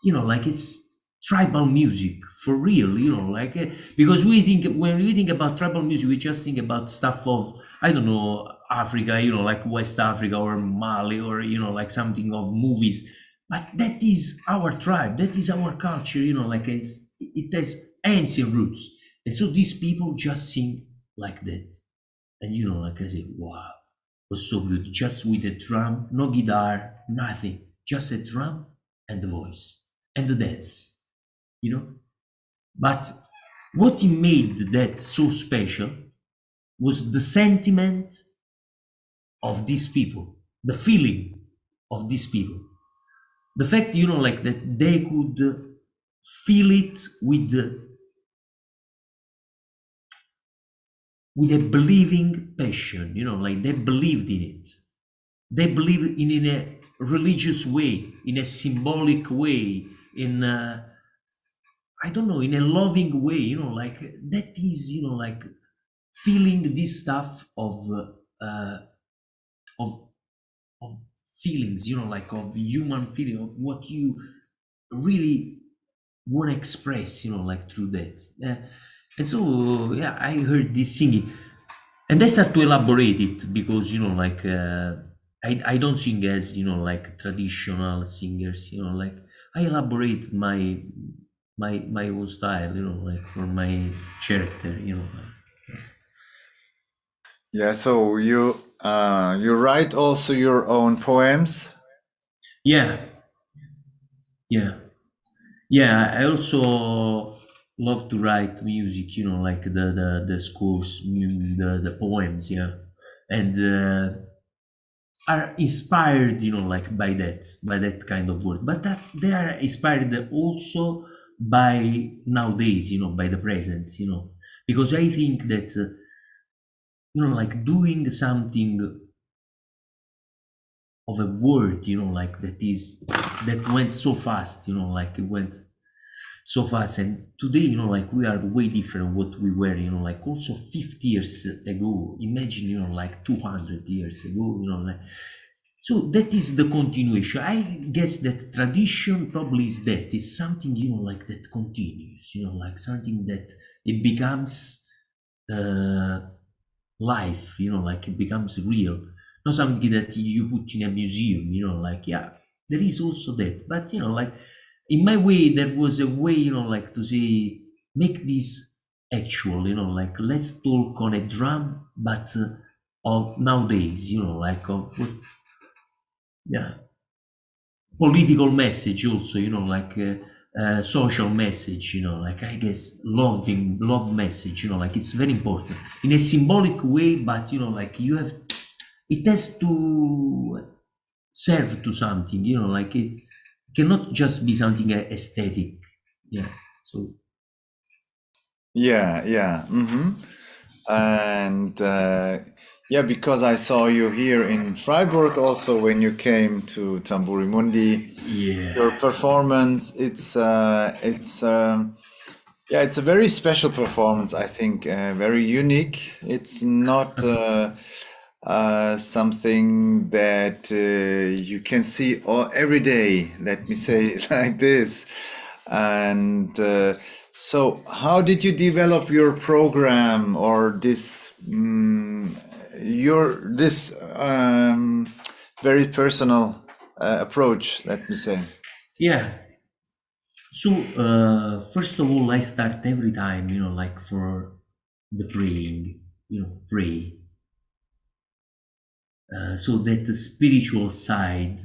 you know, like it's tribal music for real, you know, like because we think, when we think about tribal music, we just think about stuff of, I don't know, Africa, you know, like West Africa or Mali, or, you know, like something of movies. But that is our tribe, that is our culture, you know, like it has ancient roots. And so these people just sing like that. And, you know, like I say, wow, it was so good. Just with a drum, no guitar, nothing, just a drum and the voice and the dance, you know. But what made that so special was the sentiment of these people, the feeling of these people. The fact, you know, like that they could feel it with a believing passion, you know, like they believed in it. They believe in a religious way, in a symbolic way, in I don't know, in a loving way, you know, like that is, you know, like feeling this stuff uh, of of feelings, you know, like of human feeling, of what you really want to express, you know, like through that. And so, yeah, I heard this singing, and I start to elaborate it because, you know, like I don't sing as, you know, like traditional singers, you know, like I elaborate my own style, you know, like for my character, you know. Yeah, so you write also your own poems? Yeah, yeah. Yeah, I also love to write music, you know, like the scores, the poems, yeah, and are inspired, you know, like by that kind of work. But that they are inspired also by nowadays, you know, by the present, you know, because I think that you know, like doing something of a word, you know, like that went so fast, you know, like it went so fast. And today, you know, like we are way different what we were, you know, like also 50 years ago. Imagine, you know, like 200 years ago, you know, like, so that is the continuation. I guess that tradition probably is that, is something, you know, like that continues, you know, like something that it becomes uh, life, you know, like it becomes real, not something that you put in a museum, you know, like, yeah, there is also that. But, you know, like in my way, there was a way, you know, like to say, make this actual, you know, like let's talk on a drum, but of nowadays, you know, like of what, yeah, political message also, you know, like social message, you know, like I guess love message, you know, like it's very important in a symbolic way, but, you know, like you have, it has to serve to something, you know, like it cannot just be something aesthetic. Yeah. So Yeah, yeah. And yeah, because I saw you here in Freiburg also when you came to Tamburi Mundi. yeah, Your performance, yeah, it's a very special performance, I think, very unique. It's not something that you can see every day, let me say it like this. And so how did you develop your program, or this very personal approach, let me say? yeah. So first of all, I start every time, you know, like for the praying, you know, pray. So that the spiritual side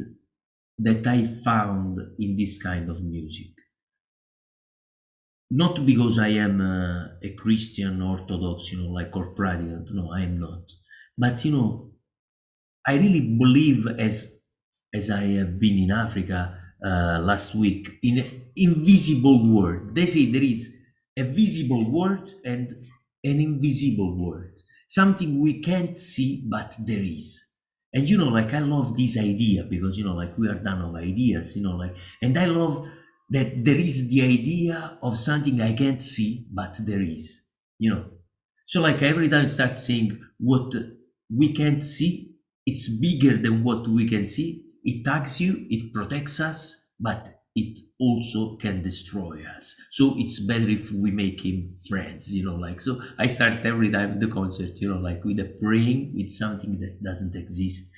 that I found in this kind of music. Not because I am a Christian Orthodox, you know, like, or Protestant. No, I am not. But, you know, I really believe, as I have been in Africa last week, in an invisible world. They say there is a visible world and an invisible world, something we can't see, but there is. And, you know, like I love this idea because, you know, like we are done of ideas, you know, like, and I love that there is the idea of something I can't see, but there is, you know. So like every time I start saying what we can't see, it's bigger than what we can see. It tags you, it protects us, but it also can destroy us. So it's better if we make him friends, you know, like, so I start every time the concert, you know, like with a praying with something that doesn't exist,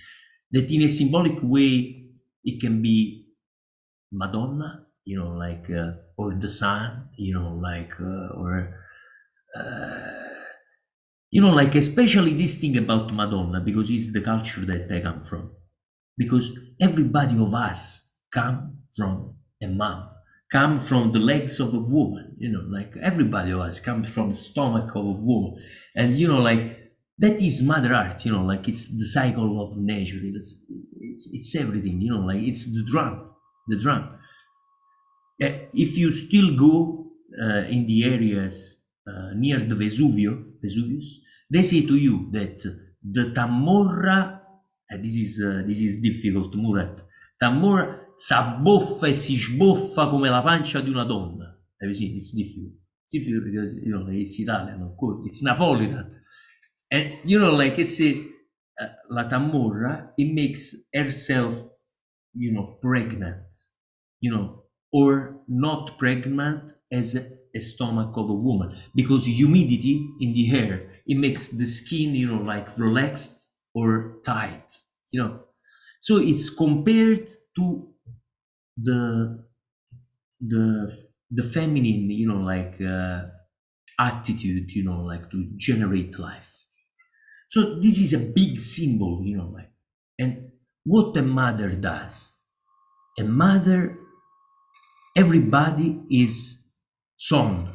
that in a symbolic way, it can be Madonna, you know, like, or the sun, you know, like, you know, like, especially this thing about Madonna, because it's the culture that I come from. Because everybody of us come from a mom, come from the legs of a woman, you know, like everybody of us comes from the stomach of a woman. And, you know, like, that is Mother Earth, you know, like, it's the cycle of nature. It's everything, you know, like, it's the drum. If you still go in the areas near the Vesuvius, they say to you that the Tamorra, this is difficult, Murat, Tamorra s'abboffa e si sboffa come la pancia di una donna. Have you seen? It's difficult. It's difficult because, you know, it's Italian, of course. It's Napolitan. And, you know, like, it's la Tamorra, it makes herself, you know, pregnant, you know, or not pregnant as a stomach of a woman, because humidity in the air, it makes the skin, you know, like relaxed or tight, you know. So it's compared to the feminine, you know, like attitude, you know, like to generate life. So this is a big symbol, you know, like, and what a mother does. A mother, everybody is son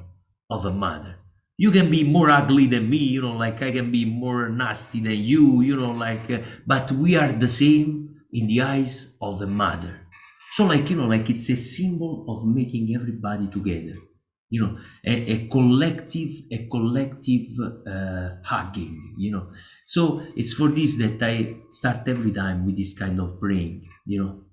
of a mother. You can be more ugly than me, you know, like I can be more nasty than you, you know, like, but we are the same in the eyes of a mother. So like, you know, like, it's a symbol of making everybody together, you know, a collective hugging, you know. So it's for this that I start every time with this kind of praying, you know.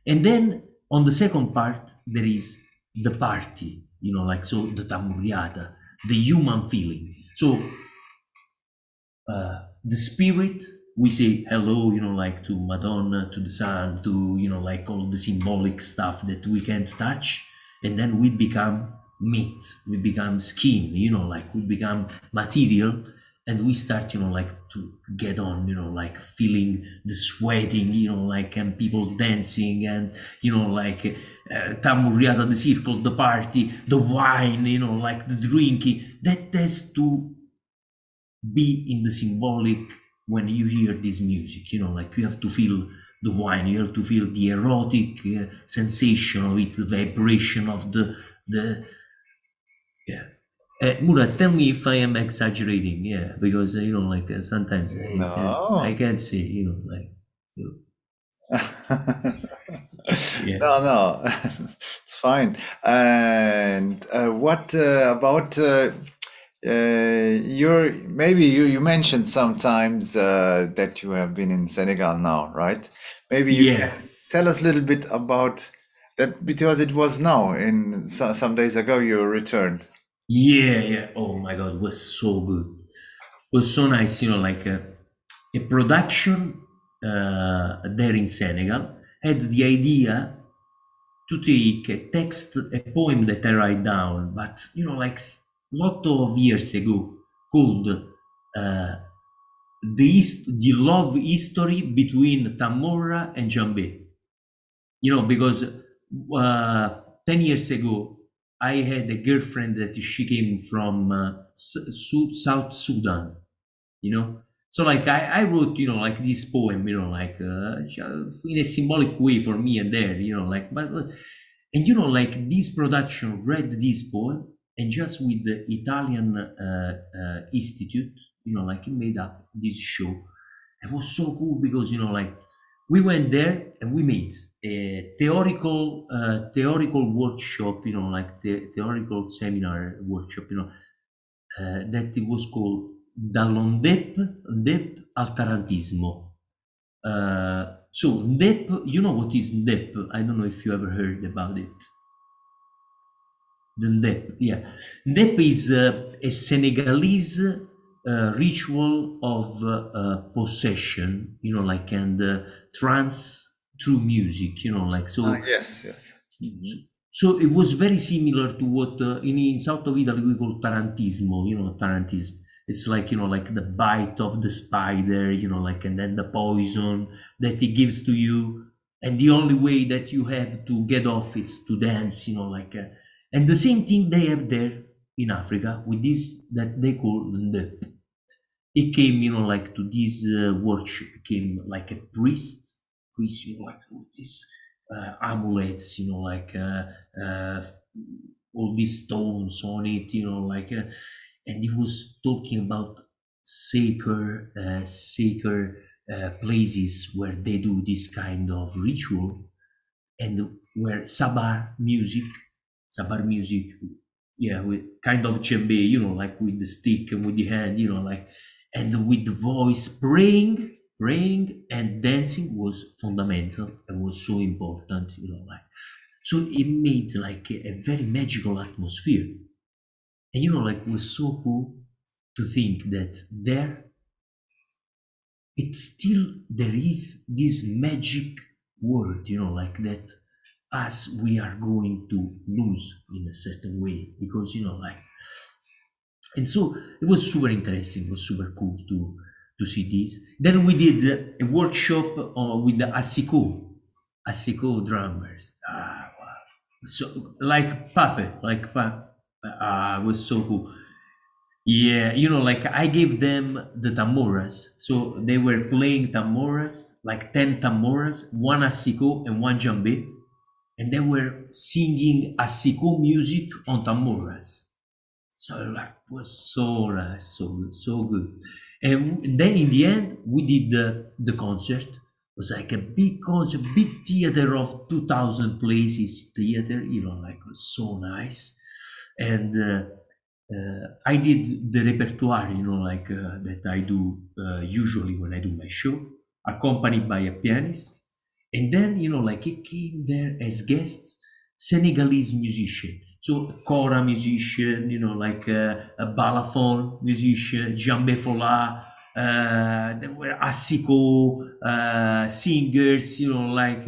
And then on the second part, there is the party, you know, like, so the tamburiata, the human feeling. So the spirit, we say hello, you know, like to Madonna, to the sun, to, you know, like all the symbolic stuff that we can't touch. And then we become meat, we become skin, you know, like we become material. And we start, you know, like to get on, you know, like feeling the sweating, you know, like, and people dancing, and, you know, like tamburiata, the circle, the party, the wine, you know, like the drinking. That has to be in the symbolic when you hear this music, you know, like you have to feel the wine, you have to feel the erotic sensation of it, the vibration of the yeah. Murat, tell me if I am exaggerating, yeah, because you know, like sometimes No. I can't say, you know, like, yeah. No, it's fine. And what about you mentioned sometimes that you have been in Senegal now, right? Maybe you Yeah. can tell us a little bit about that, because it was now in some days ago you returned. Yeah. Oh my God, it was so good. It was so nice, you know, like a production there in Senegal had the idea to take a text, a poem that I write down, but, you know, like lot of years ago, called the love history between Tamora and Jambe. You know, because 10 years ago, I had a girlfriend that she came from South Sudan, you know. So like I wrote, you know, like this poem, you know, like in a symbolic way for me and there, you know, like, but and you know, like this production read this poem, and just with the Italian Institute, you know, like it made up this show. It was so cool because, you know, like we went there and we made a theoretical workshop, you know, like the theoretical seminar workshop, you know, that it was called Dall'Ondep al Tarantismo. So Ndep, you know what is Ndep? I don't know if you ever heard about it. The Ndep, yeah. Ndep is a Senegalese ritual of possession, you know, like, and trance through music, you know, like, so. Yes, yes. So it was very similar to what in south of Italy we call tarantismo, you know, tarantism. It's like, you know, like the bite of the spider, you know, like, and then the poison that it gives to you. And the only way that you have to get off is to dance, you know, like, and the same thing they have there in Africa with this that they call the. He came, you know, like to this workshop, came like a priest, you know, like with this amulets, you know, like all these stones on it, you know, like, and he was talking about sacred places where they do this kind of ritual, and where sabar music, yeah, with kind of djembe, you know, like with the stick and with the hand, you know, like, and with the voice, praying and dancing was fundamental and was so important, you know, like, so it made like a very magical atmosphere. And, you know, like, it was so cool to think that there is this magic word, you know, like, that us we are going to lose in a certain way, because, you know, like, and so it was super interesting, it was super cool to see this. Then we did a workshop with the asiko drummers. Wow. So like Pape, it was so cool. Yeah, you know, like, I gave them the tamboras. So they were playing tamboras, like 10 tamboras, one asiko and one djembe. And they were singing asiko music on tamboras. So, like, it was so nice, so good, so good. And then in the end, we did the concert. It was like a big concert, big theater of 2,000 places theater, you know, like, it was so nice. And I did the repertoire, you know, like, that I do usually when I do my show, accompanied by a pianist. And then, you know, like, he came there as guests, Senegalese musician. So kora musician, you know, like a balafon musician, djembe fola, there were asiko singers, you know, like,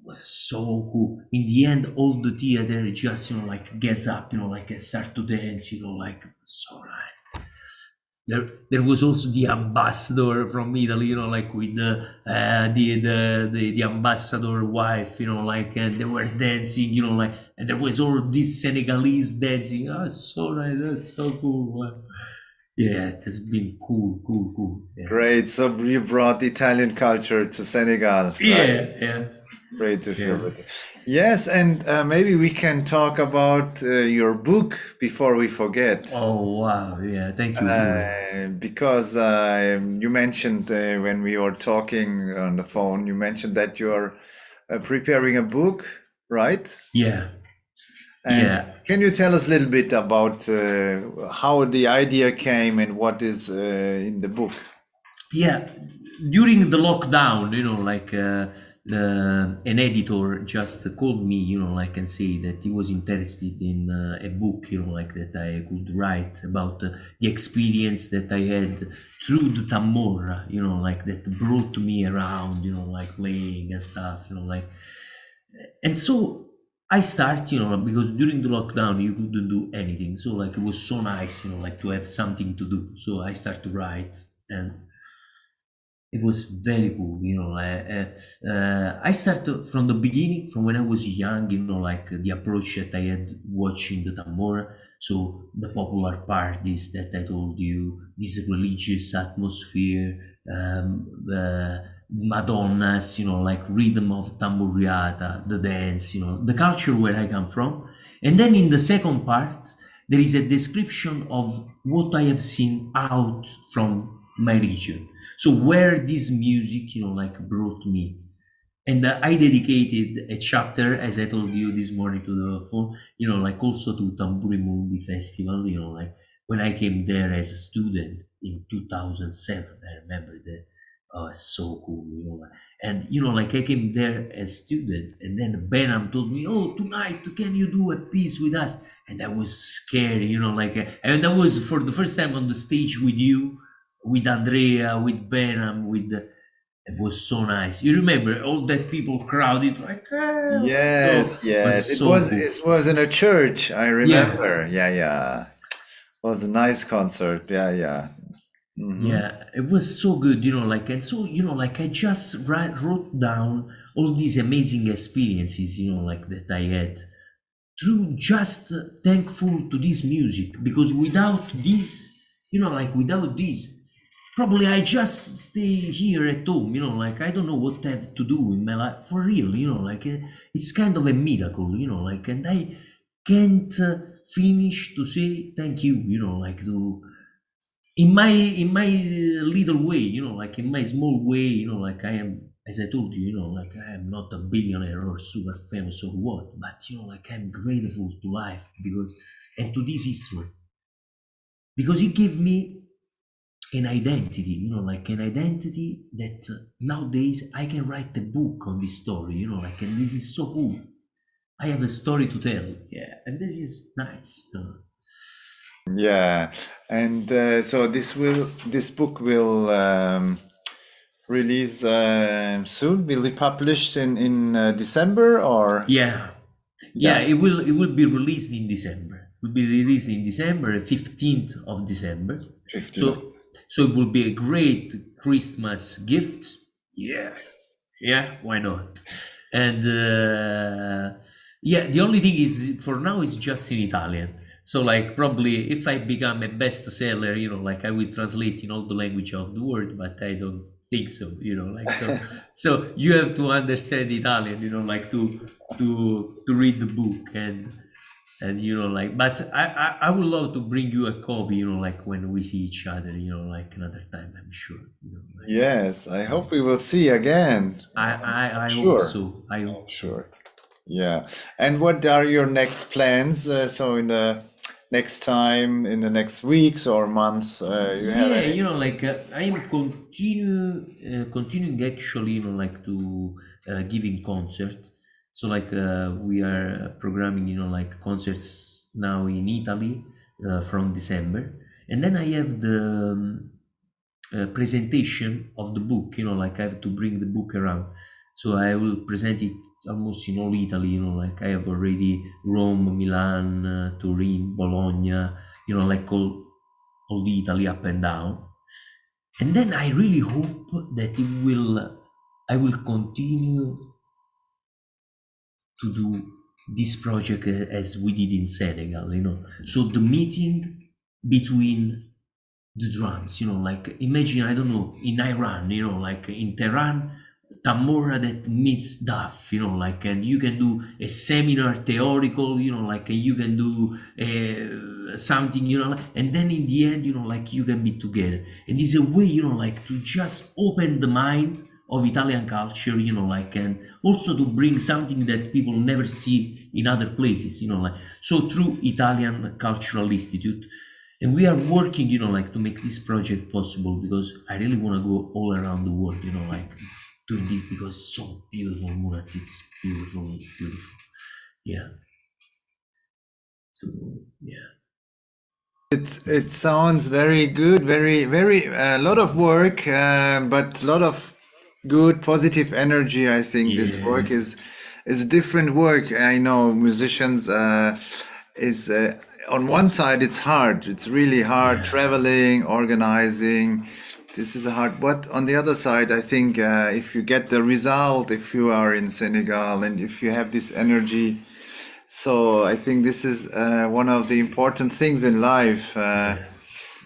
was so cool. In the end, all the theater just, you know, like, gets up, you know, like, start to dance, you know, like, so nice. There was also the ambassador from Italy, you know, like, with the ambassador wife, you know, like, and they were dancing, you know, like, and there was all this Senegalese dancing. Oh, so nice, that's so cool. Yeah, it has been cool. Yeah. Great. So you brought Italian culture to Senegal, right? Yeah. Great to feel it. Yes, and maybe we can talk about your book before we forget. Oh, wow. Yeah, thank you. Because you mentioned when we were talking on the phone, you mentioned that you are preparing a book, right? Yeah. And can you tell us a little bit about how the idea came and what is in the book? Yeah, during the lockdown, you know, like, an editor just called me, you know, like, and say that he was interested in a book, you know, like, that I could write about the experience that I had through the tambora, you know, like, that brought me around, you know, like, playing and stuff, you know, like, and so I start, you know, because during the lockdown you couldn't do anything, so, like, it was so nice, you know, like, to have something to do. So I start to write, and it was very cool, you know. I started from the beginning, from when I was young, you know, like, the approach that I had watching the tambora. So the popular parties that I told you, this religious atmosphere, Madonnas, you know, like, rhythm of tamburiata, the dance, you know, the culture where I come from. And then in the second part, there is a description of what I have seen out from my region. So where this music, you know, like, brought me. And I dedicated a chapter, as I told you this morning to the phone, you know, like, also to Tamburi Mondi Festival, you know, like, when I came there as a student in 2007, I remember that. Oh, it's so cool, you know. And like I came there as student, and then Benham told me, "Oh, tonight can you do a piece with us?" And I was scared, and that was for the first time on the stage with you, with Andrea, with Benham, it was so nice. You remember all that people crowded like, Yes, yes. was so cool. It was in a church, I Yeah, remember. Yeah. It was a nice concert. Yeah. yeah, it was so good, and so I just wrote down all these amazing experiences, that I had through just thankful to this music, because without this, without this, probably I just stay here at home, I don't know what I have to do in my life for real, it's kind of a miracle, and I can't finish to say thank you, to in my little way, in my small way, I am, as I told you, I am not a billionaire or super famous or what, but I'm grateful to life because and to this history because it gave me an identity, an identity that nowadays I can write a book on this story, and this is so cool. I have a story to tell, yeah, and this is nice. Yeah. And so this book will release soon. Will be published in December or? Yeah, it will be released in December. It will be released in December, 15th of December. 15th. So it will be a great Christmas gift. Yeah, why not? And the only thing is for now it's just in Italian. So probably if I become a bestseller, I will translate in all the language of the world, but I don't think so, so you have to understand Italian, to read the book and but I would love to bring you a copy, when we see each other, another time, I'm sure. Yes, I hope we will see again. I Sure. hope so. I hope Sure. Yeah. And what are your next plans? So in the next time, in the next weeks or months, you have any? I am continuing actually, to giving concerts. So we are programming, concerts now in Italy from December, and then I have the presentation of the book. I have to bring the book around, so I will present it almost in all Italy. I have already Rome, Milan, Turin, Bologna. All the Italy up and down. And then I really hope that I will continue to do this project as we did in Senegal, So the meeting between the drums, imagine, I don't know, in Iran, in Tehran, Tamura that meets Duff, and you can do a seminar theoretical, you can do something, and then in the end, you can be together. And it's a way, to just open the mind of Italian culture, and also to bring something that people never see in other places, so through Italian Cultural Institute. And we are working, to make this project possible because I really want to go all around the world, doing this because it's so beautiful, Murat. It's beautiful, beautiful. Yeah. So, yeah. It sounds very good, very a lot of work, but a lot of good positive energy. I think this work is different work. I know musicians is on one side it's hard. It's really hard traveling, organizing. This is a hard. But on the other side, I think if you get the result, if you are in Senegal and if you have this energy. So I think this is one of the important things in life,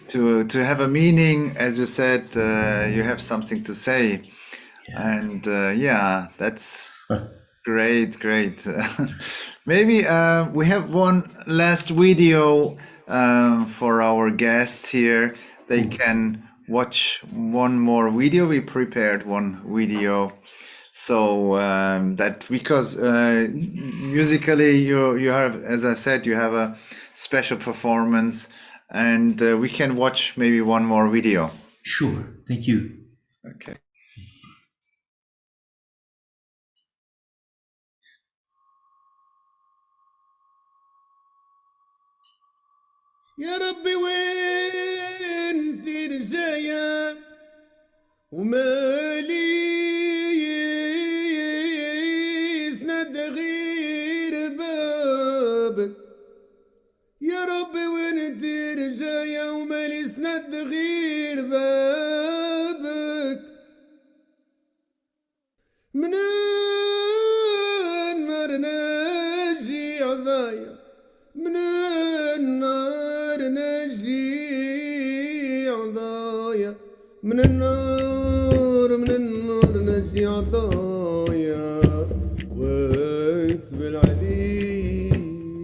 to have a meaning. As you said, you have something to say, and that's great. Maybe we have one last video for our guests here. They can watch one more video. We prepared one video. So that because musically you have, as I said, you have a special performance, and we can watch maybe one more video. Sure. Thank you. Okay. يا ربي وين ترجع ومالي يسند غير بابك يا ربي وين ترجع ومالي يسند غير بابك من النار نجي عضايا من النار نجي عضايا من النار نجي عضايا واسم العلي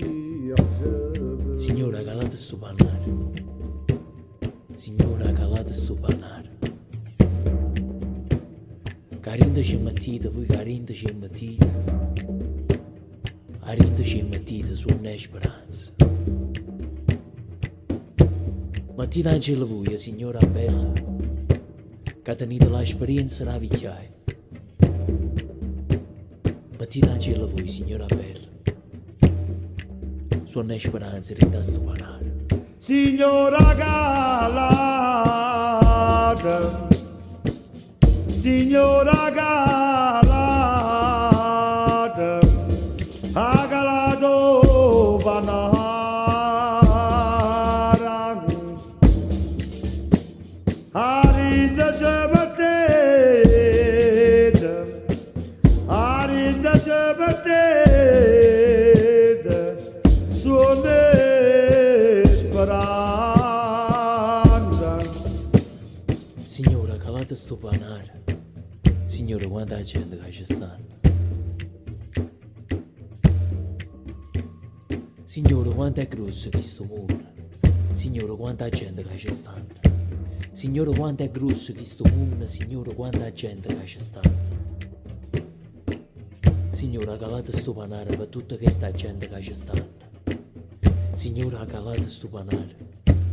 عجابا Signora calate sto panare. Signora calate sto panare. Carinda c'è matita, voi carinda c'è matita. Arinda c'è matita su una speranza. Mattina angela voi, signora bella. Che tenete l'esperienza da vecchiaia. Mattina angela voi, signora bella. Su una speranza rinda sto panare. Signora Galata Signora Galata Agalato Banara Arida Jabateda Arida Jabateda Suone Speranza Signora calate sto panare. Signora quanta gente che ci stanno. Signora quanto è grosso questo mondo. Signora quanta gente che ci stanno. Signora quanto è grosso questo mondo. Signora quanta gente che ci stanno. Signora calate sto panare per tutta questa gente che ci stanno. Signora calate sto panare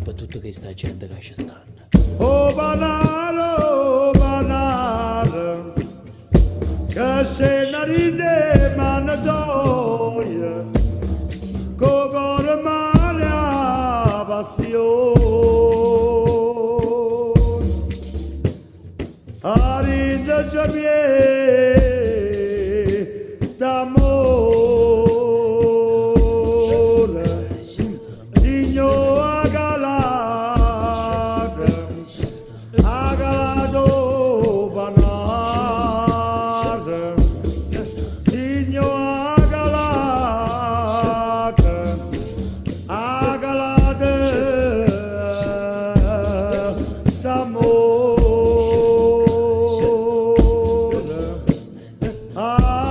per tutta questa gente che ci stanno. Oh banale, che se ne ride manatoia, cogore male a passione, arida giabie d'amore, signora galata, agalato banale, signora galata, agalate d'amore, agalate.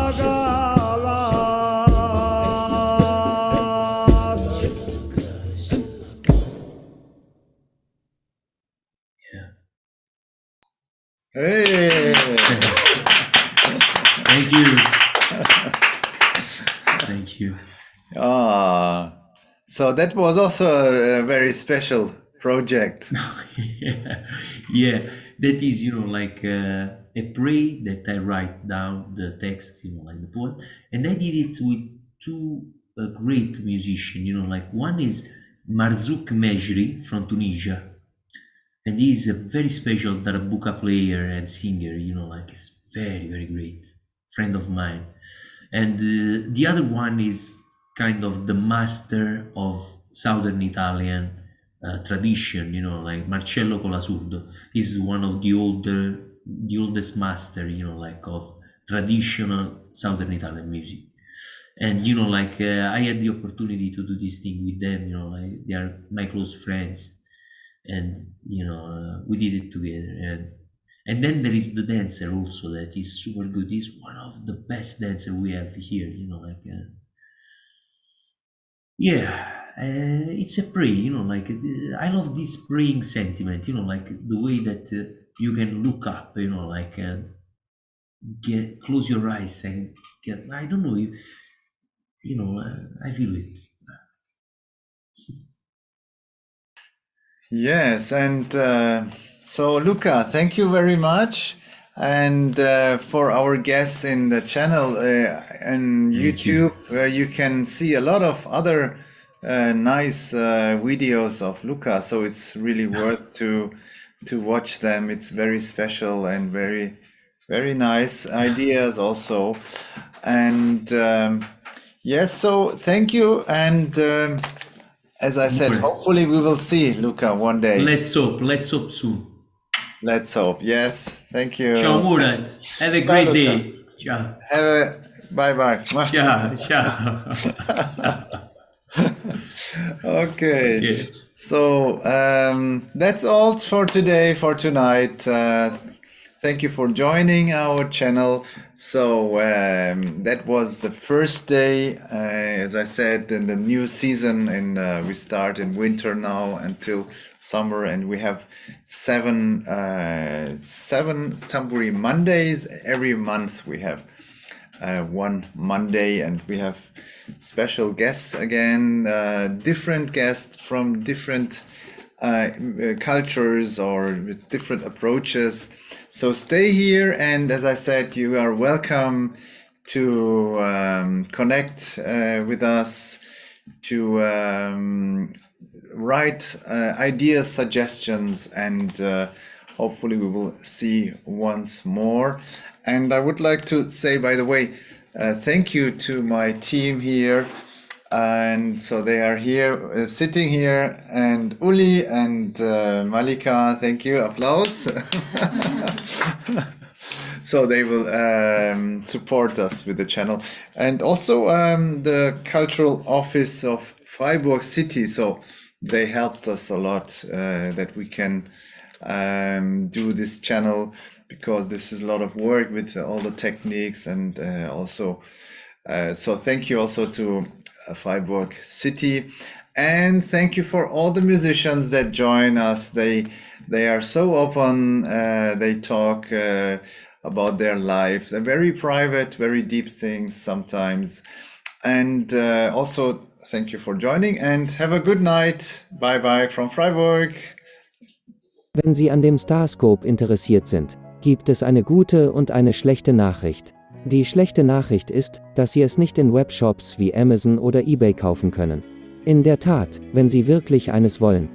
Hey. Thank you. Thank you. So that was also a very special project. Yeah, that is, like a prayer that I write down the text, like the poem, and I did it with two great musicians, like one is Marzouk Mejri from Tunisia, and he's a very special darabuka player and singer, like he's very, very great friend of mine. And the other one is kind of the master of Southern Italian tradition, like Marcello Colasurdo. He's one of the oldest master, like of traditional Southern Italian music. And I had the opportunity to do this thing with them, like they are my close friends, and we did it together. And then there is the dancer also that is super good. He's one of the best dancer we have here, it's a prayer, I love this praying sentiment, like the way that you can look up, close your eyes and get, I don't know, I feel it. Yes, and so Luca, thank you very much. And for our guests in the channel and Thank you. YouTube, you can see a lot of other nice videos of Luca, so it's really worth to watch them. It's very special and very nice ideas also. And yes, so thank you. And as I said, Murat. hopefully we will see Luca one day. Let's hope soon. Let's hope. Yes, thank you. Ciao Murat, have a great day. Ciao. Bye. Ciao. Ciao. Okay. So that's all for today, for tonight. Thank you for joining our channel. So that was the first day, as I said, in the new season, and we start in winter now until summer, and we have seven Tamburi Mondays. Every month we have one Monday, and we have special guests again, different guests from different cultures or with different approaches. So stay here, and as I said, you are welcome to connect with us, to write ideas, suggestions, and hopefully we will see once more. And I would like to say, by the way, thank you to my team here. And so they are here, sitting here, and Uli and Malika, thank you, applause. So they will support us with the channel. And also the cultural office of Freiburg City, so they helped us a lot that we can do this channel, because this is a lot of work with all the techniques, and also so thank you also to Freiburg City, and thank you for all the musicians that join us. They are so open, they talk about their life. They're very private, very deep things sometimes. And also thank you for joining, and have a good night. Bye from Freiburg. Wenn Sie an dem Starscope interessiert sind, gibt es eine gute und eine schlechte Nachricht. Die schlechte Nachricht ist, dass Sie es nicht in Webshops wie Amazon oder eBay kaufen können. In der Tat, wenn Sie wirklich eines wollen,